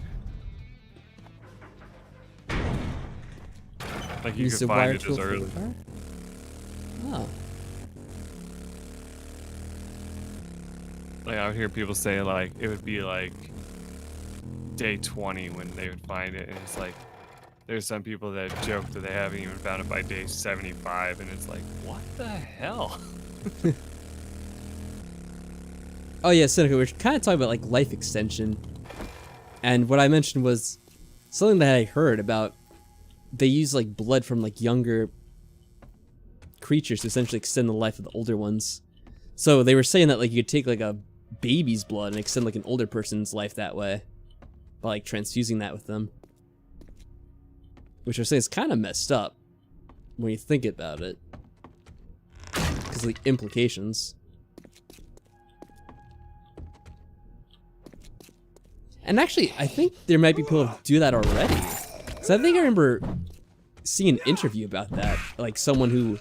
B: Like you could find it as early.
A: Oh.
B: Like I would hear people say like it would be like day 20 when they would find it, and it's like there's some people that joke that they haven't even found it by day 75, and it's like, what the hell?
A: Oh yeah, Seneca, we're kind of talking about like life extension, and what I mentioned was something that I heard about. They use like blood from like younger creatures to essentially extend the life of the older ones. So they were saying that like you could take like a baby's blood and extend like an older person's life that way by like transfusing that with them. Which I say is kind of messed up when you think about it, because of the implications. And actually, I think there might be people who do that already. So I think I remember seeing an interview about that, like someone who,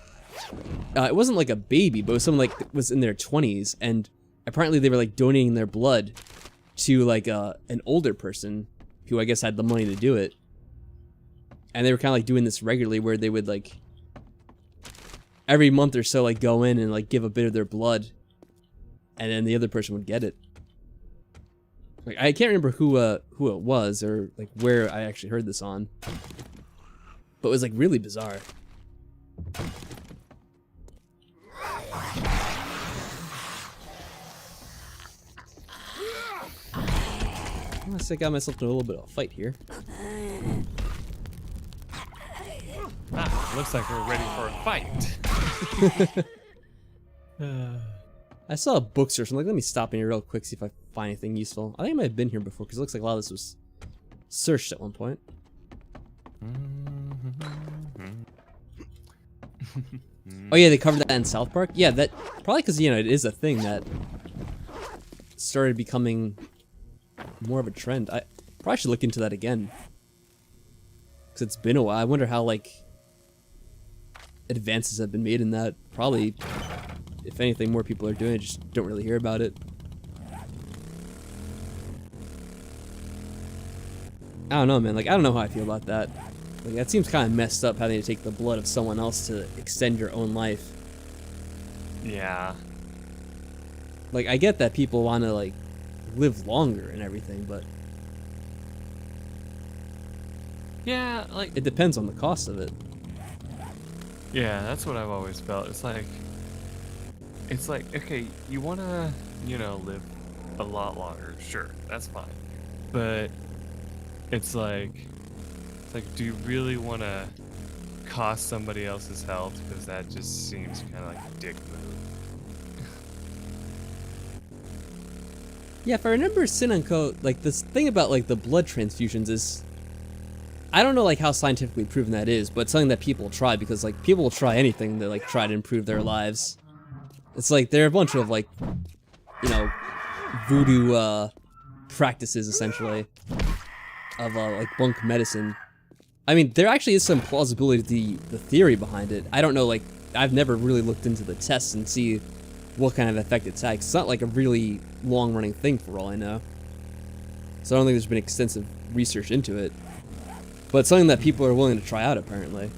A: it wasn't like a baby, but it was someone like that was in their 20s, and apparently they were like donating their blood to like an older person who I guess had the money to do it. And they were kind of like doing this regularly, where they would like every month or so like go in and like give a bit of their blood, and then the other person would get it. Like I can't remember who it was or like where I actually heard this on, but it was like really bizarre. Unless I got myself in a little bit of a fight here.
B: Looks like we're ready for a fight.
A: I saw a bookstore, so I'm like, let me stop in here real quick, see if I find anything useful. I think I might have been here before, because it looks like a lot of this was searched at one point. Oh yeah, they covered that in South Park? Yeah, that probably because, you know, it is a thing that started becoming more of a trend. I probably should look into that again, because it's been a while. I wonder how, like, advances have been made in that. Probably, if anything, more people are doing it, just don't really hear about it. I don't know, man. Like, I don't know how I feel about that. Like, that seems kind of messed up, having to take the blood of someone else to extend your own life.
B: Yeah.
A: Like, I get that people want to, like, live longer and everything, but...
B: Yeah, like...
A: it depends on the cost of it.
B: Yeah, that's what I've always felt. It's like, okay, you want to, you know, live a lot longer. Sure, that's fine. But it's like, do you really want to cost somebody else's health? Because that just seems kind of like a dick move.
A: Yeah, if I remember Sin and Co, like, this thing about, like, the blood transfusions is... I don't know, like, how scientifically proven that is, but it's something that people try, because, like, people will try anything to, like, try to improve their lives. It's like, there are a bunch of, like, you know, voodoo, practices, essentially, of, like, bunk medicine. I mean, there actually is some plausibility to the theory behind it. I don't know, like, I've never really looked into the tests and see what kind of effect it's had. It's not, like, a really long-running thing, for all I know. So I don't think there's been extensive research into it. But it's something that people are willing to try out, apparently.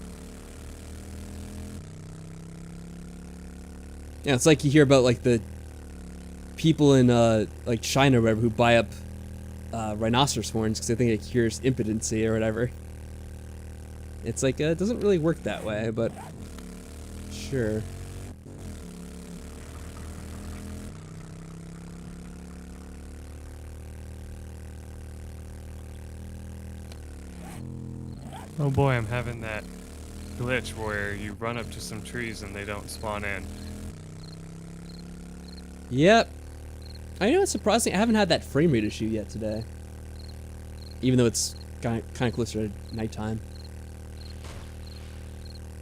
A: Yeah, it's like you hear about, like, the people in, like, China or whatever who buy up rhinoceros horns because they think it cures impotency or whatever. It's like, it doesn't really work that way, but sure.
B: Oh boy, I'm having that glitch where you run up to some trees and they don't spawn in.
A: Yep. I know, it's surprising. I haven't had that frame rate issue yet today. Even though it's kind of closer to nighttime.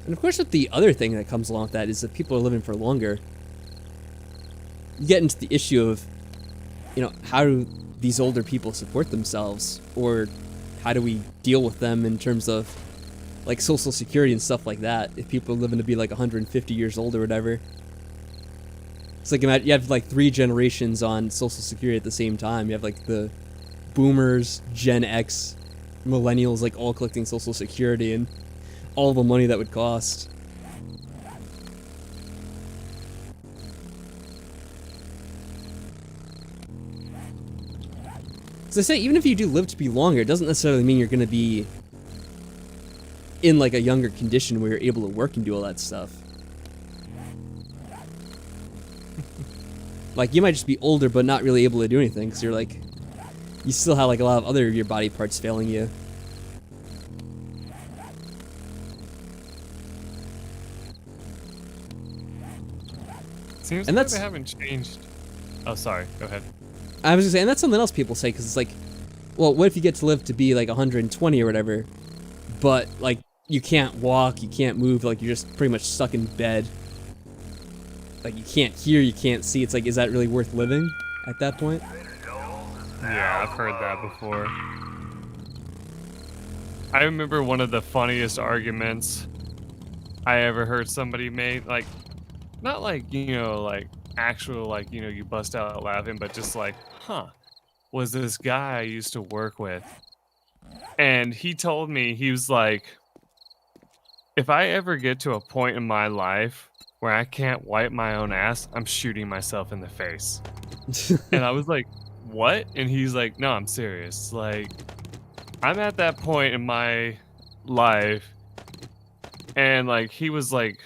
A: And of course, with the other thing that comes along with that is that people are living for longer. You get into the issue of, you know, how do these older people support themselves? Or how do we deal with them in terms of, like, Social Security and stuff like that, if people are living to be, like, 150 years old or whatever? It's like, you have, like, 3 generations on Social Security at the same time. You have, like, the boomers, Gen X, millennials, like, all collecting Social Security, and all the money that would cost. Because I say, even if you do live to be longer, it doesn't necessarily mean you're going to be in like a younger condition where you're able to work and do all that stuff. Like, you might just be older but not really able to do anything because you're like, you still have like a lot of other of your body parts failing you.
B: Seems like they haven't changed. Oh, sorry. Go ahead.
A: I was gonna say, and that's something else people say, because it's like, well, what if you get to live to be like 120 or whatever, but like you can't walk, you can't move, like you're just pretty much stuck in bed. Like you can't hear, you can't see. It's like, is that really worth living at that point?
B: Yeah, I've heard that before. I remember one of the funniest arguments I ever heard somebody make, like, not like, you know, like actual, like, you know, you bust out laughing, but just like, was this guy I used to work with. And he told me, he was like, if I ever get to a point in my life where I can't wipe my own ass, I'm shooting myself in the face. And I was like, what? And he's like, no, I'm serious. Like, I'm at that point in my life. And like, he was like,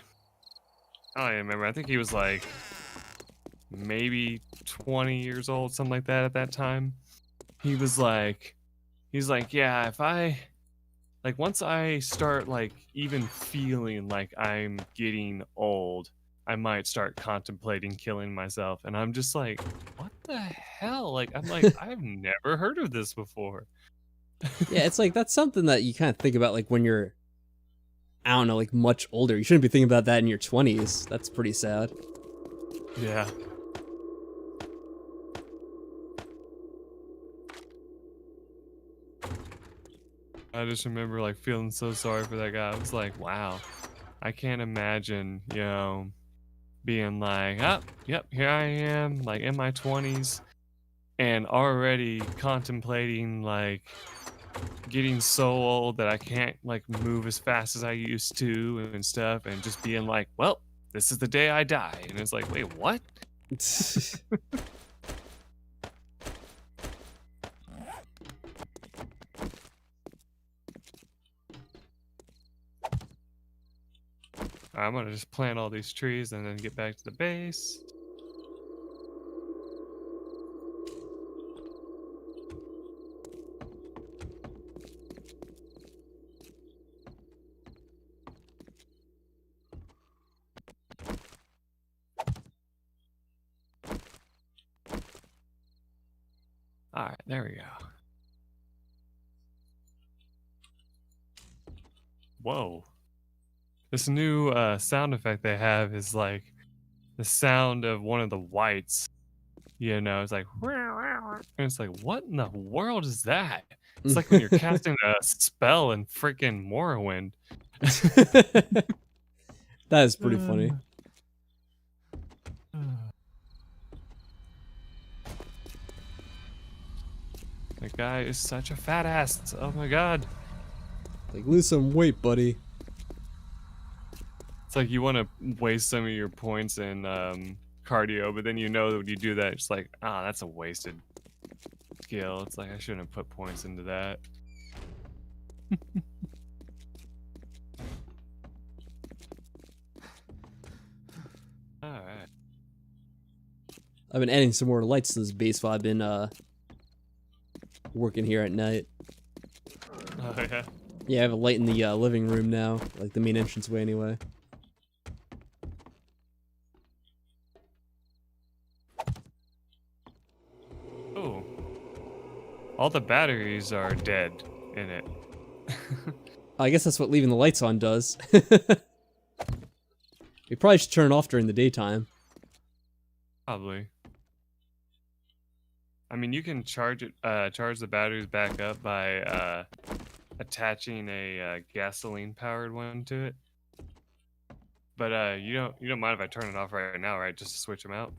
B: I don't even remember. I think he was like maybe 20 years old, something like that at that time. He's like, yeah, if I, like, once I start like even feeling like I'm getting old, I might start contemplating killing myself. And I'm just like, what the hell? Like, I'm like, I've never heard of this before.
A: Yeah, it's like, that's something that you kind of think about like when you're, I don't know, like much older. You shouldn't be thinking about that in your 20s. That's pretty sad.
B: Yeah. I just remember like feeling so sorry for that guy. I was like, wow, I can't imagine, you know, being like, oh, yep, here I am, like in my 20s and already contemplating like getting so old that I can't like move as fast as I used to and stuff, and just being like, well, this is the day I die. And it's like, wait, what? I'm gonna just plant all these trees and then get back to the base. Alright, there we go. Whoa. This new sound effect they have is like the sound of one of the whites. You know, it's like, and it's like, what in the world is that? It's like when you're casting a spell in freaking Morrowind.
A: That is pretty funny.
B: That guy is such a fat ass. Oh my god.
A: Like, lose some weight, buddy.
B: It's like you want to waste some of your points in cardio, but then you know that when you do that, it's like, ah, that's a wasted skill. It's like, I shouldn't have put points into that. Alright.
A: I've been adding some more lights to this base while I've been working here at night.
B: Oh yeah?
A: Yeah, I have a light in the living room now, like the main entranceway anyway.
B: Oh. All the batteries are dead in it.
A: I guess that's what leaving the lights on does. We probably should turn it off during the daytime.
B: Probably. I mean, you can charge it, charge the batteries back up by attaching a gasoline-powered one to it. But you don't mind if I turn it off right now, right? Just to switch them out.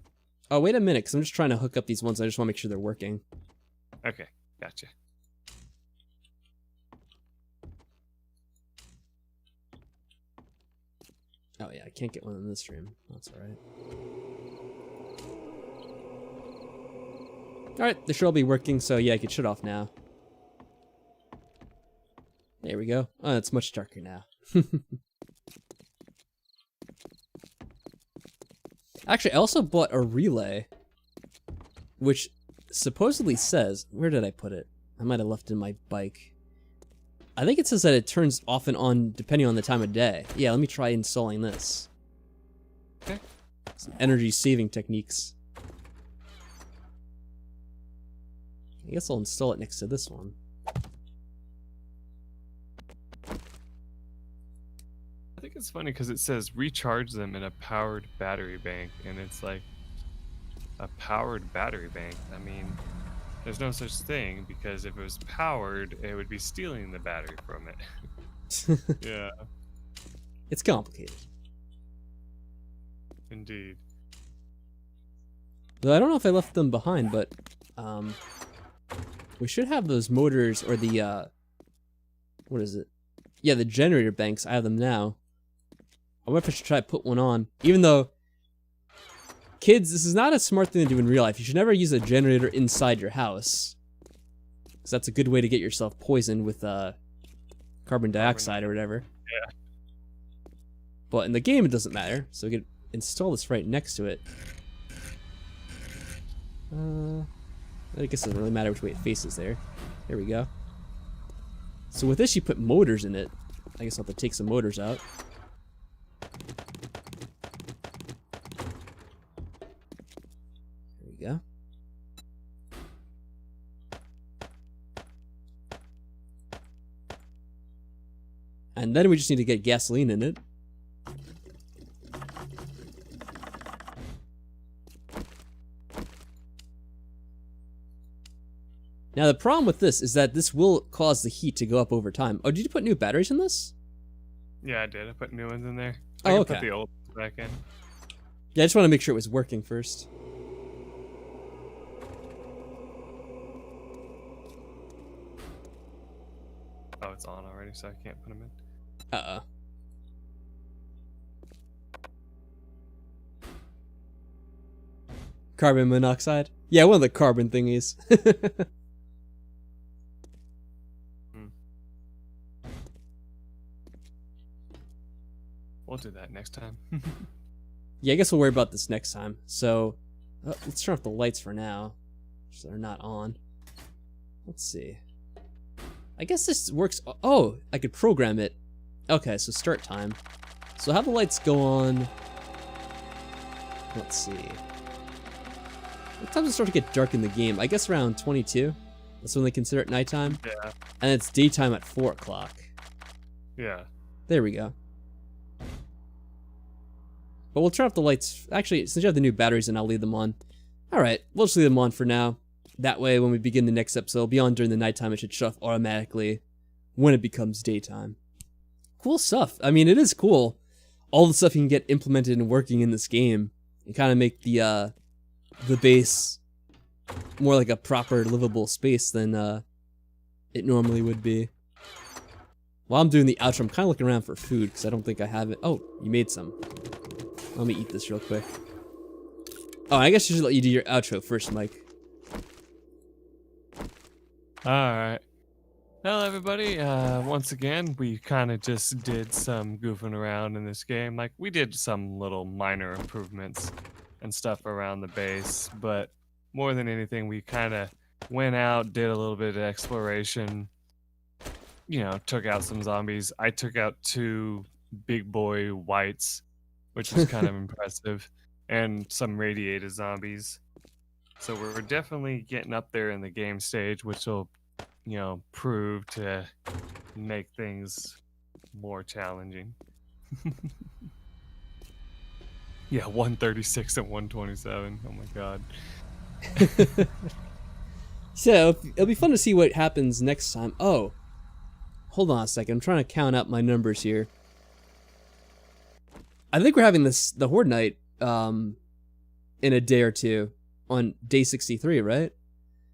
A: Oh, wait a minute, because I'm just trying to hook up these ones. I just want to make sure they're working.
B: Okay, gotcha.
A: Oh yeah, I can't get one in this stream. That's alright. Alright, this should all be working, so yeah, I can shut off now. There we go. Oh, it's much darker now. Actually, I also bought a relay, which supposedly says... Where did I put it? I might have left it in my bike. I think it says that it turns off and on depending on the time of day. Yeah, let me try installing this.
B: Okay.
A: Some energy saving techniques. I guess I'll install it next to this one.
B: I think it's funny because it says recharge them in a powered battery bank, and it's like a powered battery bank. I mean, there's no such thing, because if it was powered, it would be stealing the battery from it. Yeah.
A: It's complicated.
B: Indeed.
A: Though I don't know if I left them behind, but we should have those motors, or the what is it? Yeah, the generator banks. I have them now. I wonder if I should try to put one on. Even though, kids, this is not a smart thing to do in real life. You should never use a generator inside your house, because that's a good way to get yourself poisoned with carbon dioxide or whatever.
B: Yeah.
A: But in the game, it doesn't matter. So we can install this right next to it. I guess it doesn't really matter which way it faces there. There we go. So with this, you put motors in it. I guess I'll have to take some motors out. There we go. And then we just need to get gasoline in it. Now the problem with this is that this will cause the heat to go up over time. Oh, did you put new batteries in this?
B: Yeah, I did. I put new ones in there.
A: Oh,
B: I can
A: okay.
B: put the old ones back in.
A: Yeah, I just want to make sure it was working first.
B: Oh, it's on already, so I can't put them in.
A: Uh-oh. Carbon monoxide? Yeah, one of the carbon thingies.
B: We'll do that next time.
A: Yeah, I guess we'll worry about this next time. So, let's turn off the lights for now, so they're not on. Let's see. I guess this works. Oh, I could program it. Okay, so start time. So have the lights go on. Let's see. What time does it start to get dark in the game? I guess around 22. That's when they consider it nighttime.
B: Yeah.
A: And it's daytime at 4 o'clock.
B: Yeah.
A: There we go. But we'll turn off the lights. Actually, since you have the new batteries in, I'll leave them on. Alright, we'll just leave them on for now. That way, when we begin the next episode, it'll be on during the nighttime. It should shut off automatically when it becomes daytime. Cool stuff. I mean, it is cool. All the stuff you can get implemented and working in this game. And kind of make the base more like a proper livable space than it normally would be. While I'm doing the outro, I'm kind of looking around for food because I don't think I have it. Oh, you made some. Let me eat this real quick. Oh, I guess I should let you do your outro first, Mike.
B: Alright. Well, everybody, once again, we kind of just did some goofing around in this game. Like, we did some little minor improvements and stuff around the base, but more than anything, we kind of went out, did a little bit of exploration, you know, took out some zombies. I took out 2 big boy whites, which was kind of impressive, and some radiated zombies. So we're definitely getting up there in the game stage, which will, you know, prove to make things more challenging. Yeah, 136 and 127. Oh my god.
A: So, it'll be fun to see what happens next time. Oh, hold on a second. I'm trying to count up my numbers here. I think we're having the Horde Night in a day or two on day 63, right?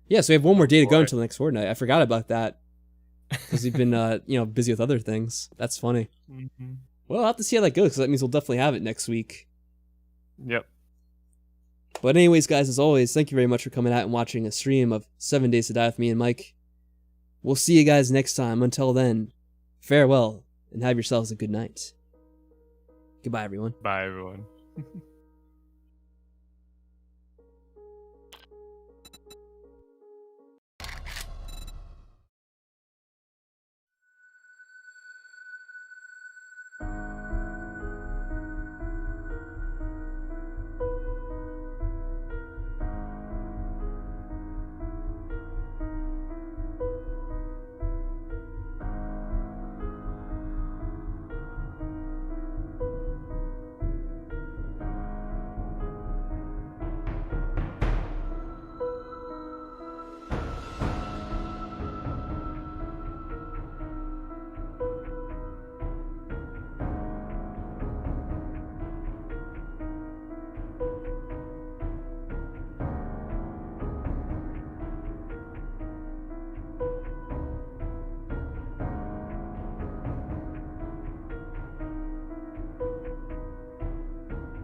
A: Yeah, so we have one more day to go until the next Horde Night. I forgot about that because we've been you know, busy with other things. That's funny.
B: Mm-hmm.
A: Well, I'll have to see how that goes because that means we'll definitely have it next week.
B: Yep.
A: But anyways, guys, as always, thank you very much for coming out and watching a stream of 7 Days to Die with me and Mike. We'll see you guys next time. Until then, farewell, and have yourselves a good night. Goodbye, everyone.
B: Bye, everyone.